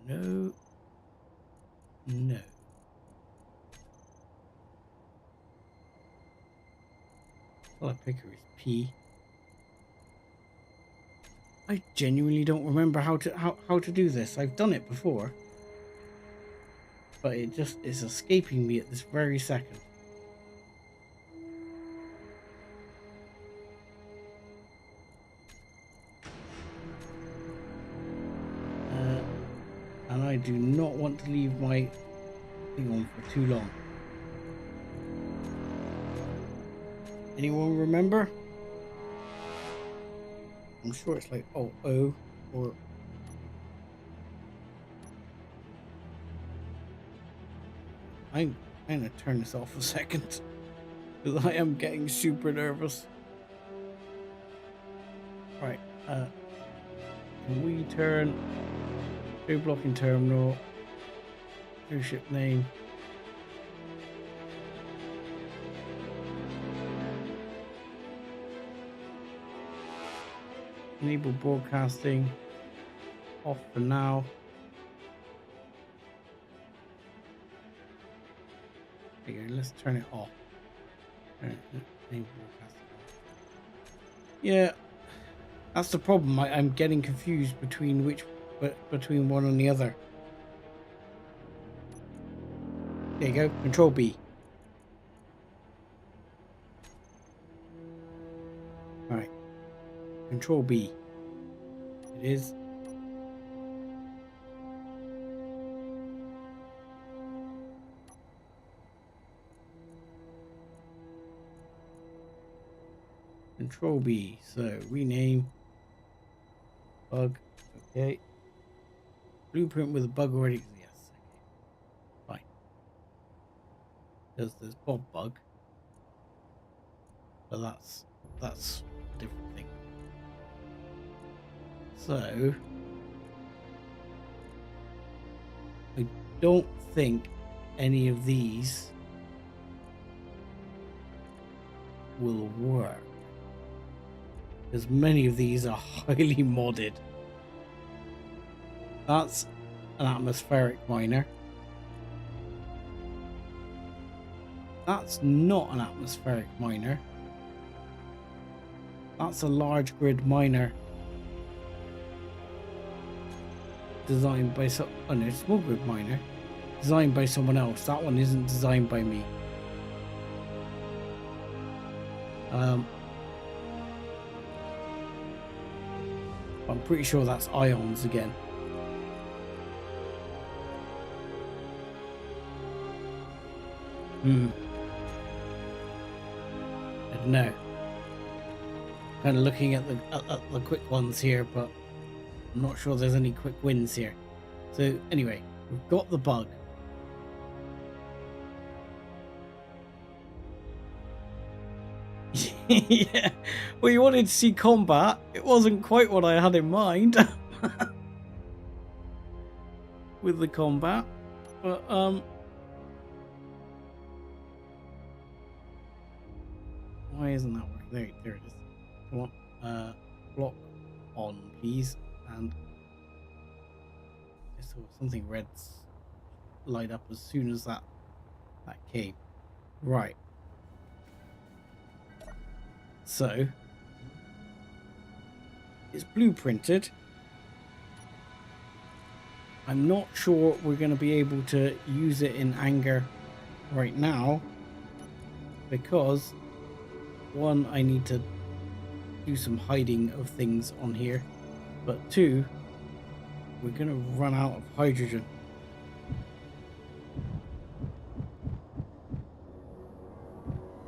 No. No. Color picker is P. I genuinely don't remember how to do this. I've done it before, but it just is escaping me at this very second. And I do not want to leave my thing on for too long. Anyone remember? I'm sure it's like O or I'm gonna turn this off a second because I am getting super nervous. Right, can we turn show blocking terminal, show ship name, enable broadcasting off for now. Okay, let's turn it off. Enable broadcasting off. Yeah, that's the problem. I'm getting confused between between one and the other. There you go. Control B. All right. Control B. It is. Control B. So rename bug. Okay. Blueprint with a bug already. Yes. Okay. Fine. Because there's Bob bug. But that's a different thing. So I don't think any of these will work, because many of these are highly modded. That's an atmospheric miner. That's not an atmospheric miner. That's a large grid miner designed by small grid miner designed by someone else. That one isn't designed by me. I'm pretty sure that's ions again. I don't know. Kind of looking at the quick ones here, but I'm not sure there's any quick wins here. So anyway, we've got the bug. Yeah, well, you wanted to see combat. It wasn't quite what I had in mind with the combat, but why isn't that working? There it is. Come on, block on, please. And I saw something red's light up as soon as that came. Right. So it's blueprinted. I'm not sure we're going to be able to use it in anger right now, because one, I need to do some hiding of things on here, but two, we're going to run out of hydrogen.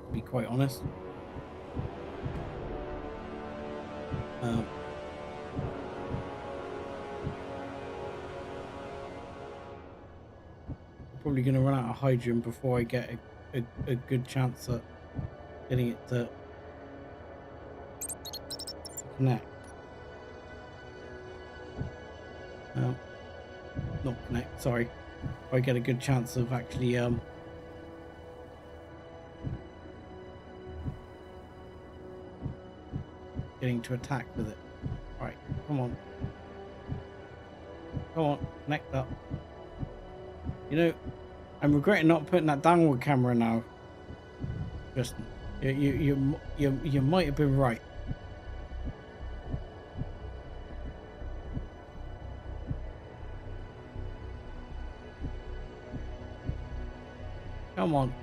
To be quite honest. Probably going to run out of hydrogen before I get a good chance at getting it to connect. Not connect, sorry. Before I get a good chance of actually getting to attack with it. Right, come on. Come on, connect up. You know, I'm regretting not putting that downward camera now. Justin, you might have been right. Come on.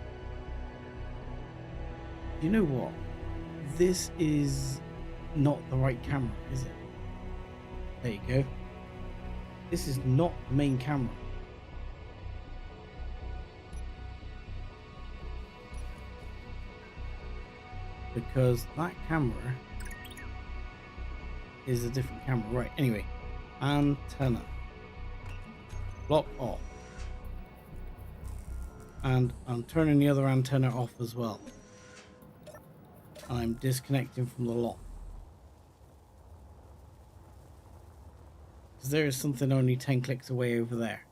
You know what? This is not the right camera, is it? There you go. This is not the main camera. Because that camera is a different camera. Right, anyway. Antenna. Block off. And I'm turning the other antenna off as well. I'm disconnecting from the lot. Because there is something only 10 clicks away over there.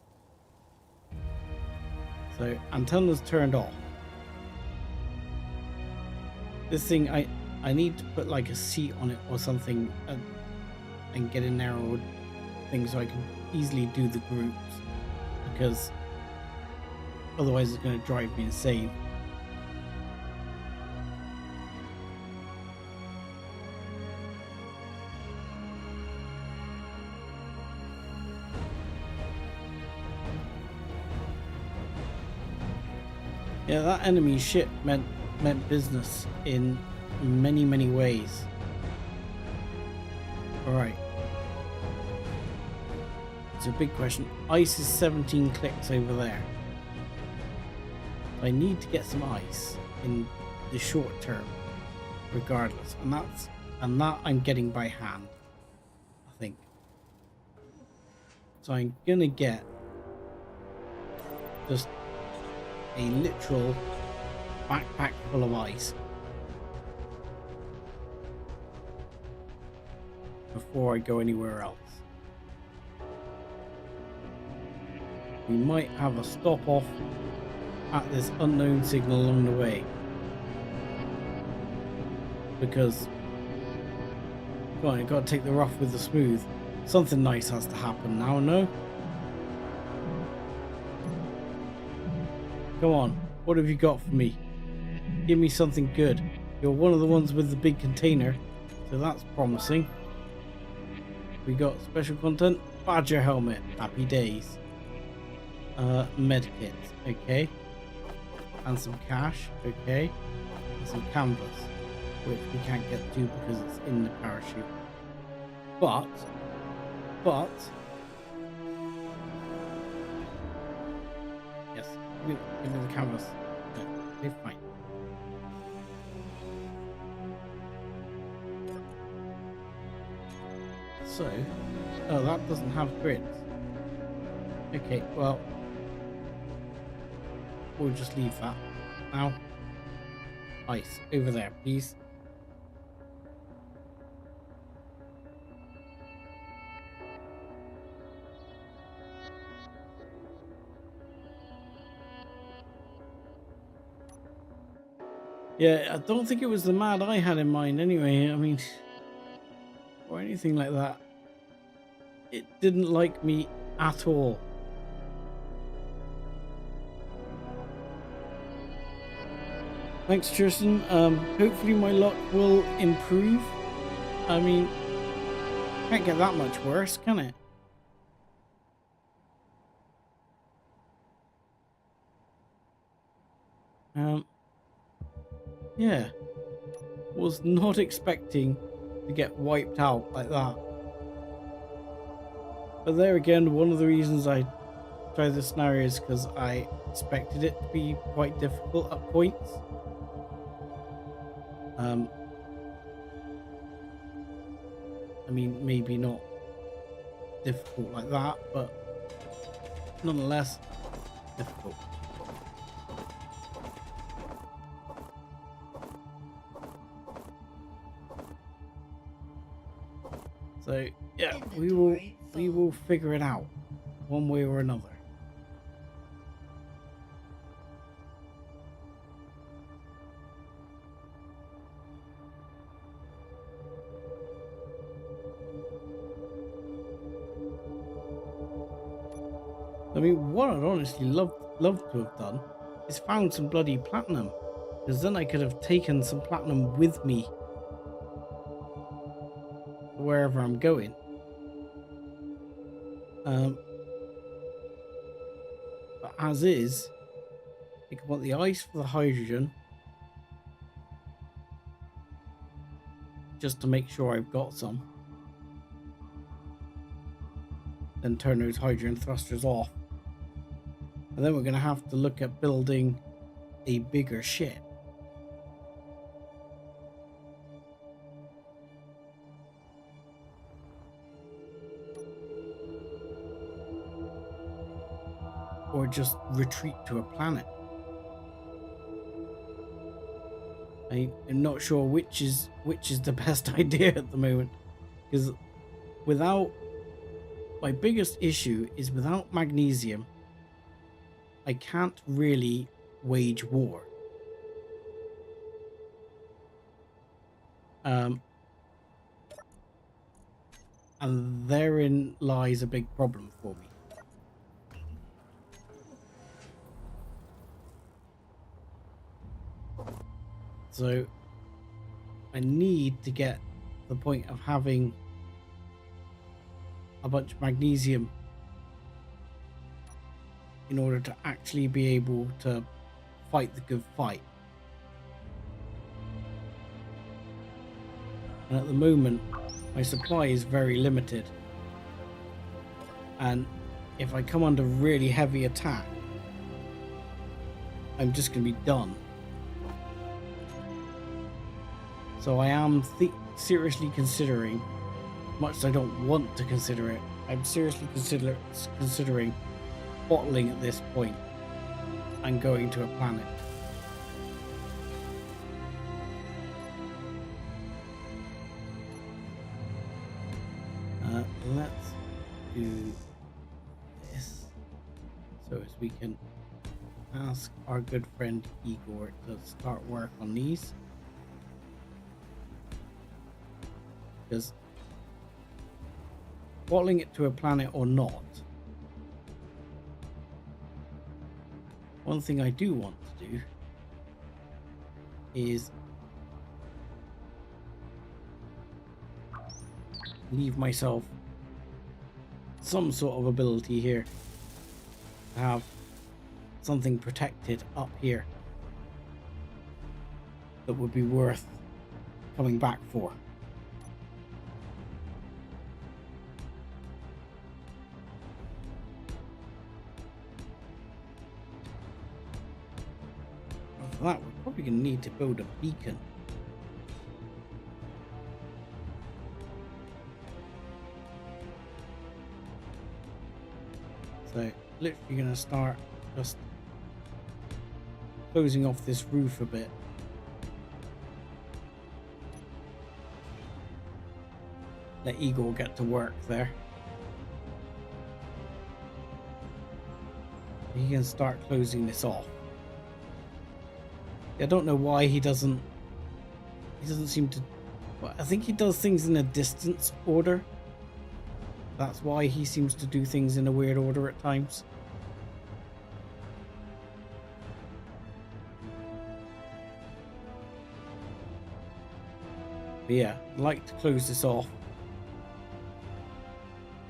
So antenna's turned off. This thing, I need to put like a seat on it or something and get in there or things so I can easily do the groups, because otherwise it's going to drive me insane. Yeah, that enemy ship meant business in many ways. Alright. It's a big question. Ice is 17 clicks over there. I need to get some ice in the short term. regardless, and that I'm getting by hand, I think. So I'm gonna get just a literal backpack full of ice before I go anywhere else. We might have a stop off at this unknown signal along the way, because come on, you gotta take the rough with the smooth. Something nice has to happen now, no? Come on, what have you got for me? Give me something good. You're one of the ones with the big container, so that's promising. We got special content, badger helmet, happy days. Medkit, okay. And some cash, okay. And some canvas, which we can't get to because it's in the parachute. But yes, give me the canvas. Okay, fine. So, oh, that doesn't have grids. Okay, well, we'll just leave that now. Ice over there, please. Yeah, I don't think it was the mad I had in mind anyway. I mean, or anything like that. It didn't like me at all. Thanks, Tristan. Hopefully my luck will improve. I mean, can't get that much worse, can it? Yeah. Was not expecting to get wiped out like that. But there again, one of the reasons I tried this scenario is because I expected it to be quite difficult at points. I mean, maybe not difficult like that, but nonetheless difficult. So yeah, we will figure it out one way or another. I mean, what I'd honestly love to have done is found some bloody platinum, because then I could have taken some platinum with me wherever I'm going. But as is, I want the ice for the hydrogen, just to make sure I've got some. Then turn those hydrogen thrusters off. And then we're going to have to look at building a bigger ship. Or just retreat to a planet. I'm not sure which is the best idea at the moment, because my biggest issue is without magnesium, I can't really wage war. And therein lies a big problem for me. So I need to get the point of having a bunch of magnesium in order to actually be able to fight the good fight. And at the moment, my supply is very limited. And if I come under really heavy attack, I'm just going to be done. So I am seriously considering, much as I don't want to consider it, I'm seriously considering bottling at this point and going to a planet. Let's do this so as we can ask our good friend Igor to start work on these, because bottling it to a planet or not, one thing I do want to do is leave myself some sort of ability here to have something protected up here that would be worth coming back for. For that, we're probably going to need to build a beacon. So, literally going to start just closing off this roof a bit. Let Igor get to work there. He can start closing this off. I don't know why he doesn't seem to, well, I think he does things in a distance order. That's why he seems to do things in a weird order at times. But yeah, I'd like to close this off.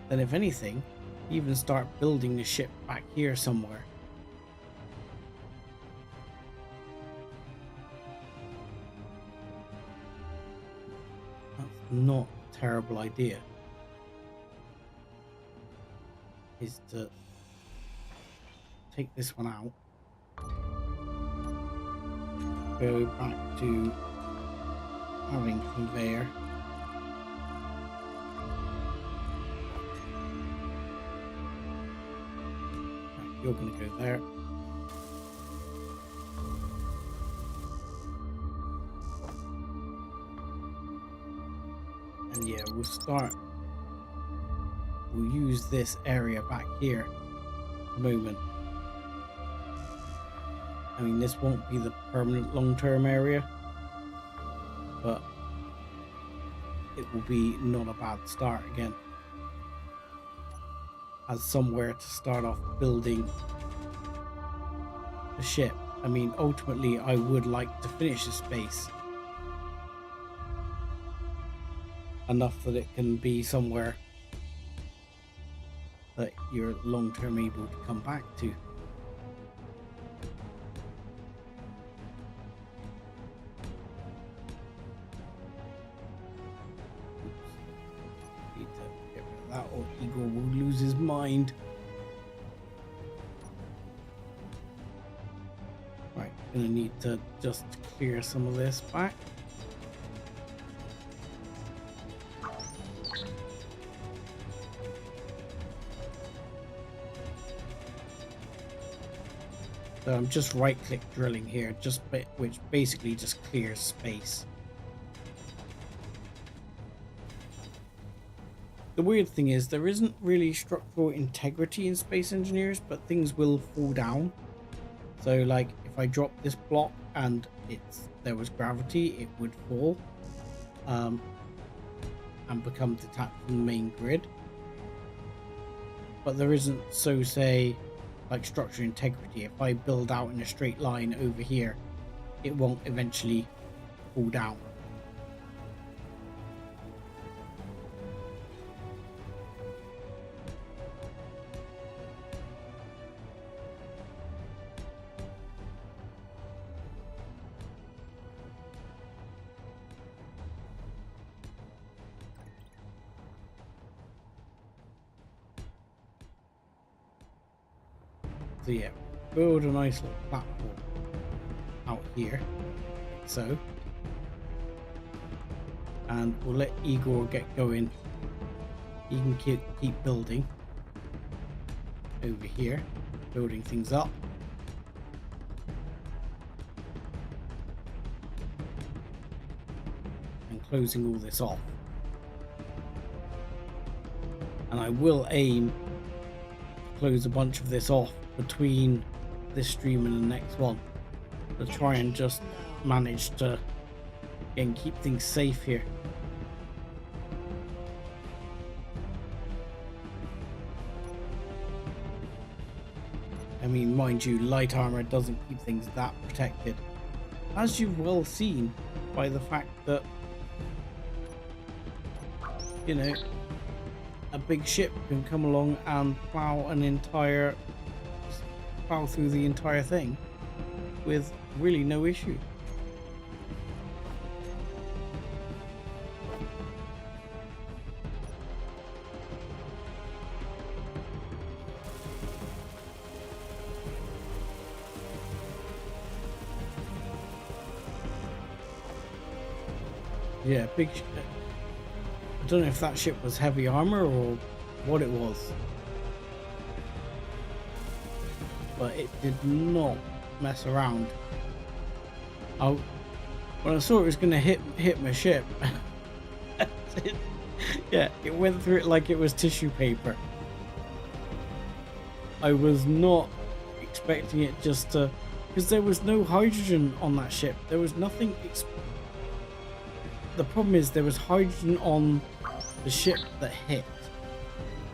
Then if anything, even start building the ship back here somewhere. That's not a terrible idea. Is to take this one out, go back to having conveyor, right, you're going to go there, and yeah, we'll use this area back here at the moment. I mean, this won't be the permanent long-term area, but it will be not a bad start again as somewhere to start off building the ship. I mean, ultimately I would like to finish the space enough that it can be somewhere that you're long-term able to come back to. Oops. Need to get rid of that or Igor will lose his mind. Right, gonna need to just clear some of this back. So I'm just right-click drilling here, which basically just clears space. The weird thing is there isn't really structural integrity in Space Engineers, but things will fall down. So like if I drop this block and there was gravity, it would fall and become detached from the main grid. But there isn't, so say, like structural integrity. If I build out in a straight line over here, it won't eventually fall down. So yeah, build a nice little platform out here, like so. and we'll let Igor get going. He can keep building over here, building things up. And closing all this off. And I will aim to close a bunch of this off between this stream and the next one, to try and just manage to again keep things safe here. I mean, mind you, light armor doesn't keep things that protected, as you've well seen by the fact that, you know, a big ship can come along and plow through the entire thing with really no issue. Yeah, big. I don't know if that ship was heavy armor or what it was, but it did not mess around. When I saw it was going to hit my ship, yeah, it went through it like it was tissue paper. I was not expecting it just to, because there was no hydrogen on that ship. There was nothing. The problem is there was hydrogen on the ship that hit,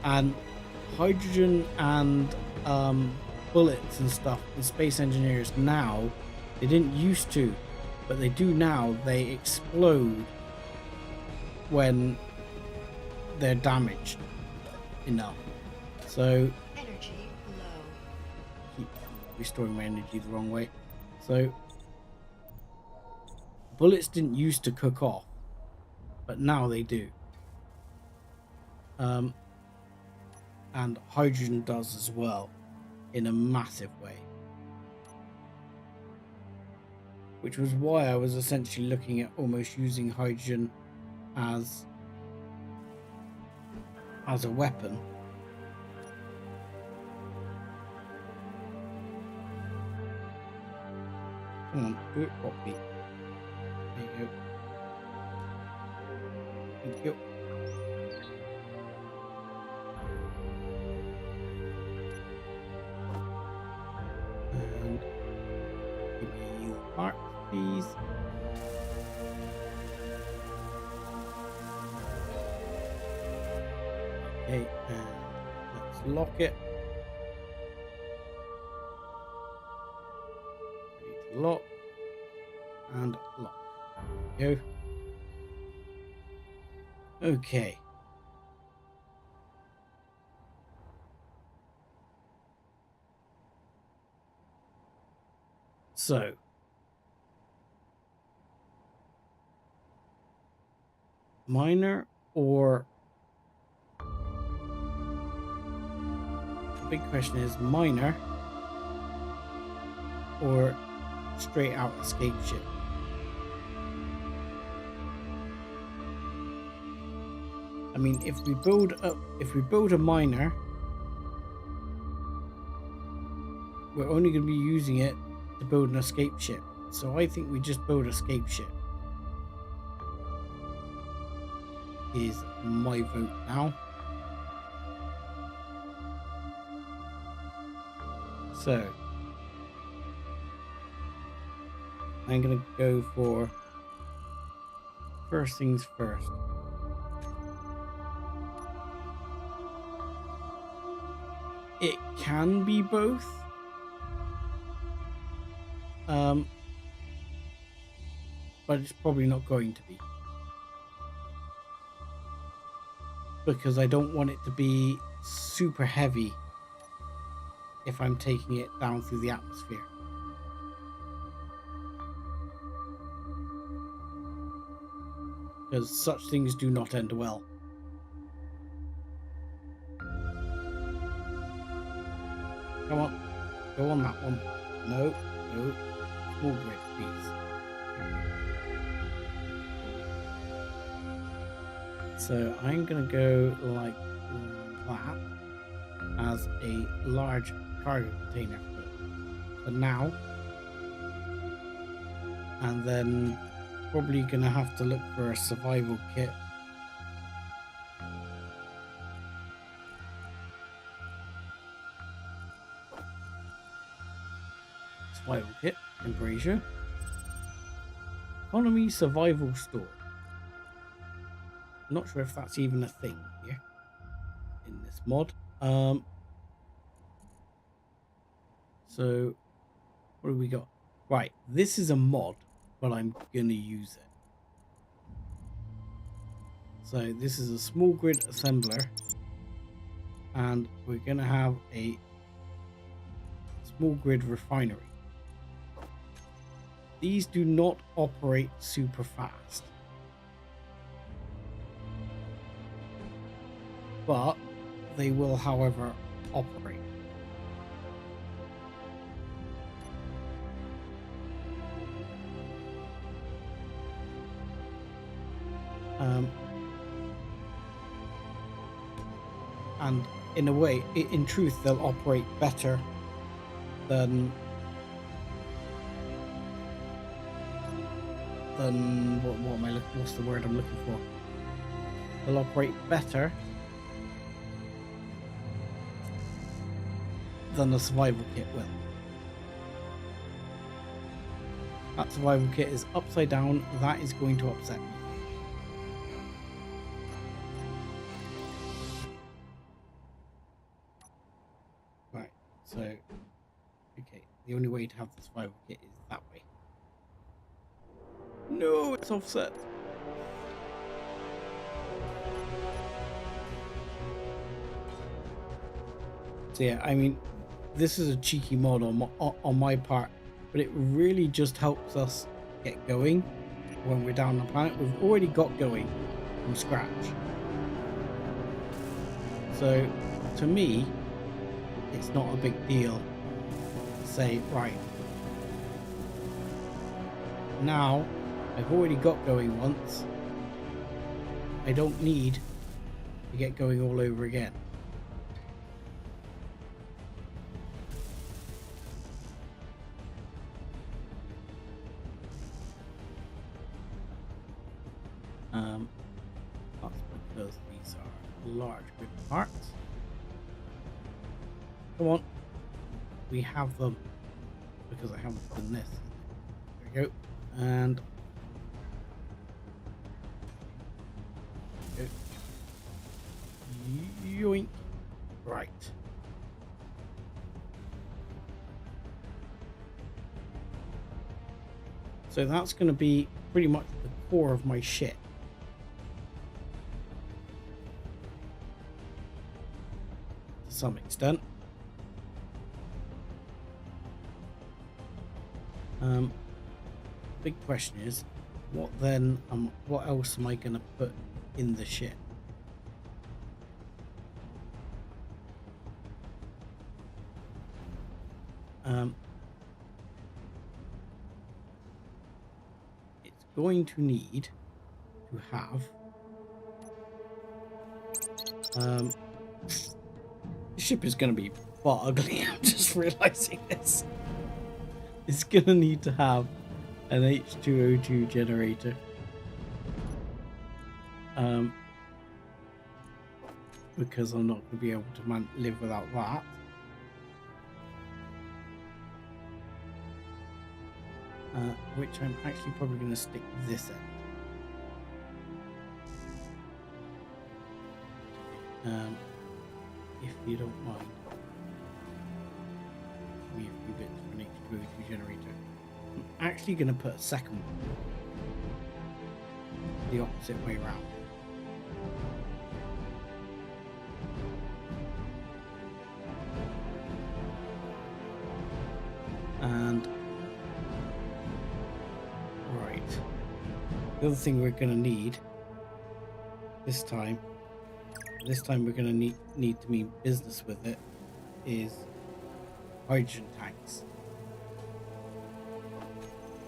and hydrogen and bullets and stuff in Space Engineers now, they didn't used to, but they do now. They explode when they're damaged enough. So Energy low. keep restoring my energy the wrong way. So bullets didn't used to cook off, but now they do. And hydrogen does as well, in a massive way. Which was why I was essentially looking at almost using hydrogen as a weapon. Come on, do it properly. There you go. Thank you. And give me you parts, please. Okay, and let's lock it. Ready to lock and lock. There we go. Okay. So miner or the big question is miner or straight out escape ship. I mean, if we build a miner, we're only going to be using it to build an escape ship. So I think we just build escape ship. Is my vote now. So I'm going to go for first things first. It can be both. But it's probably not going to be. Because I don't want it to be super heavy if I'm taking it down through the atmosphere. Because such things do not end well. Come on, go on that one. No, no, small grid, please. So I'm going to go like that as a large cargo container for now. And then probably going to have to look for a survival kit. Survival kit, embrasure. Economy survival store. Not sure if that's even a thing here in this mod. So what do we got? Right, this is a mod, but I'm gonna use it. So this is a small grid assembler, and we're gonna have a small grid refinery. These do not operate super fast, but they will, however, operate. And in a way, in truth, they'll operate better than what am I looking? What's the word I'm looking for? They'll operate better than the survival kit will. That survival kit is upside down. That is going to upset me. Right, so okay, the only way to have the survival kit is that way. No, it's offset. So yeah, I mean, this is a cheeky mod on my part, but it really just helps us get going when we're down the planet. We've already got going from scratch. So to me, it's not a big deal to say, right, now I've already got going once. I don't need to get going all over again. That's because these are large grid parts. Come on, we have them because I haven't done this. There we go, and yoink. Right. So that's going to be pretty much the core of my ship. To some extent. Big question is, what then? What else am I going to put in the ship? It's going to need to have the ship is going to be far ugly. I'm just realizing this. It's going to need to have an H2O2 generator. Because I'm not going to be able to live without that. Which I'm actually probably going to stick this end. If you don't mind. Give me a few bits for an H2O2 generator. I'm actually going to put a second one the opposite way around. And right, the other thing we're going to need this time we're going to need to mean business with it is hydrogen tanks.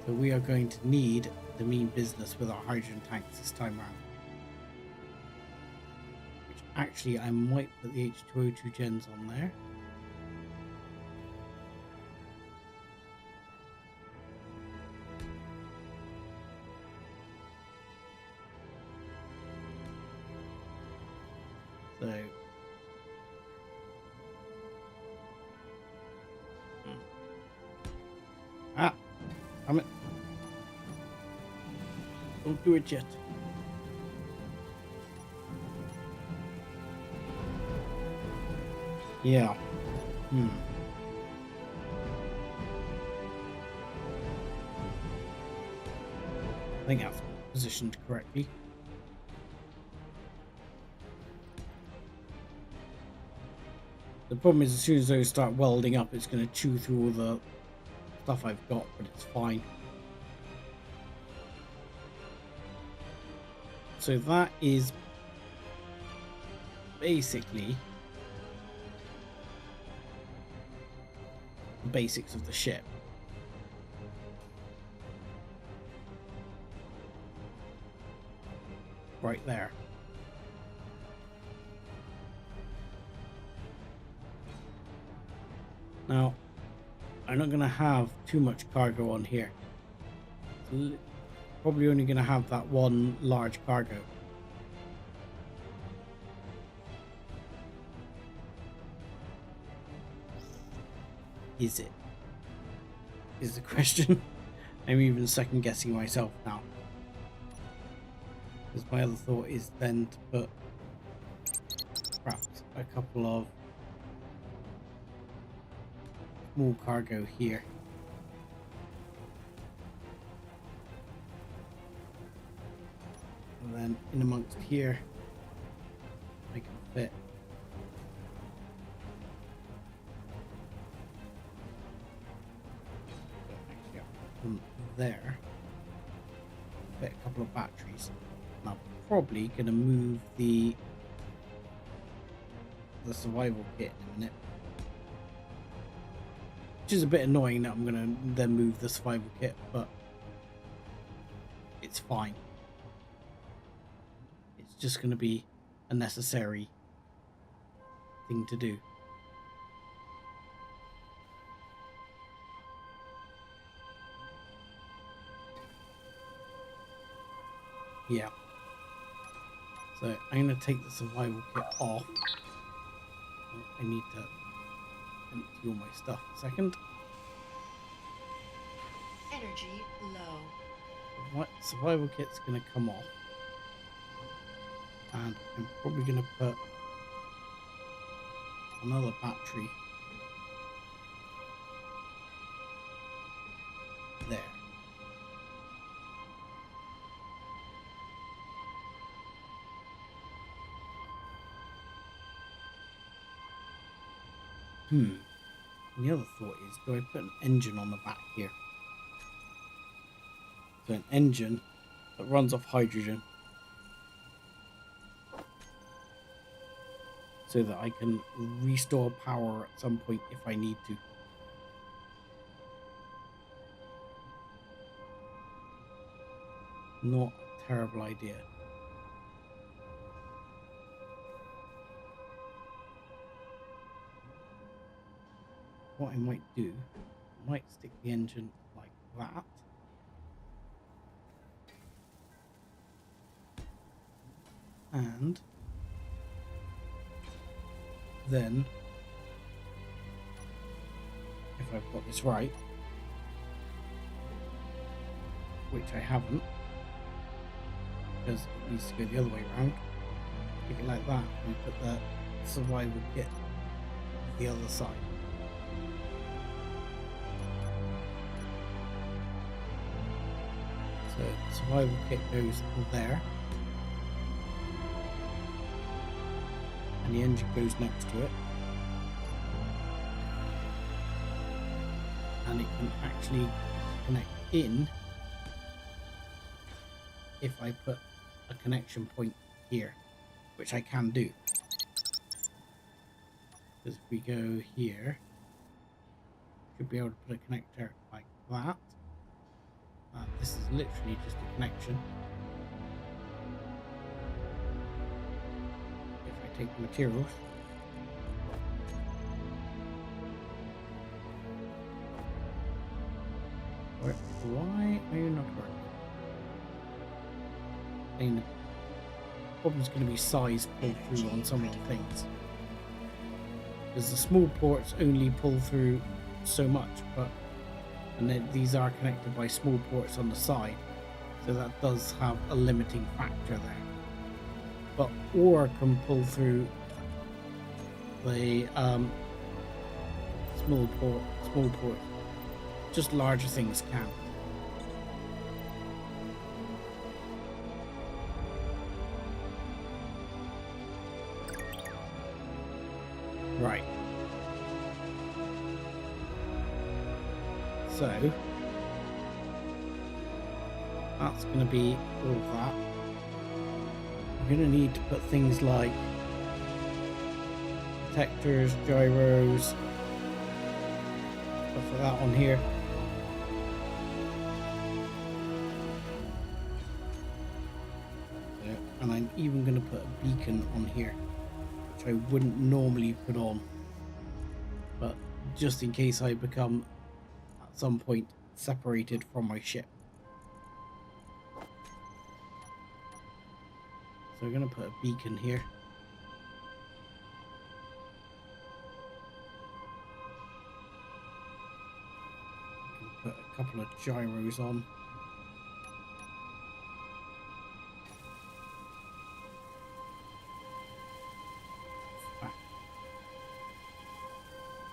So we are going to need to mean business with our hydrogen tanks this time around. Actually, I might put the H2O2 gens on there. So damn it. Don't do it yet. Yeah. I think that's positioned correctly. The problem is, as soon as those start welding up, it's going to chew through all the stuff I've got, but it's fine. So that is basically the basics of the ship. Right there. Now, I'm not going to have too much cargo on here. Probably only going to have that one large cargo. Is it? Is the question. I'm even second guessing myself now. Because my other thought is then to put perhaps a couple of small cargo here. And then in amongst here, I can fit from there, fit a couple of batteries. And I'm probably going to move the survival kit in a minute. Which is a bit annoying that I'm going to then move the survival kit, but it's fine. It's just going to be a necessary thing to do. Yeah. So I'm going to take the survival kit off. I need to empty all my stuff a second. Energy low. What survival kit's going to come off. And I'm probably going to put another battery there. And the other thought is, do I put an engine on the back here? So an engine that runs off hydrogen, so that I can restore power at some point if I need to. Not a terrible idea. What I might do, I might stick the engine like that. And then, if I've got this right, which I haven't, because it needs to go the other way around, stick it like that and put the survival kit the other side. So survival kit goes there, and the engine goes next to it, and it can actually connect in if I put a connection point here, which I can do. Because if we go here, should be able to put a connector like that. This is literally just a connection. If I take the materials. Why are you not working? I mean, the problem's going to be size pull through on some of the things. Because the small ports only pull through so much, and then these are connected by small ports on the side, so that does have a limiting factor there. But ore can pull through the small port. Just larger things can. Right. So that's going to be all of that. We're going to need to put things like detectors, gyros, stuff like that on here. And I'm even going to put a beacon on here, which I wouldn't normally put on, but just in case I become at some point separated from my ship. So we're going to put a beacon here. Put a couple of gyros on.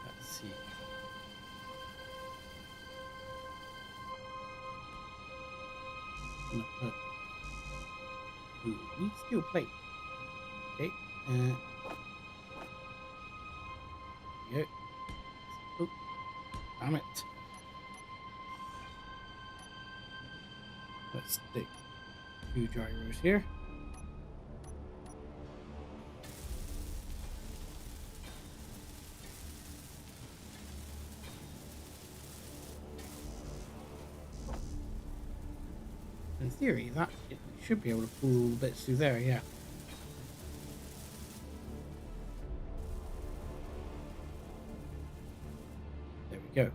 Let's see. I'm gonna put. Ooh, need steel plate. Okay. There we go. Oh, damn it. Let's stick 2 gyros here. In theory, that it should be able to pull bits through there, yeah. There we go.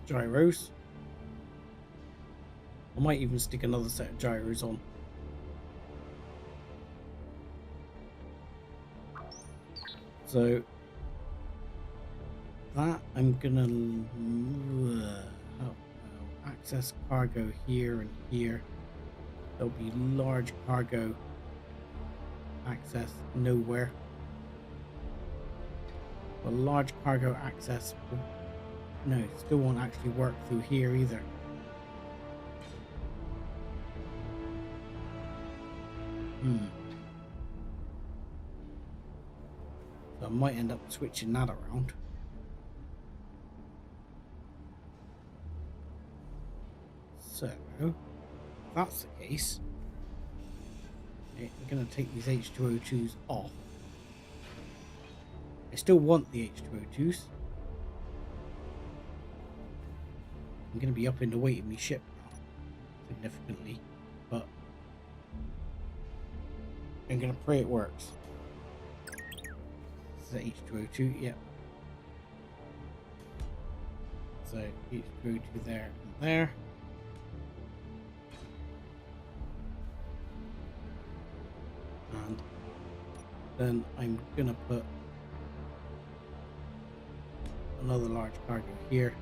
Gyros. I might even stick another set of gyros on. So that I'm gonna access cargo here and here. There'll be large cargo access nowhere. But large cargo access will, no, still won't actually work through here either. So I might end up switching that around. So, if that's the case, okay, I'm going to take these H2O2s off. I still want the H2O2s. I'm going to be up in the weight of my ship now, significantly, but I'm going to pray it works. This is H2O2, yeah. So H2O2 there and there. And then I'm going to put another large cargo here.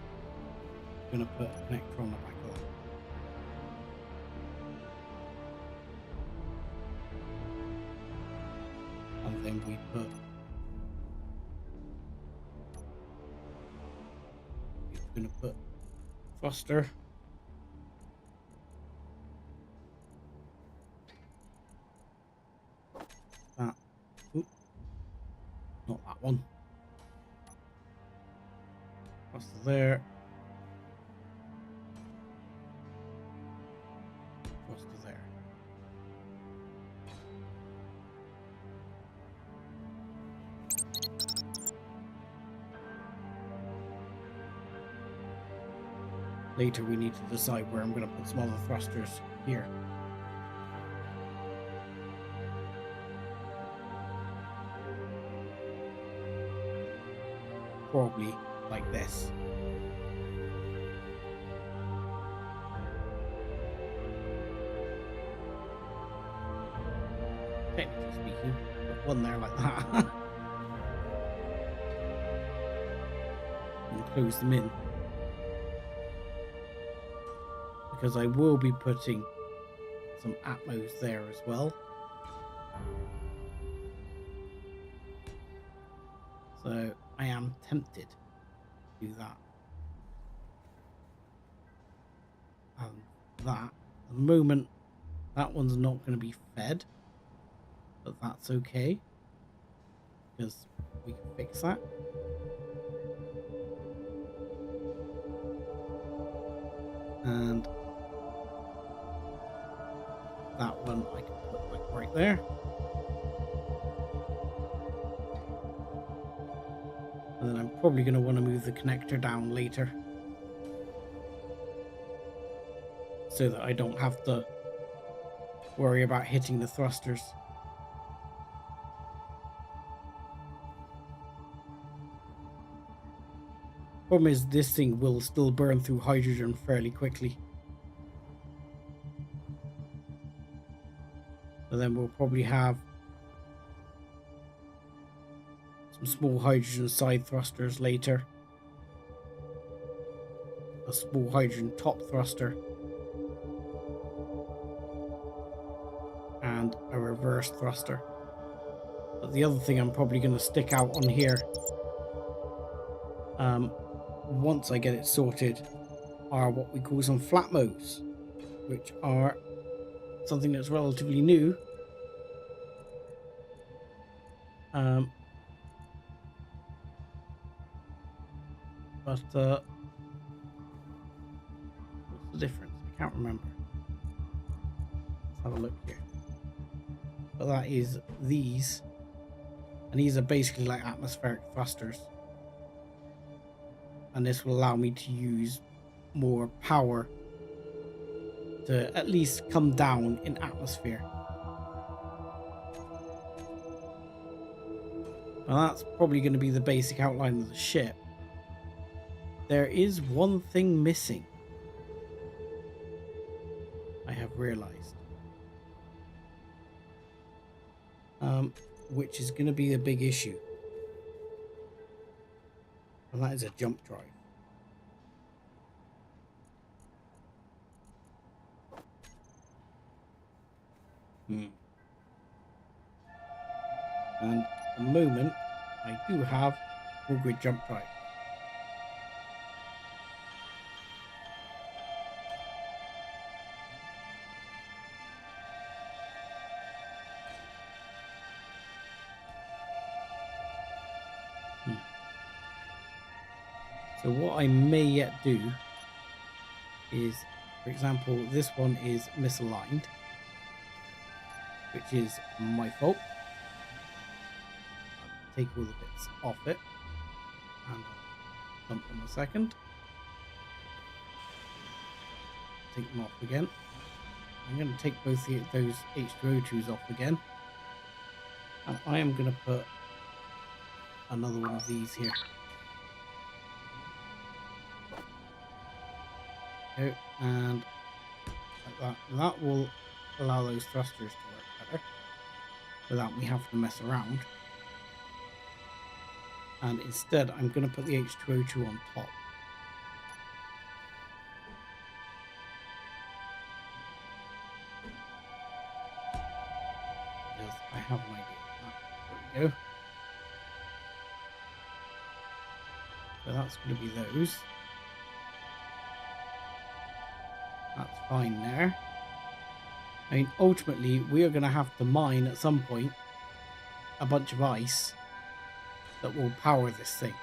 I'm going to put a connector on the back of that. And then we put going to put thruster. That. Oop. Not that one. Thruster there. Thruster there. Later we need to decide where I'm going to put some other thrusters here. probably like this. Technically speaking, put one there like that. And close them in. Because I will be putting some Atmos there as well. So I am tempted to do that. And that, at the moment, that one's not going to be fed. But that's okay. Because we can fix that. And that one I can put like right there. And then I'm probably going to want to move the connector down later, so that I don't have to worry about hitting the thrusters. Problem is, this thing will still burn through hydrogen fairly quickly. So then we'll probably have some small hydrogen side thrusters later. A small hydrogen top thruster. And a reverse thruster. But the other thing I'm probably going to stick out on here, once I get it sorted, are what we call some flatmos, which are something that's relatively new. But what's the difference? I can't remember. Let's have a look here. But that is these, and these are basically like atmospheric thrusters, and this will allow me to use more power to at least come down in atmosphere. And that's probably going to be the basic outline of the ship. There is one thing missing, I have realized, which is going to be a big issue, and that is a jump drive. And at the moment, I do have full grid jump drive. So what I may yet do is, for example, this one is misaligned, which is my fault. I'll take all the bits off it, and I'll dump them a second. Take them off again. I'm going to take both those H2O2s off again, and I am going to put another one of these here. Okay, and like that. And that will allow those thrusters to work better without me having to mess around. And instead, I'm going to put the H2O2 on top. Because I have an idea. There we go. So that's going to be those. That's fine there. I mean, ultimately, we are going to have to mine at some point a bunch of ice that will power this thing.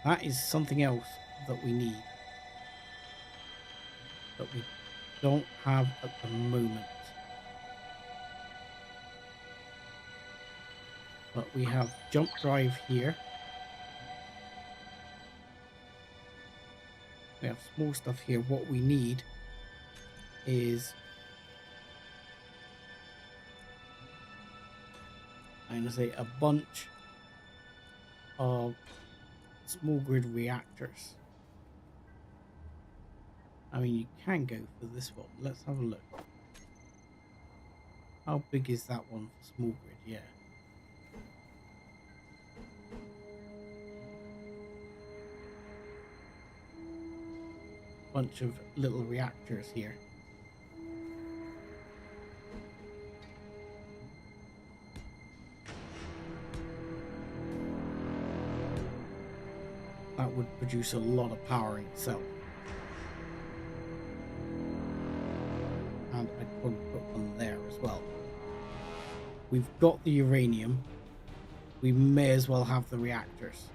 That is something else that we need, that we don't have at the moment. But we have jump drive here. We have small stuff here. What we need is, I'm going to say, a bunch of small grid reactors. I mean, you can go for this one. Let's have a look. How big is that one for small grid? Yeah. Bunch of little reactors here. That would produce a lot of power in itself. And I'd probably put one there as well. We've got the uranium. We may as well have the reactors.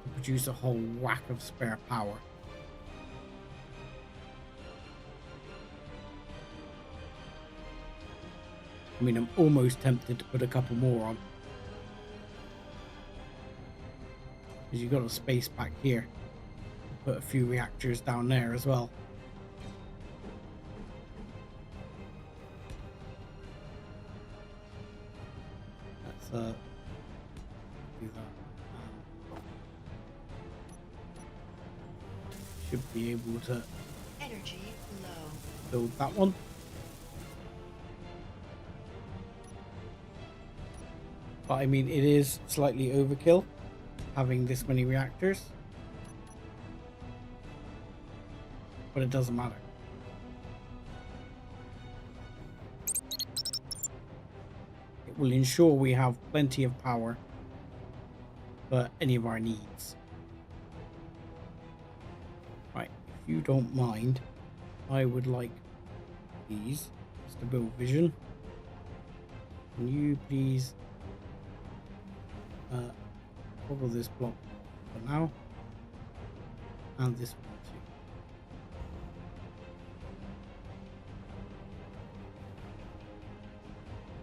To produce a whole whack of spare power. I mean, I'm almost tempted to put a couple more on. Because you've got a space back here. Put a few reactors down there as well. Let's do that. Should be able to Energy low. build that one. But I mean, it is slightly overkill having this many reactors. But it doesn't matter. It will ensure we have plenty of power for any of our needs. Right, if you don't mind, I would like these just to build vision. Can you please toggle this block for now, and this one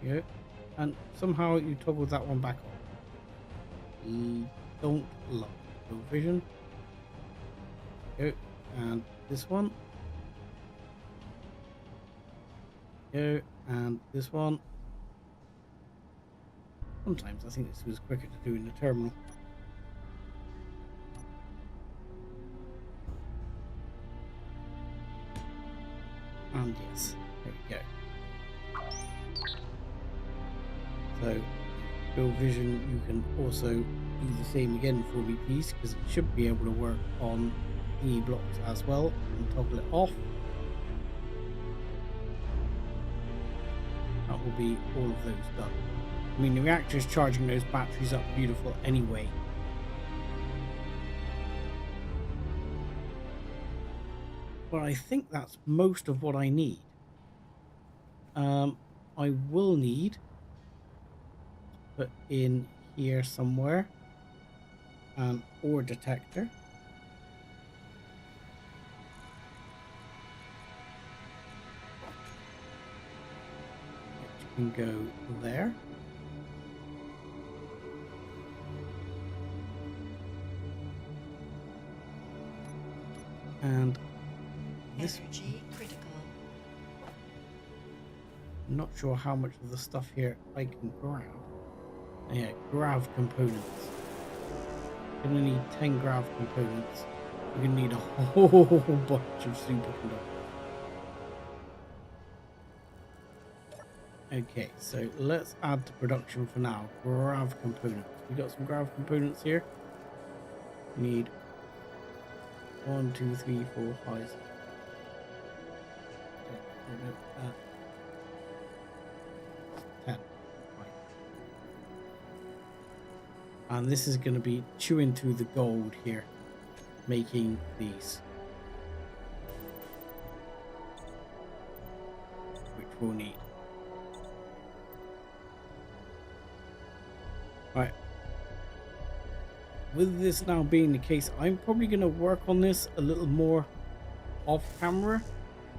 too. Yeah, and somehow you toggled that one back on. Don't love build vision. Go, and this one. Go, and this one. Sometimes I think this was quicker to do in the terminal. And yes, there we go. So, build vision, you can also do the same again for me, please, because it should be able to work on E blocks as well, and toggle it off. That will be all of those done. I mean, the reactor's charging those batteries up beautiful anyway. But I think that's most of what I need. I will need to put in here somewhere an ore detector. Which can go there. And this, Energy critical. I'm not sure how much of the stuff here I can grab. Yeah, grav components. You're gonna need 10 grav components. You're gonna need a whole bunch of superconductors. Okay, so let's add to production for now. Grav components. We got some grav components here. We need 1, 2, 3, 4, 5, 6. Okay, 10. Right. And this is going to be chewing through the gold here, making these, which we'll need. Right. With this now being the case, I'm probably going to work on this a little more off camera,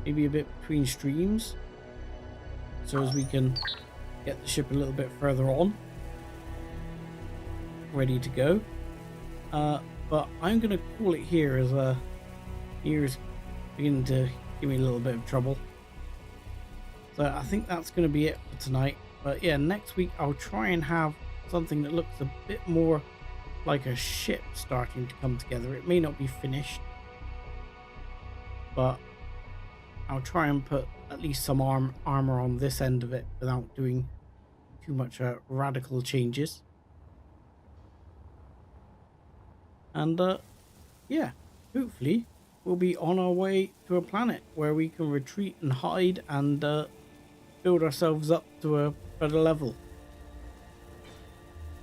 maybe a bit between streams, so as we can get the ship a little bit further on, ready to go. But I'm going to call it here, as ears beginning to give me a little bit of trouble. So I think that's going to be it for tonight. But yeah, next week I'll try and have something that looks a bit more like a ship starting to come together. It may not be finished, but I'll try and put at least some armor on this end of it without doing too much radical changes. And yeah, hopefully we'll be on our way to a planet where we can retreat and hide and build ourselves up to a better level.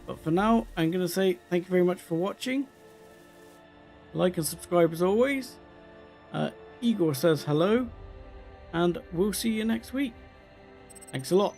But for now, I'm going to say thank you very much for watching. Like and subscribe as always. Igor says hello, and we'll see you next week. Thanks a lot.